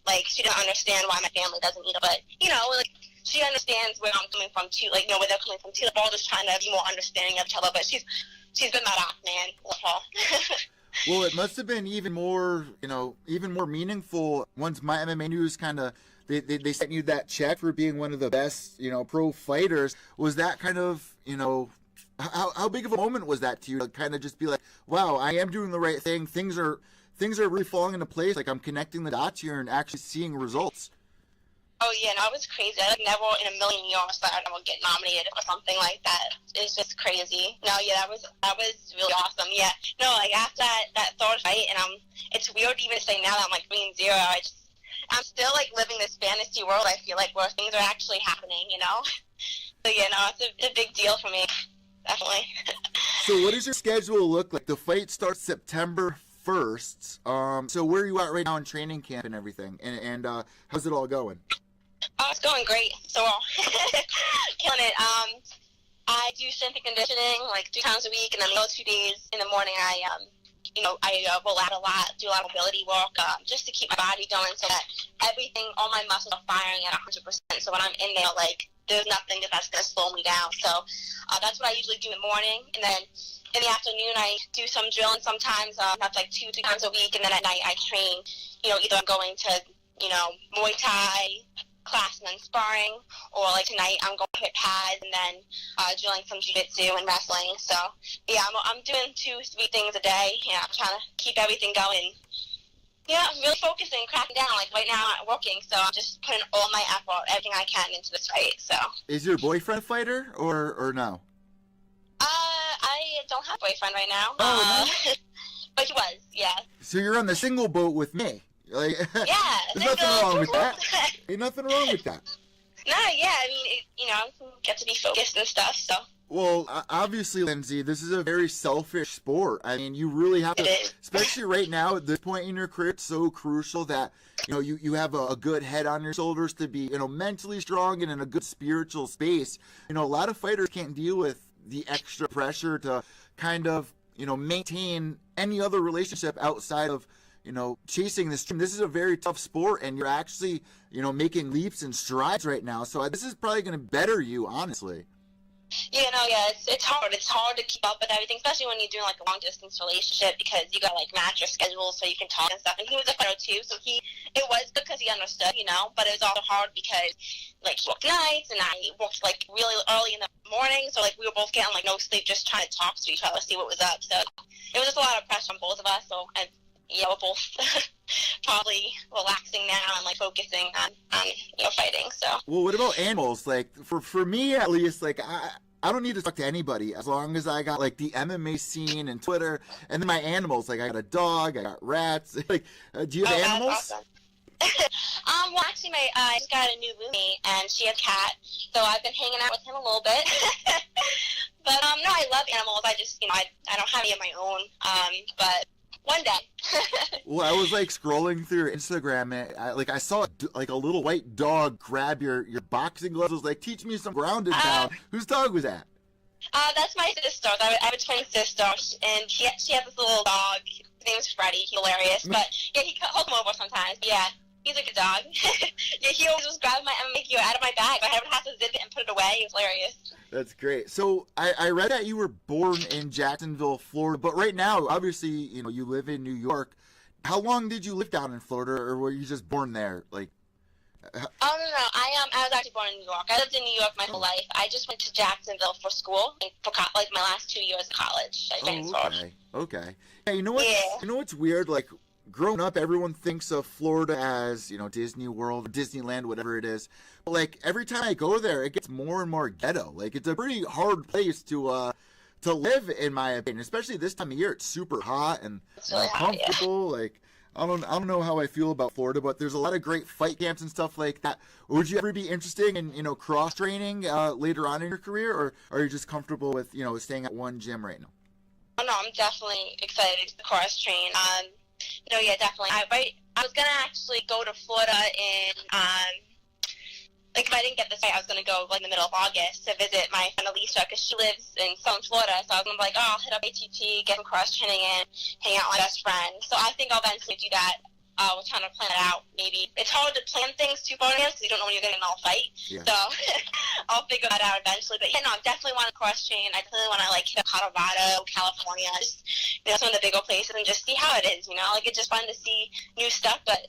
Speaker 4: Like, she doesn't understand why my family doesn't either, but, like, she understands where I'm coming from, too, like, where they're coming from, too. We're all just trying to be more understanding of each other, but she's been my rock, man. Love her.
Speaker 1: Well, it must have been even more meaningful once My MMA News kind of, they sent you that check for being one of the best, pro fighters. Was that kind of, how big of a moment was that to you to kind of just be like, wow, I am doing the right thing. Things are really falling into place. Like, I'm connecting the dots here and actually seeing results.
Speaker 4: Oh, yeah, no, it was crazy. I never in a million years thought I'd ever get nominated or something like that. It's just crazy. No, yeah, that was really awesome. Yeah, no, like, after that third fight, and it's weird even to say now that I'm, like, 3-0, I'm still, like, living this fantasy world, I feel like, where things are actually happening, So, yeah, no, it's a big deal for me, definitely.
Speaker 1: So what does your schedule look like? The fight starts September 1st. So where are you at right now in training camp and everything? And how's it all going?
Speaker 4: Oh, it's going great. So well. Killing it. I do strength and conditioning like 3 times a week, and then those 2 days in the morning I roll out a lot, do a lot of mobility work, just to keep my body going so that all my muscles are firing at 100%. So when I'm in there, like, there's nothing that's going to slow me down. So that's what I usually do in the morning. And then in the afternoon, I do some drilling sometimes. That's like 2-3 times a week. And then at night, I train, either I'm going to, Muay Thai class and then sparring, or like tonight I'm going to hit pads and then drilling some jiu-jitsu and wrestling. So yeah, I'm doing 2-3 things a day. I'm trying to keep everything going. Yeah, I'm really focusing, cracking down. Like right now I'm working, so I'm just putting all my effort, everything I can into this fight. So
Speaker 1: is your boyfriend a fighter or no?
Speaker 4: I don't have a boyfriend right now.
Speaker 1: Oh, no?
Speaker 4: But he was, yeah.
Speaker 1: So you're on the single boat with me. Like,
Speaker 4: yeah,
Speaker 1: there's nothing wrong with that. Ain't nothing wrong with that.
Speaker 4: No, yeah, I mean, get to be focused and stuff, so.
Speaker 1: Well, obviously, Lindsey, this is a very selfish sport. I mean, you really have to, especially right now at this point in your career, it's so crucial that, you have a good head on your shoulders to be, mentally strong and in a good spiritual space. A lot of fighters can't deal with the extra pressure to kind of, maintain any other relationship outside of, chasing this dream. This is a very tough sport, and you're actually, making leaps and strides right now. So this is probably going to better you, honestly.
Speaker 4: Yeah, no, yeah, it's hard. It's hard to keep up with everything, especially when you're doing like a long distance relationship, because you got like match your schedule so you can talk and stuff. And he was a fighter too, so it was good because he understood, but it was also hard because like he worked nights and I worked like really early in the morning, so like we were both getting like no sleep, just trying to talk to each other, see what was up. So it was just a lot of pressure on both of us. So yeah, we're both probably relaxing now and like focusing on fighting. So. Well,
Speaker 1: what about animals? Like for me at least, like I don't need to talk to anybody as long as I got like the MMA scene and Twitter, and then my animals. Like I got a dog, I got rats. Like, do you have animals?
Speaker 4: Awesome. Well, actually, I just got a new roommate, and she has a cat, so I've been hanging out with him a little bit. But no, I love animals. I just, I don't have any of my own. But one day.
Speaker 1: Well, I was like scrolling through Instagram, and I saw like a little white dog grab your boxing gloves. I was like, teach me some grounded now. Whose dog was that?
Speaker 4: That's my sister's. I have a twin sister, and she has this little dog. His name is Freddie. He's hilarious. But yeah, he holds him over sometimes. Yeah, he's a good dog. Yeah, he always just grabs my MMA gear out of my bag. I would have to zip it and put it away. It was hilarious. That's
Speaker 1: great. So I read that you were born in Jacksonville, Florida, but right now, obviously, you live in New York. How long did you live down in Florida, or were you just born there? Like.
Speaker 4: Oh no! I was actually born in New York. I lived in New York my whole life. I just went to Jacksonville for school, for like my last 2 years of college.
Speaker 1: Okay. Hey, you know what?
Speaker 4: Yeah.
Speaker 1: You know what's weird? Like growing up, everyone thinks of Florida as Disney World, Disneyland, whatever it is. But, like every time I go there, it gets more and more ghetto. Like it's a pretty hard place to live, in my opinion. Especially this time of year, it's super hot and
Speaker 4: really
Speaker 1: uncomfortable.
Speaker 4: Hot, yeah.
Speaker 1: Like. I don't know how I feel about Florida, but there's a lot of great fight camps and stuff like that. Would you ever be interested in, cross training later on in your career, or are you just comfortable with, staying at one gym right now?
Speaker 4: Oh, no, I'm definitely excited to cross train. No, yeah, definitely. I was gonna actually go to Florida in like if I didn't get this right, I was gonna go like in the middle of August to visit my friend Alicia because she lives in Southern Florida. So I was gonna be like, oh, I'll hit up ATT, get some cross training in, hang out with my best friend. So I think I'll eventually do that. We're trying to plan it out. Maybe it's hard to plan things too far in advance because you don't know when you're getting all fight. Yeah. So I'll figure that out eventually. But yeah, no, I definitely want to cross train. I definitely want to like hit Colorado, California, just some of the bigger places and just see how it is. Like it's just fun to see new stuff. But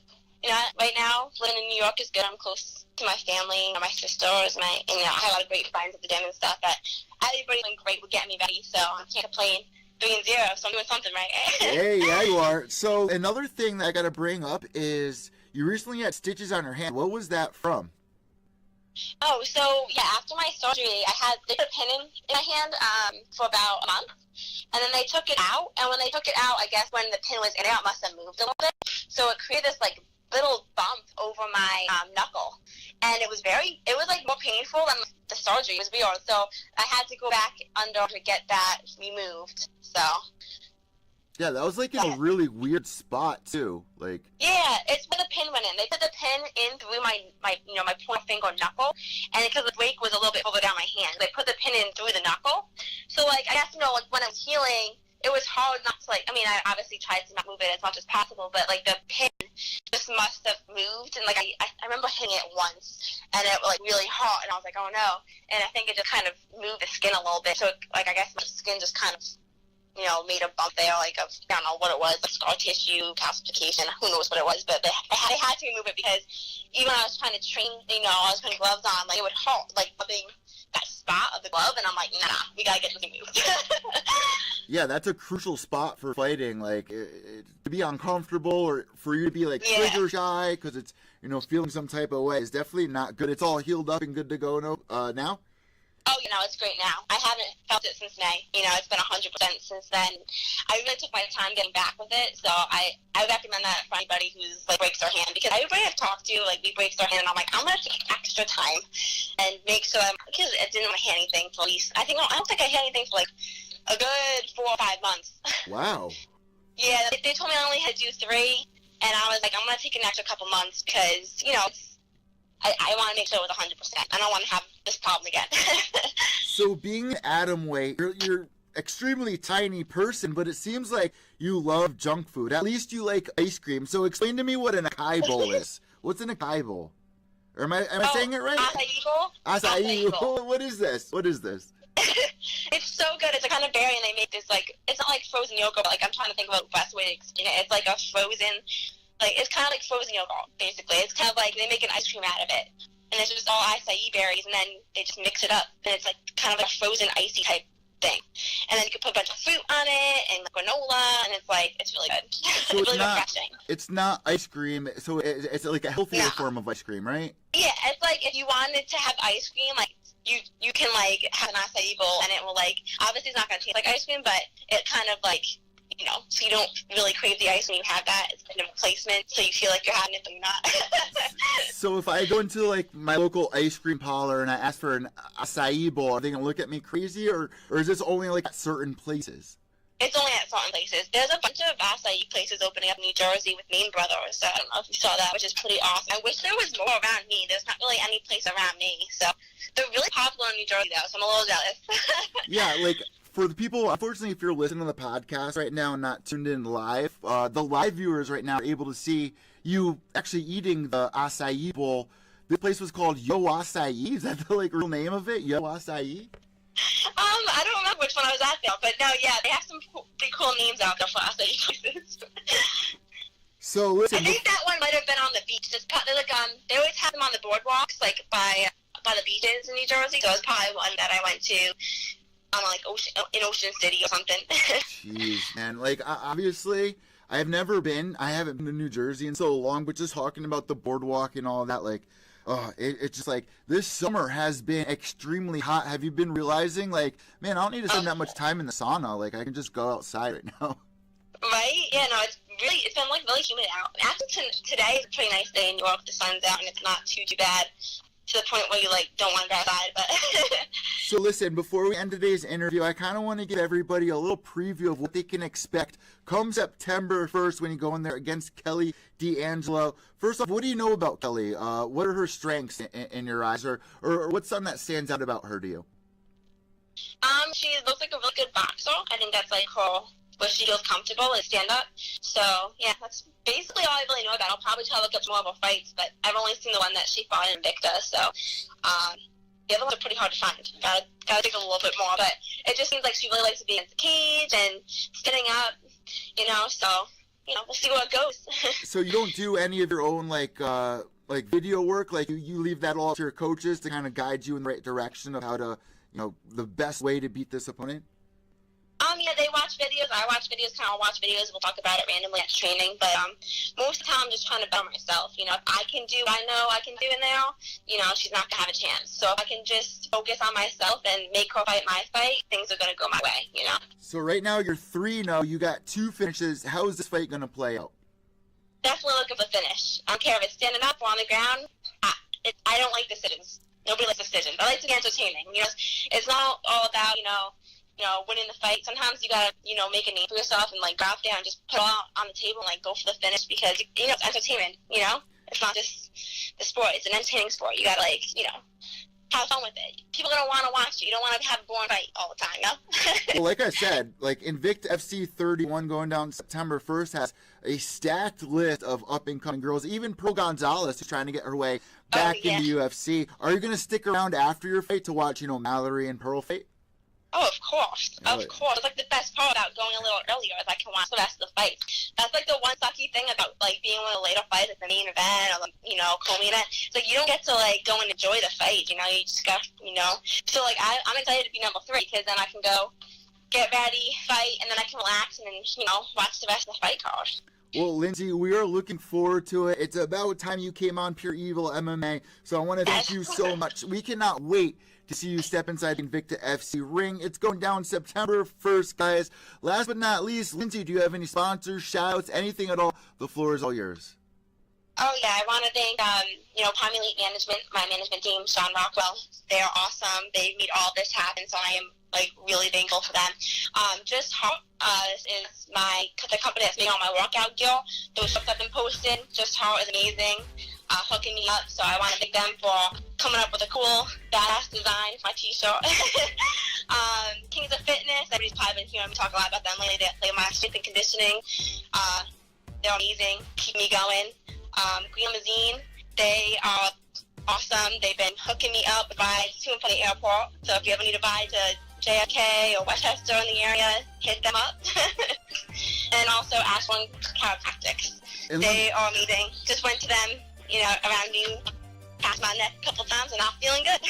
Speaker 4: right now living in New York is good. I'm close to my family, my sisters, and I have a lot of great friends at the gym and stuff. But everybody's been great with getting me ready, so I can't complain. 3-0, so I'm doing something right.
Speaker 1: Hey, yeah, you are. So another thing that I got to bring up is you recently had stitches on your hand. What was that from?
Speaker 4: Oh, so yeah, after my surgery, they put a pin in my hand for about a month, and then they took it out. And when they took it out, I guess when the pin was in it must have moved a little bit, so it created this like little bump over my knuckle, and it was like more painful than the surgery. It was weird, so I had to go back under to get that removed. So
Speaker 1: yeah, that was like in a really weird spot too. Like
Speaker 4: yeah, it's where the pin went in. They put the pin in through my my pointer finger knuckle, and because the break was a little bit further down my hand, they put the pin in through the knuckle. So like I guess like when I was healing, it was hard not to I obviously tried to not move it as much as possible, but like the pin just must have moved, and like I remember hitting it once, and it was like really hot, and I was like, oh no, and I think it just kind of moved the skin a little bit, so like I guess my skin just kind of made a bump there, like I don't know what it was, like scar tissue, calcification, who knows what it was, but they had to remove it because even when I was trying to train, I was putting gloves on, like it would hurt, like rubbing that spot of the glove, and I'm like, nah, we gotta get this removed.
Speaker 1: Yeah, that's a crucial spot for fighting, like to be uncomfortable or for you to be like trigger shy because it's feeling some type of way is definitely not good. It's all healed up and good to go now.
Speaker 4: Oh, it's great now. I haven't felt it since May. It's been 100% since then. I really took my time getting back with it, so I recommend that for anybody who's like breaks their hand, because everybody I've talked to like breaks their hand, and I'm like, I'm gonna take extra time and make sure because it didn't hit anything for at least I don't think I hit anything for like a good 4 or 5 months. Wow. Yeah, they told me I only had to do 3, and I was like, I'm gonna take an extra couple months because I want to make sure it was 100%. I don't want to have this problem again.
Speaker 1: So being an atom weight, you're extremely tiny person, but it seems like you love junk food. At least you like ice cream. So explain to me what an acai bowl is. What's an acai bowl? Or am I saying it right?
Speaker 4: Acai bowl?
Speaker 1: Acai bowl. What is this?
Speaker 4: It's so good. It's a kind of berry, and they make this like, it's not like frozen yogurt, but like I'm trying to think about the best way to explain it. It's like a frozen, like it's kind of like frozen yogurt, basically. It's kind of like they make an ice cream out of it, and it's just all acai berries, and then they just mix it up, and it's like kind of like a frozen icy type thing. And then you can put a bunch of fruit on it and granola, and it's really good.
Speaker 1: So it's really refreshing. It's not ice cream, so it's like a healthier form of ice cream, right?
Speaker 4: Yeah, it's like if you wanted to have ice cream, like you can like have an acai bowl, and it will like, obviously it's not going to taste like ice cream, but it kind of like, so you don't really crave the ice when you have that. It's kind of a replacement, so you feel like you're having it, but you're not.
Speaker 1: So if I go into like my local ice cream parlor and I ask for an acai bowl, are they going to look at me crazy, or is this only like at certain places?
Speaker 4: It's only at certain places. There's a bunch of acai places opening up in New Jersey with Main Brothers. So I don't know if you saw that, which is pretty awesome. I wish there was more around me. There's not really any place around me. So they're really popular in New Jersey, though, so I'm a little jealous.
Speaker 1: Yeah, like for the people, unfortunately, if you're listening to the podcast right now and not tuned in live, the live viewers right now are able to see you actually eating the acai bowl. This place was called Yo Acai. Is that the like real name of it? Yo Acai?
Speaker 4: I don't remember which one I was at there, but no, yeah, they have some pretty cool names out there for acai places.
Speaker 1: So listen,
Speaker 4: I think that one might have been on the beach. Just they always have them on the boardwalks, like by the beaches in New Jersey. So it was probably one that I went to, like Ocean City or something.
Speaker 1: Jeez, man! Like obviously, I haven't been to New Jersey in so long, but just talking about the boardwalk and all that, like. It's just like this summer has been extremely hot. Have you been realizing, like, man, I don't need to spend that much time in the sauna. Like, I can just go outside right now.
Speaker 4: Right? Yeah, no, it's it's been like really humid out. Actually, today is a pretty nice day in New York. The sun's out and it's not too bad to the point where you like don't want to go outside. But
Speaker 1: So listen, before we end today's interview, I kind of want to give everybody a little preview of what they can expect come September 1st when you go in there against Kelly D'Angelo. First off, what do you know about Kelly? What are her strengths in your eyes, or what's something that stands out about her to you?
Speaker 4: She looks like a really good boxer. I think that's like her where she feels comfortable and stand up. So yeah, that's basically all I really know about. I'll probably try to look up more of her fights, but I've only seen the one that she fought in Invicta. So the other ones are pretty hard to find. Gotta dig a little bit more, but it just seems like she really likes to be in the cage and standing up. So we'll see where it goes.
Speaker 1: So you don't do any of your own like video work, like you leave that all to your coaches to kind of guide you in the right direction of how to, the best way to beat this opponent?
Speaker 4: Yeah, they watch videos. I watch videos. Kind of watch videos. We'll talk about it randomly at training. But most of the time, I'm just trying to better myself. If I can do, I know I can do it now. She's not gonna have a chance. So if I can just focus on myself and make her fight my fight, things are gonna go my way.
Speaker 1: So right now you're 3-0. You got 2 finishes. How is this fight gonna play out?
Speaker 4: Definitely looking for the finish. I don't care if it's standing up or on the ground. I don't like decisions. Nobody likes decisions. I like to be entertaining. It's not all about winning the fight. Sometimes you gotta, make a name for yourself and like go out there and just put it all on the table and like go for the finish because it's entertainment. It's not just the sport. It's an entertaining sport. You gotta have fun with it. People are gonna want to watch you. You don't want to have a boring fight all the time.
Speaker 1: Well, like I said, Invicta FC 31 going down September 1st has a stacked list of up and coming girls. Even Pearl Gonzalez is trying to get her way back in the UFC. Are you gonna stick around after your fight to watch, Mallory and Pearl fight?
Speaker 4: Oh, of course. Of course. It's like the best part about going a little earlier is I can watch the rest of the fight. That's like the one sucky thing about being one of the later fights at the main event or co-main event. It's like you don't get to go and enjoy the fight, you just got So I'm excited to be number 3 because then I can go get ready, fight, and then I can relax and then, watch the rest of the fight card.
Speaker 1: Well, Lindsey, we are looking forward to it. It's about time you came on Pure EVil MMA, so I want to thank you so much. We cannot wait to see you step inside the Invicta FC ring. It's going down September 1st, guys. Last but not least, Lindsey, do you have any sponsors, shout-outs, anything at all? The floor is all yours.
Speaker 4: Oh, yeah, I want to thank, Prime Elite Management, my management team, Sean Rockwell. They're awesome. They made all this happen, so I am, really thankful for them. Just Heart is the company that's making all my workout gear. Those stuff I've been posting. Just Heart is amazing. Hooking me up, so I want to thank them for coming up with a cool, badass design for my t-shirt. Kings of Fitness, everybody's probably been hearing me talk a lot about them lately. They my strength and conditioning. They're amazing, keep me going. Green Limousine, they are awesome. They've been hooking me up with rides to and from the airport, so if you ever need a ride to JFK or Westchester in the area, hit them up. And also Ashland Chiropractics. They are amazing. Just went to them, around noon, passed my neck a couple times, and I'm feeling good.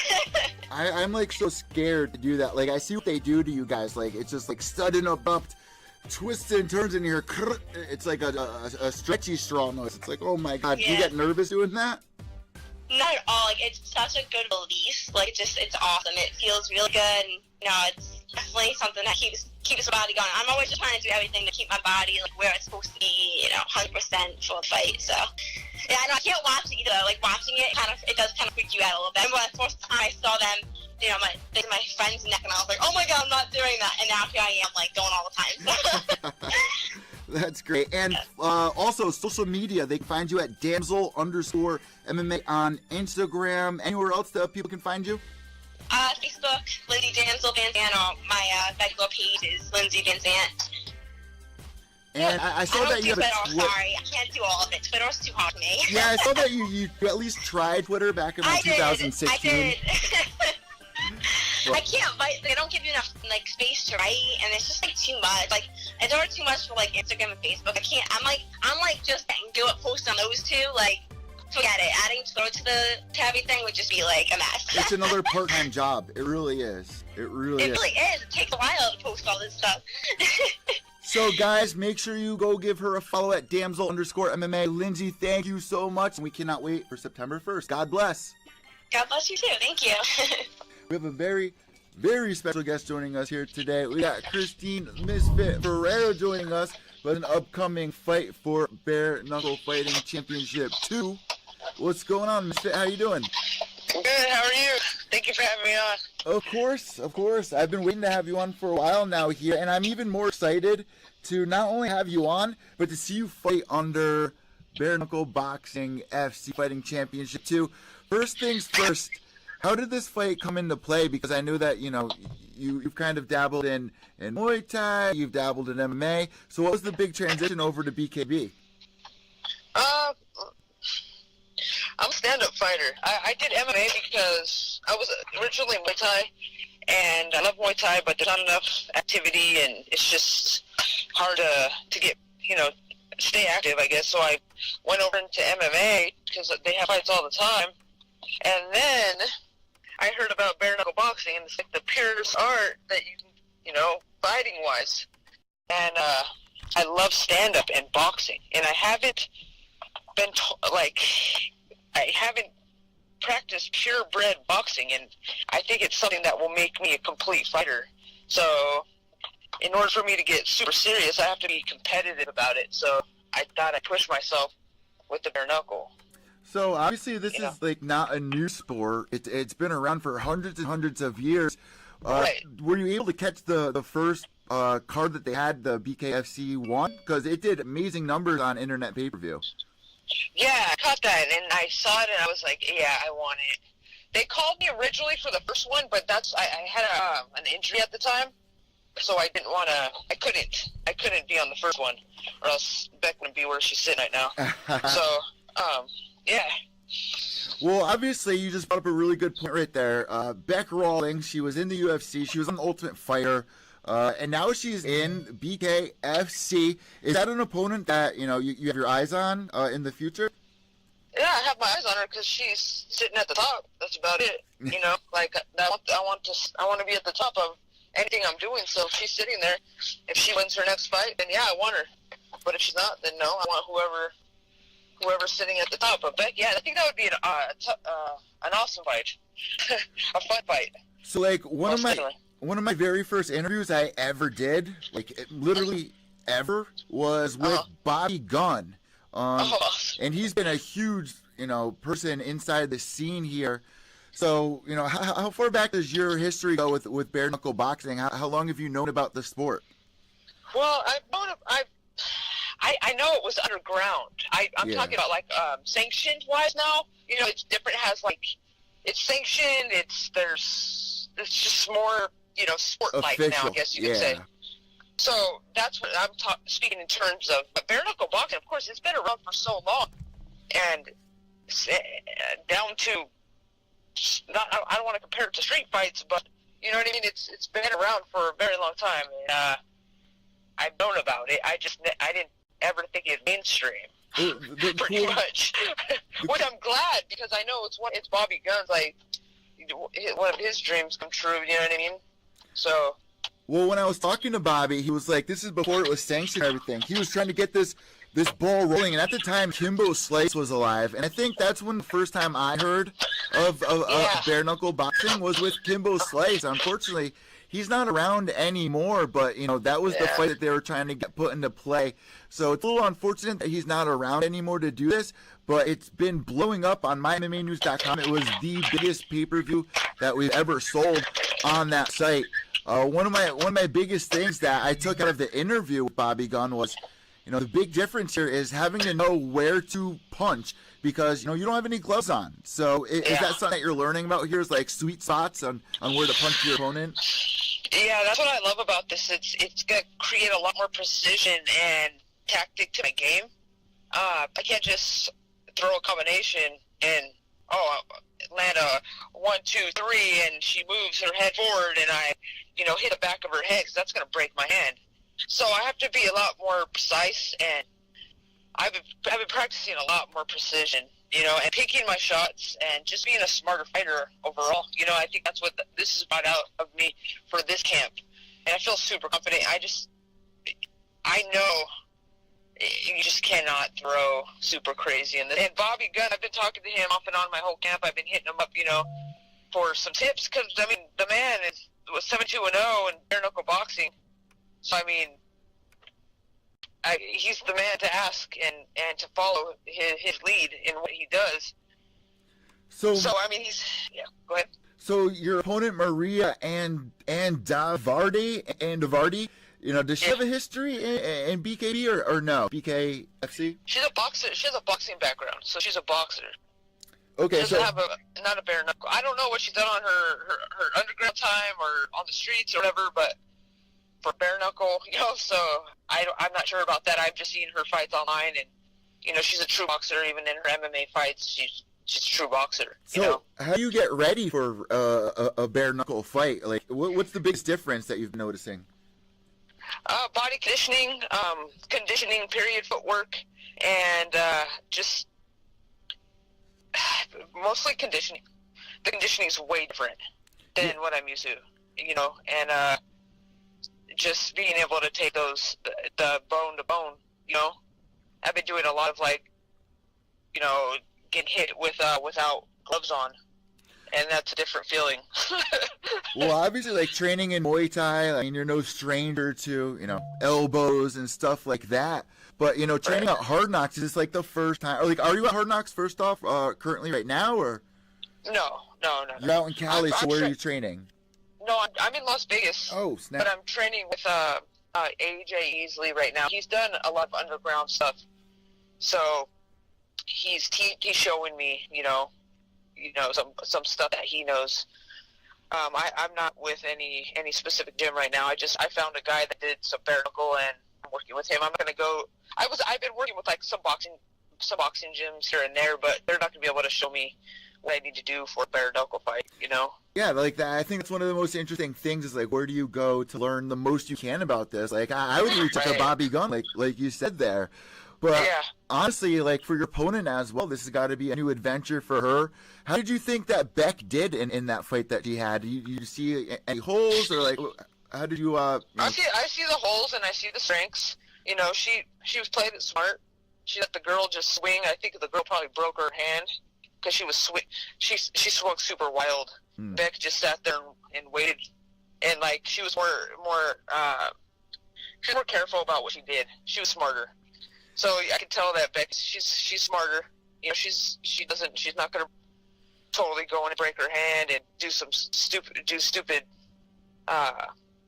Speaker 1: I'm so scared to do that. I see what they do to you guys. It's just sudden abrupt twists and turns in here. It's like a stretchy straw noise. It's oh my God. Yeah. Do you get nervous doing that?
Speaker 4: Not at all. It's such a good release. It's awesome. It feels really good. And, it's definitely something that keeps the body going. I'm always just trying to do everything to keep my body where it's supposed to be, 100% for the fight. So, yeah, I know I can't watch it either. Watching it, it does kind of freak you out a little bit. When the first time I saw them, my friend's neck, and I was like, oh my God, I'm not doing that. And now here I am, going all the time.
Speaker 1: That's great. And also, social media, they can find you at damsel_MMA on Instagram. Anywhere else that people can find you?
Speaker 4: Facebook, Lindsey VanZandt, or my regular page is Lindsey VanZandt.
Speaker 1: And I saw that you have
Speaker 4: Twitter. Sorry, I can't do all of it. Twitter's too hard for me.
Speaker 1: Yeah, I saw that you at least tried Twitter back in 2016.
Speaker 4: I did. I can't write. They don't give you enough space to write, and it's just too much. It's already too much for Instagram and Facebook. I can't. I'm just do it. Post on those two. Forget it. Adding Twitter to everything would just be a mess.
Speaker 1: It's another part-time job. It really is. It really is.
Speaker 4: It takes a while to post all this stuff.
Speaker 1: So, guys, make sure you go give her a follow at damsel_MMA. Lindsey, thank you so much. We cannot wait for September 1st. God bless.
Speaker 4: God bless you, too. Thank you.
Speaker 1: We have a very, very special guest joining us here today. We got Christine Misfit Ferea joining us. but an upcoming fight for Bare Knuckle Fighting Championship 2. What's going on, Misfit? How you doing?
Speaker 3: Good, how are you? Thank you for having me on.
Speaker 1: Of course. I've been waiting to have you on for a while now here, and I'm even more excited to not only have you on, but to see you fight under Bare Knuckle Boxing FC Fighting Championship 2. First things first, how did this fight come into play? Because I knew that, you've kind of dabbled in Muay Thai, you've dabbled in MMA. So what was the big transition over to BKB?
Speaker 3: I'm a stand-up fighter. I did MMA because I was originally Muay Thai, and I love Muay Thai, but there's not enough activity, and it's just hard to get, stay active, I guess. So I went over into MMA because they have fights all the time. And then I heard about bare knuckle boxing, and it's like the purest art that you can, fighting-wise. And I love stand-up and boxing, and I haven't been, I haven't practiced purebred boxing, and I think it's something that will make me a complete fighter. So in order for me to get super serious, I have to be competitive about it. So I thought I'd push myself with the bare knuckle.
Speaker 1: So obviously this is not a new sport. It's been around for hundreds and hundreds of years.
Speaker 3: Right.
Speaker 1: Were you able to catch the first card that they had, the BKFC 1? Because it did amazing numbers on internet pay-per-view.
Speaker 3: Yeah, I caught that, and I saw it, and I was like, yeah, I want it. They called me originally for the first one, but I had an injury at the time, so I didn't want to. I couldn't be on the first one, or else Beck wouldn't be where she's sitting right now. So, yeah.
Speaker 1: Well, obviously, you just brought up a really good point right there. Beck Rawlings, she was in the UFC, she was on the Ultimate Fighter, and now she's in BKFC. Is that an opponent that you have your eyes on in the future?
Speaker 3: Yeah, I have my eyes on her because she's sitting at the top. That's about it. I want to be at the top of anything I'm doing. So if she's sitting there, if she wins her next fight, then yeah, I want her. But if she's not, then no, I want whoever's sitting at the top. But Beck, yeah, I think that would be an awesome fight, a fun fight.
Speaker 1: So one of my very first interviews I ever did, literally ever, was with Bobby Gunn. And he's been a huge, person inside the scene here. So, how far back does your history go with bare knuckle boxing? How long have you known about the sport?
Speaker 3: Well, I know it was underground. I'm talking about sanctioned wise now. It's different. It has it's sanctioned. It's just more sport like now, I guess you could say. So that's what I'm speaking in terms of. But bare knuckle boxing, of course, it's been around for so long, and down to I don't want to compare it to street fights, but you know what I mean. It's been around for a very long time, and I've known about it. I didn't ever think it mainstream, pretty much. Which I'm glad, because I know it's Bobby Gunn's one of his dreams come true. You know what I mean? So.
Speaker 1: Well, when I was talking to Bobby, he was like, this is before it was sanctioned and everything. He was trying to get this ball rolling, and at the time, Kimbo Slice was alive. And I think that's when the first time I heard of bare knuckle boxing was with Kimbo Slice. Unfortunately, he's not around anymore, but, that was the fight that they were trying to get put into play. So it's a little unfortunate that he's not around anymore to do this, but it's been blowing up on MyMMAnews.com. It was the biggest pay-per-view that we've ever sold on that site. One of my biggest things that I took out of the interview with Bobby Gunn was, the big difference here is having to know where to punch, because, you don't have any gloves on. So is that something that you're learning about here, is sweet spots on where to punch your opponent?
Speaker 3: Yeah, that's what I love about this. It's going to create a lot more precision and tactic to my game. I can't just throw a combination and, land a 1, 2, 3, and she moves her head forward, and I, hit the back of her head, because that's going to break my hand. So I have to be a lot more precise, and I've been practicing a lot more precision, and picking my shots, and just being a smarter fighter overall. I think that's what this is about out of me for this camp, and I feel super confident. I know you just cannot throw super crazy in this. And Bobby Gunn, I've been talking to him off and on my whole camp. I've been hitting him up, for some tips, because, the man was 7-2-0 in bare knuckle boxing. So,
Speaker 5: he's the man to ask and to follow his lead in what he does. So I mean, go ahead.
Speaker 1: So your opponent Maria and Davardi, does she have a history in BKB or no? BK FC?
Speaker 5: She's a boxer. She has a boxing background, so she's a boxer.
Speaker 1: Okay,
Speaker 5: she doesn't have not a bare knuckle. I don't know what she's done on her underground time or on the streets or whatever, but for bare knuckle, so I'm not sure about that. I've just seen her fights online, and she's a true boxer. Even in her MMA fights, she's a true boxer.
Speaker 1: So how do you get ready for a bare knuckle fight? Like, what's the biggest difference that you've noticing?
Speaker 5: Body conditioning, period, footwork, and just mostly conditioning. The conditioning is way different than what I'm used to, and just being able to take the bone to bone, I've been doing a lot of getting hit without gloves on, and that's a different feeling.
Speaker 1: Well, obviously, training in Muay Thai, you're no stranger to, elbows and stuff like that. But, training at Hard Knocks, is this the first time? Or, are you at Hard Knocks first off, currently right now, or?
Speaker 5: No.
Speaker 1: You're out in Cali, so where are you training?
Speaker 5: No, I'm in Las Vegas.
Speaker 1: Oh, snap.
Speaker 5: But I'm training with AJ Easley right now. He's done a lot of underground stuff. So he's showing me, some stuff that he knows. I'm not with any specific gym right now. I found a guy that did some bare knuckle, and I'm working with him. I'm gonna go. I've been working with some boxing gyms here and there, but they're not gonna be able to show me what I need to do for a bare knuckle fight.
Speaker 1: Yeah, that. I think that's one of the most interesting things is where do you go to learn the most you can about this? I would reach out to Bobby Gunn, like you said there. But honestly, for your opponent as well, this has got to be a new adventure for her. How did you think that Beck did in that fight that she had? Did you see any holes, or how did you? I
Speaker 5: see the holes and I see the strengths. She was playing it smart. She let the girl just swing. I think the girl probably broke her hand because she was she swung super wild. Beck just sat there and waited, and she was more careful about what she did. She was smarter. So I can tell that Beck, she's smarter. She's not gonna totally go and break her hand and do stupid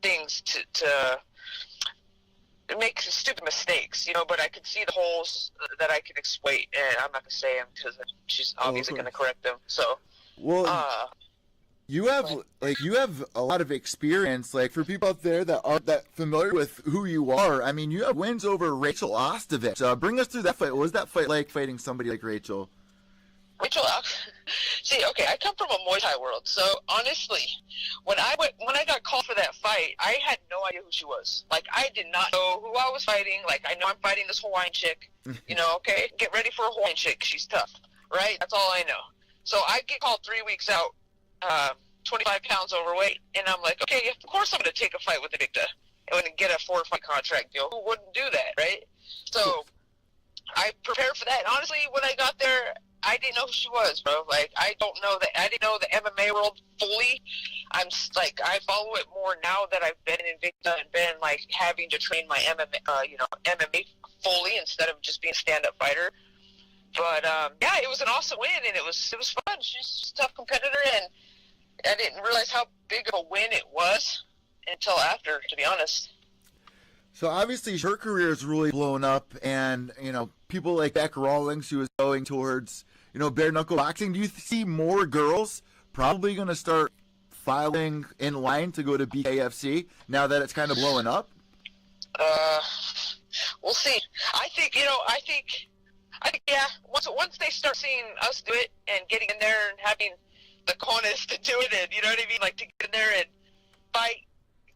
Speaker 5: things to make stupid mistakes. But I could see the holes that I can exploit, and I'm not gonna say them because she's obviously gonna correct them. So
Speaker 1: you have a lot of experience. For people out there that aren't that familiar with who you are, you have wins over Rachel Ostovich. Bring us through that fight. What was that fight like, fighting somebody like Rachel?
Speaker 5: See, okay, I come from a Muay Thai world, so honestly, when I got called for that fight, I had no idea who she was. I did not know who I was fighting. I know I'm fighting this Hawaiian chick. Okay, get ready for a Hawaiian chick. She's tough, right? That's all I know. So I get called 3 weeks out. 25 pounds overweight, and I'm like, okay, of course I'm going to take a fight with Invicta and get a 4-fight contract deal. Who wouldn't do that, right? So I prepared for that, and honestly, when I got there, I didn't know who she was, bro. I didn't know the MMA world fully. I follow it more now that I've been in Invicta and been having to train my MMA fully instead of just being a stand-up fighter. But it was an awesome win, and it was fun. She's a tough competitor, and I didn't realize how big of a win it was until after, to be honest.
Speaker 1: So obviously her career is really blown up, and people like Beck Rawlings, who is going towards bare knuckle boxing. Do you see more girls probably going to start filing in line to go to BKFC now that it's kind of blowing up?
Speaker 5: We'll see. I think once they start seeing us do it and getting in there and having the cojones to do it, and to get in there and fight,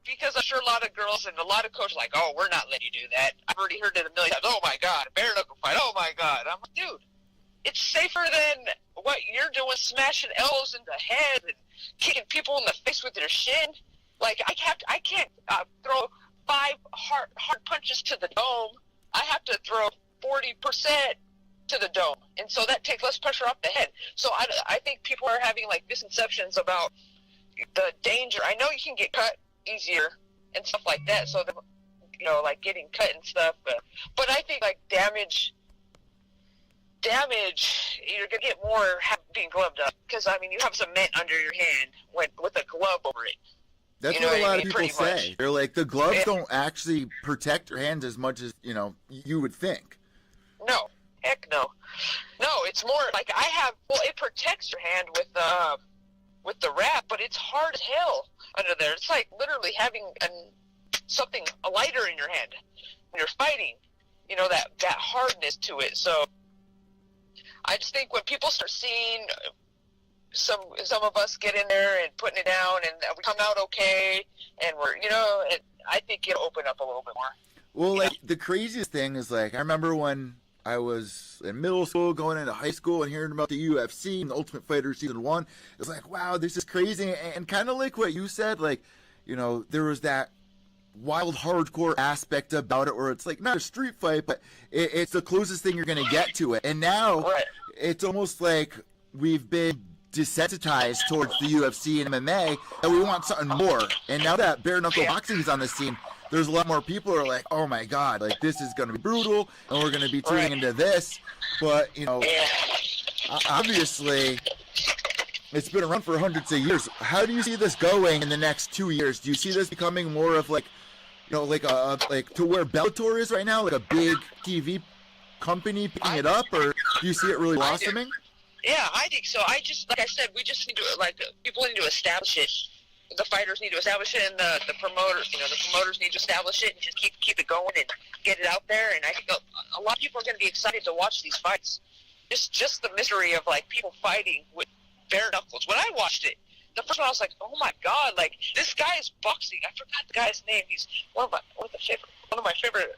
Speaker 5: because I'm sure a lot of girls and a lot of coaches are like, oh, we're not letting you do that. I've already heard it a million times. Oh my God, a bare knuckle fight. Oh my God. I'm like, dude, it's safer than what you're doing, smashing elbows in the head and kicking people in the face with your shin. I can't throw 5 hard punches to the dome. I have to throw 40% to the dome, and so that takes less pressure off the head. So I think people are having misconceptions about the danger. I know you can get cut easier and stuff like that, so getting cut and stuff, But I think, like, damage, you're going to get more being gloved up. Because, I mean, you have cement under your hand with a glove over it.
Speaker 1: That's
Speaker 5: You know
Speaker 1: what a
Speaker 5: what I
Speaker 1: lot
Speaker 5: mean?
Speaker 1: of people
Speaker 5: Pretty
Speaker 1: say.
Speaker 5: much.
Speaker 1: They're like, the gloves
Speaker 5: Yeah.
Speaker 1: don't actually protect your hands as much as, you would think.
Speaker 5: No. Heck no. No, it's more like it protects your hand with the wrap, but it's hard as hell under there. It's like literally having a lighter in your hand when you're fighting. That hardness to it. So I just think when people start seeing some of us get in there and putting it down, and we come out okay, and we're, I think it'll open up a little bit more.
Speaker 1: Well, like, the craziest thing is, like, I remember when I was in middle school, going into high school, and hearing about the UFC and the Ultimate Fighter Season 1. It's like, wow, this is crazy. And kind of like what you said, like, there was that wild, hardcore aspect about it where it's like not a street fight, but it's the closest thing you're going to get to it. And now
Speaker 5: Right.
Speaker 1: it's almost like we've been desensitized towards the UFC and MMA, and we want something more. And now that bare knuckle boxing is on the scene, there's a lot more people who are like, oh my god, like, this is going to be brutal, and we're going to be tuning into this. But, obviously, it's been around for hundreds of years. How do you see this going in the next 2 years? Do you see this becoming more of like, like to where Bellator is right now, like a big TV company picking it up, or do you see it really blossoming?
Speaker 5: Yeah, I think so. Like I said, we just need to, people need to establish it. The fighters need to establish it, and the promoters, the promoters need to establish it and just keep it going and get it out there. And I think a lot of people are going to be excited to watch these fights. Just the mystery of, like, people fighting with bare knuckles. When I watched it, the first one I was like, oh my god, like, this guy is boxing. I forgot the guy's name. He's one of my favorite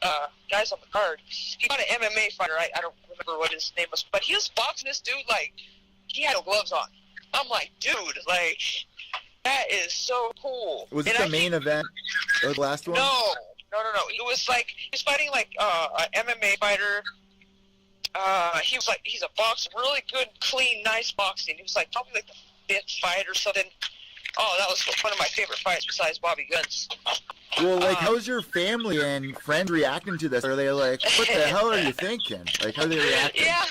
Speaker 5: guys on the card. He's not an MMA fighter. I don't remember what his name was, but he was boxing this dude like he had no gloves on. I'm like, dude, like, that is so cool.
Speaker 1: Was it the main event or the last one?
Speaker 5: No. It was like he's fighting like an MMA fighter. He's a boxer, really good, clean, nice boxing. He was like probably like the 5th fight or something. Oh, that was one of my favorite fights besides Bobby Guns.
Speaker 1: Well, like, how's your family and friends reacting to this? Are they like, what the hell are you thinking? Like, how are they reacting?
Speaker 5: Yeah,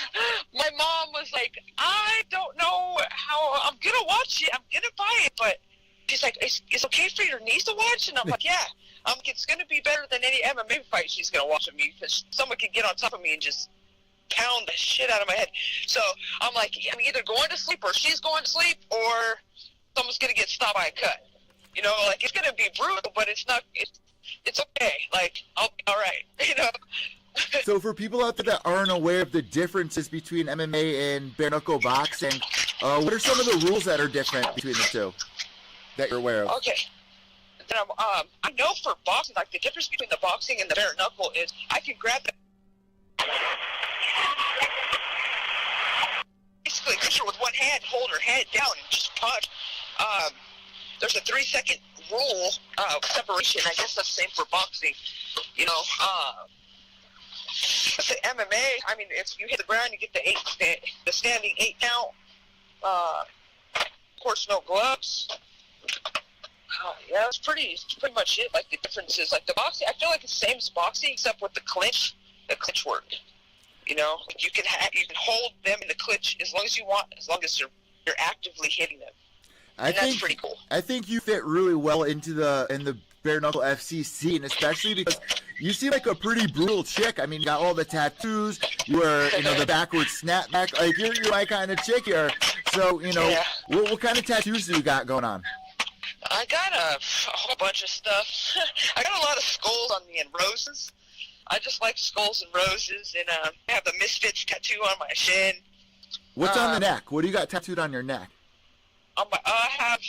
Speaker 5: my mom was like, I don't know how I'm gonna watch it. I'm gonna buy it, but she's like, it's okay for your niece to watch? And I'm like, yeah, it's gonna be better than any MMA fight she's gonna watch with me, because someone can get on top of me and just pound the shit out of my head. So I'm like, I'm either going to sleep or she's going to sleep, or someone's gonna get stopped by a cut. Like, it's gonna be brutal, but it's not. It's okay. Like, I'll be all right.
Speaker 1: So for people out there that aren't aware of the differences between MMA and bare knuckle boxing, what are some of the rules that are different between the two that you're aware of?
Speaker 5: Okay. Then I know for boxing, like, the difference between the boxing and the bare knuckle is I can grab the basically push her with one hand, hold her head down, and just punch. There's a 3-second rule of separation. I guess that's the same for boxing. The MMA, I mean, if you hit the ground, you get the standing 8 count. Of course, no gloves. Yeah, that's pretty much it. Like, the differences, like the boxing, I feel like it's the same as boxing, except with the clinch work. You can hold them in the clinch as long as you want, as long as you're actively hitting them. That's pretty cool.
Speaker 1: I think you fit really well into the bare knuckle FC scene, especially because you seem like a pretty brutal chick. I mean, you got all the tattoos. You wear, the backward snapback. Like, you're my kind of chick here. So,
Speaker 5: Yeah.
Speaker 1: what kind of tattoos do you got going on?
Speaker 5: I got a whole bunch of stuff. I got a lot of skulls on me and roses. I just like skulls and roses, and I have the Misfits tattoo on my shin.
Speaker 1: What's on the neck? What do you got tattooed on your neck?
Speaker 5: I have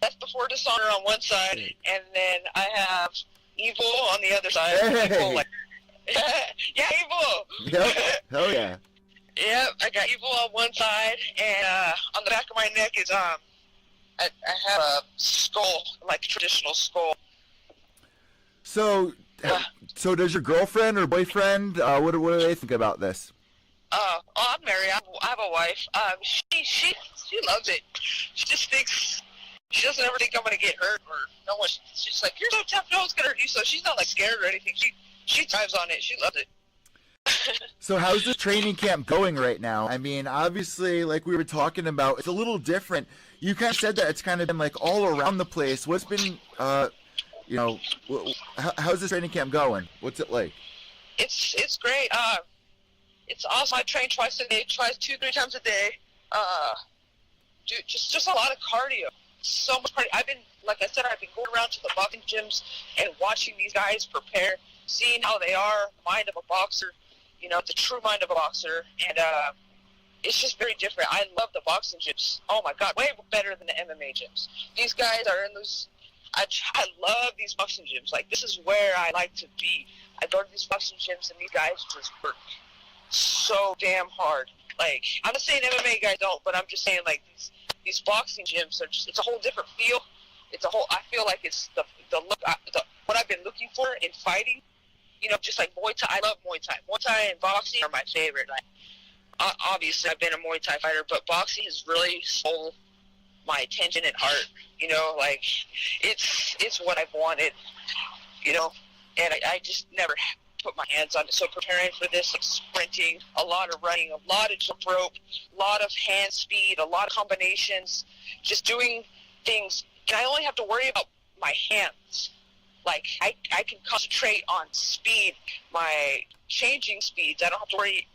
Speaker 5: Death Before Dishonor on one side, and then I have Evil on the other side.
Speaker 1: Hey.
Speaker 5: Evil, like, yeah, Evil.
Speaker 1: Yep. Hell yeah.
Speaker 5: Yep, I got Evil on one side, and on the back of my neck is I have a skull, like a traditional skull.
Speaker 1: So does your girlfriend or boyfriend? What do they think about this?
Speaker 5: I'm married. I have a wife. She loves it. She just thinks, she doesn't ever think I'm gonna get hurt or no one. She's like, you're so tough, no one's gonna hurt you. So she's not like scared or anything. She thrives on it. She loves it.
Speaker 1: So how's the training camp going right now? I mean, obviously, like we were talking about, it's a little different. You kind of said that it's kind of been like all around the place. What's been, how's this training camp going? What's it like?
Speaker 5: It's great. It's awesome. I train twice a day, 2-3 times a day. Just a lot of cardio. So much cardio. I've been going around to the boxing gyms and watching these guys prepare, seeing how they are, mind of a boxer, the true mind of a boxer, and it's just very different. I love the boxing gyms. Oh my God, way better than the MMA gyms. These guys are in those. I love these boxing gyms. Like, this is where I like to be. I go to these boxing gyms and these guys just work so damn hard. Like, I'm not saying MMA guys don't, but I'm just saying, like, these boxing gyms are just, it's a whole different feel. I feel like it's the look, what I've been looking for in fighting. Just like Muay Thai. I love Muay Thai. Muay Thai and boxing are my favorite. Like, obviously, I've been a Muay Thai fighter, but boxing has really stole my attention and heart. Like, it's what I've wanted. And I just never put my hands on it. So preparing for this, like sprinting, a lot of running, a lot of jump rope, a lot of hand speed, a lot of combinations, just doing things. And I only have to worry about my hands. Like, I can concentrate on speed, my changing speeds. I don't have to worry,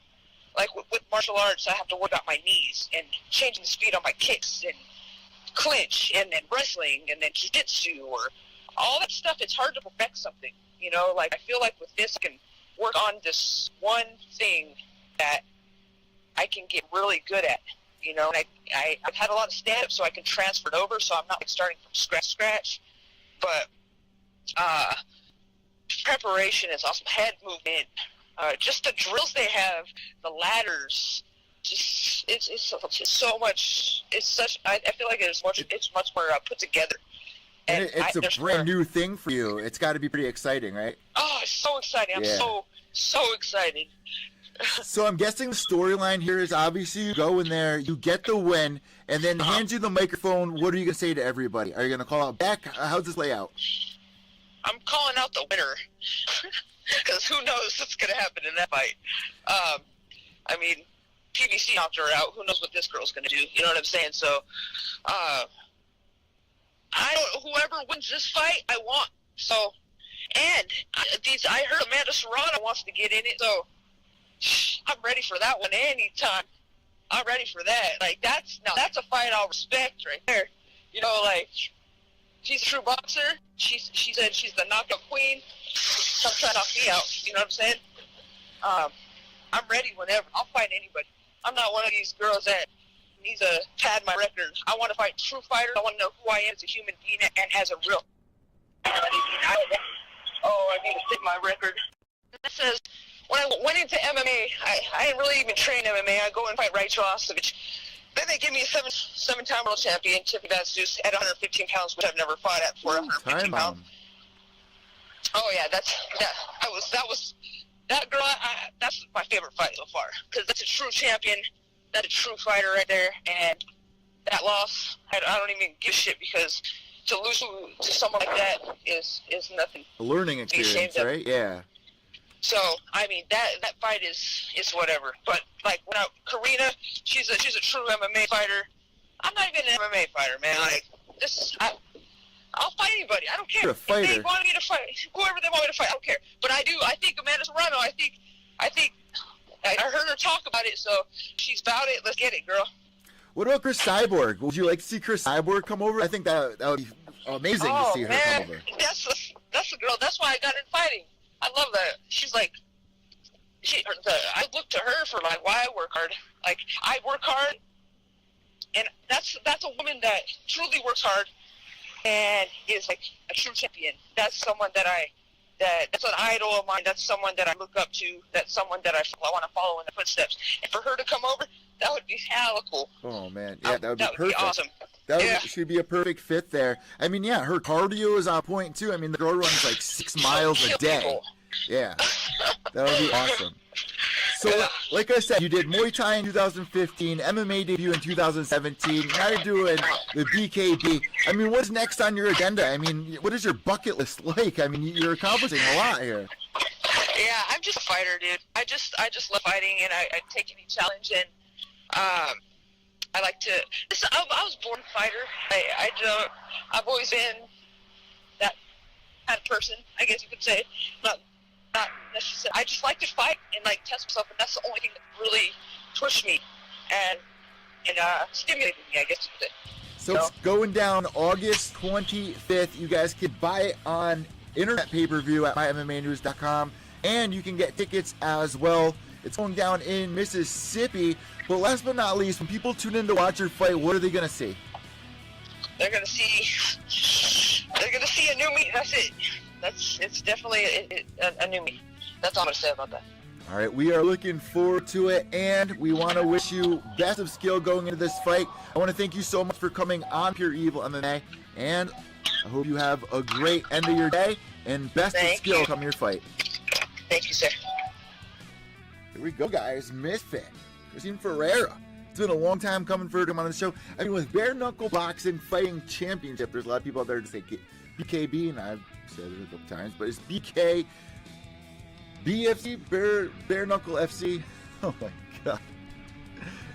Speaker 5: like with martial arts, I have to worry about my knees and changing the speed on my kicks and clinch and then wrestling and then jiu-jitsu or all that stuff. It's hard to perfect something, like I feel like with this I can work on this one thing that I can get really good at, and I've had a lot of stand-up, so I can transfer it over, so I'm not like starting from scratch, but preparation is awesome. Head movement, just the drills they have, the ladders, just it's so much. It's such. I feel like it's much more put together.
Speaker 1: And it's a brand new thing for you. It's got to be pretty exciting, right?
Speaker 5: Oh, it's so exciting! I'm so excited.
Speaker 1: So I'm guessing the storyline here is obviously you go in there, you get the win, and then hands you the microphone. What are you gonna say to everybody? Are you gonna call out back? How's this lay out?
Speaker 5: I'm calling out the winner, because who knows what's going to happen in that fight. I mean, PBC knocked her out. Who knows what this girl's going to do? You know what I'm saying? So, whoever wins this fight, I want. So, and I heard Amanda Serrano wants to get in it, so I'm ready for that one anytime. I'm ready for that. Like, that's a fight I'll respect right there. Like, she's a true boxer. She said she's the knockout queen. Come try to knock me out. You know what I'm saying? I'm ready whenever. I'll fight anybody. I'm not one of these girls that needs to pad my record. I want to fight true fighters. I want to know who I am as a human being and as a real. I need to fit my record. That says, when I went into MMA, I didn't really even train MMA. I go and fight Rachel Ostovich. Then they give me a seven-time world champion, Tiffany VanZandt, at 115 pounds, which I've never fought at before. 115 pounds. Oh yeah, that girl. That's my favorite fight so far, because that's a true champion, that's a true fighter right there. And that loss, I don't even give a shit, because to lose to someone like that is nothing.
Speaker 1: A learning experience, right? Yeah.
Speaker 5: So, I mean, that fight is whatever. But, like, Karina, she's a true MMA fighter. I'm not even an MMA fighter, man. Like, I'll fight anybody. I don't care.
Speaker 1: You're a fighter.
Speaker 5: If they want me to fight, whoever they want me to fight, I don't care. But I think Amanda Serrano, I heard her talk about it, so she's about it. Let's get it, girl.
Speaker 1: What about Chris Cyborg? Would you like to see Chris Cyborg come over? I think that would be amazing to see her come over.
Speaker 5: That's the girl. That's why I got in fighting. I love that. She's like, I look to her for like why I work hard. Like, I work hard, and that's a woman that truly works hard and is like a true champion. That's someone that's an idol of mine. That's someone that I look up to. That's someone that I want to follow in the footsteps. And for her to come over, that would be hella cool.
Speaker 1: Oh man, yeah, that would be perfect.
Speaker 5: Be awesome.
Speaker 1: She'd be a perfect fit there. I mean, yeah, her cardio is on point too. I mean, the girl runs like 6 miles a day.
Speaker 5: People.
Speaker 1: Yeah, that would be awesome. So, like I said, you did Muay Thai in 2015, MMA debut in 2017. Now you're doing the BKB. I mean, what's next on your agenda? I mean, what is your bucket list like? I mean, you're accomplishing a lot here.
Speaker 5: Yeah, I'm just a fighter, dude. I just love fighting, and I take any challenge, and I like to. I was born a fighter. I've always been that kind of person, I guess you could say. Not necessarily. I just like to fight and like test myself, and that's the only thing that really pushed me and stimulated me, I guess you could say.
Speaker 1: So it's going down August 25th. You guys can buy it on internet pay-per-view at mymmanews.com, and you can get tickets as well. It's going down in Mississippi. But last but not least, when people tune in to watch your fight, what are they going to see?
Speaker 5: They're gonna see a new me. That's it. It's definitely a new me. That's all I'm gonna say about that.
Speaker 1: All right, we are looking forward to it, and we want to wish you best of skill going into this fight. I want to thank you so much for coming on Pure EVil MMA, and I hope you have a great end of your day, and best of skill come your fight.
Speaker 5: Thank you, sir.
Speaker 1: Here we go, guys. Misfit Ferea. It's been a long time coming for her to come on the show. I mean, with Bare Knuckle Boxing Fighting Championship, there's a lot of people out there to say BKB, and I've said it a couple times, but it's BFC, Bare Knuckle FC. Oh my god.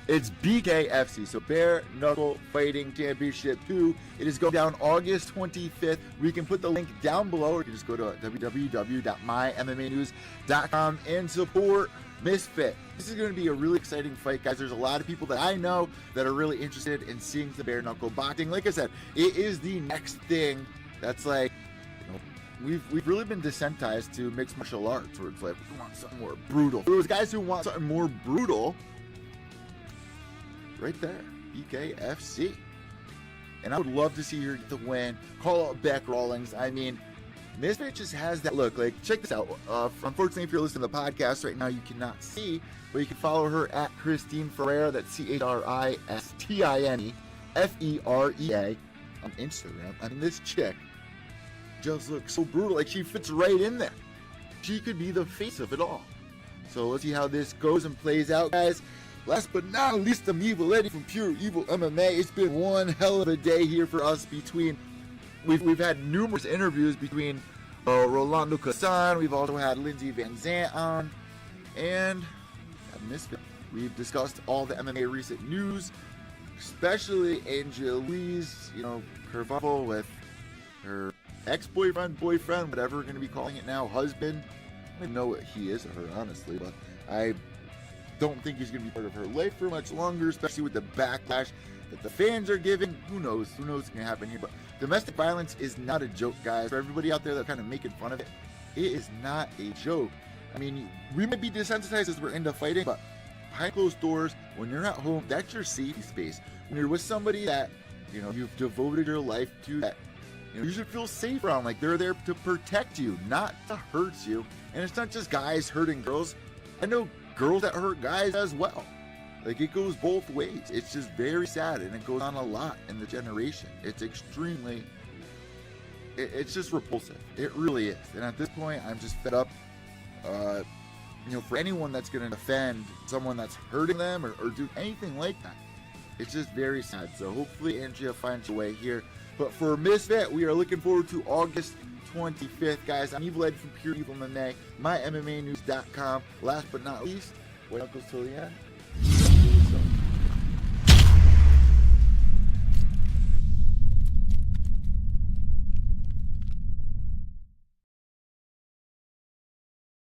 Speaker 1: It's BKFC, so Bare Knuckle Fighting Championship 2. It is going down August 25th. We can put the link down below, or you can just go to www.mymmanews.com and support Misfit. This is going to be a really exciting fight, guys. There's a lot of people that I know that are really interested in seeing the Bare Knuckle Boxing. Like I said, it is the next thing that's like, we've really been desensitized to mixed martial arts, where it's like, we want something more brutal. Those guys who want something more brutal, right there, BKFC. And I would love to see her get the win. Call out Beck Rawlings. I mean, Misfit just has that look. Like, check this out. Unfortunately, if you're listening to the podcast right now, you cannot see, but you can follow her at Christine Ferea. That's ChristineFerea on Instagram. I mean, this chick just looks so brutal. Like, she fits right in there. She could be the face of it all. So let's see how this goes and plays out, guys. Last but not least, I'm Evil Eddie from Pure EVil MMA. It's been one hell of a day here for us. We've had numerous interviews between Rolando Casshan. We've also had Lindsey VanZandt on, and Misfit. We've discussed all the MMA recent news, especially Angelique's, kerfuffle with her ex-boyfriend, whatever we're going to be calling it now, husband. I don't know what he is to her, honestly, but I don't think he's going to be part of her life for much longer, especially with the backlash that the fans are giving. Who knows what's going to happen here, but domestic violence is not a joke, guys. For everybody out there that's kind of making fun of it, it is not a joke. I mean, we might be desensitized as we're into fighting, but behind closed doors, when you're at home, that's your safety space. When you're with somebody that, you've devoted your life to, that you should feel safe around. Like, they're there to protect you, not to hurt you. And it's not just guys hurting girls. I know girls that hurt guys as well. Like, it goes both ways. It's just very sad, and it goes on a lot in the generation. It's extremely, it's just repulsive. It really is. And at this point, I'm just fed up. For anyone that's going to defend someone that's hurting them or do anything like that, it's just very sad. So hopefully Andrea finds a way here. But for Misfit, we are looking forward to August 25th, guys. I'm Evil Ed from Pure EVil MMA, mymmanews.com. Last but not least, white knuckles till the end.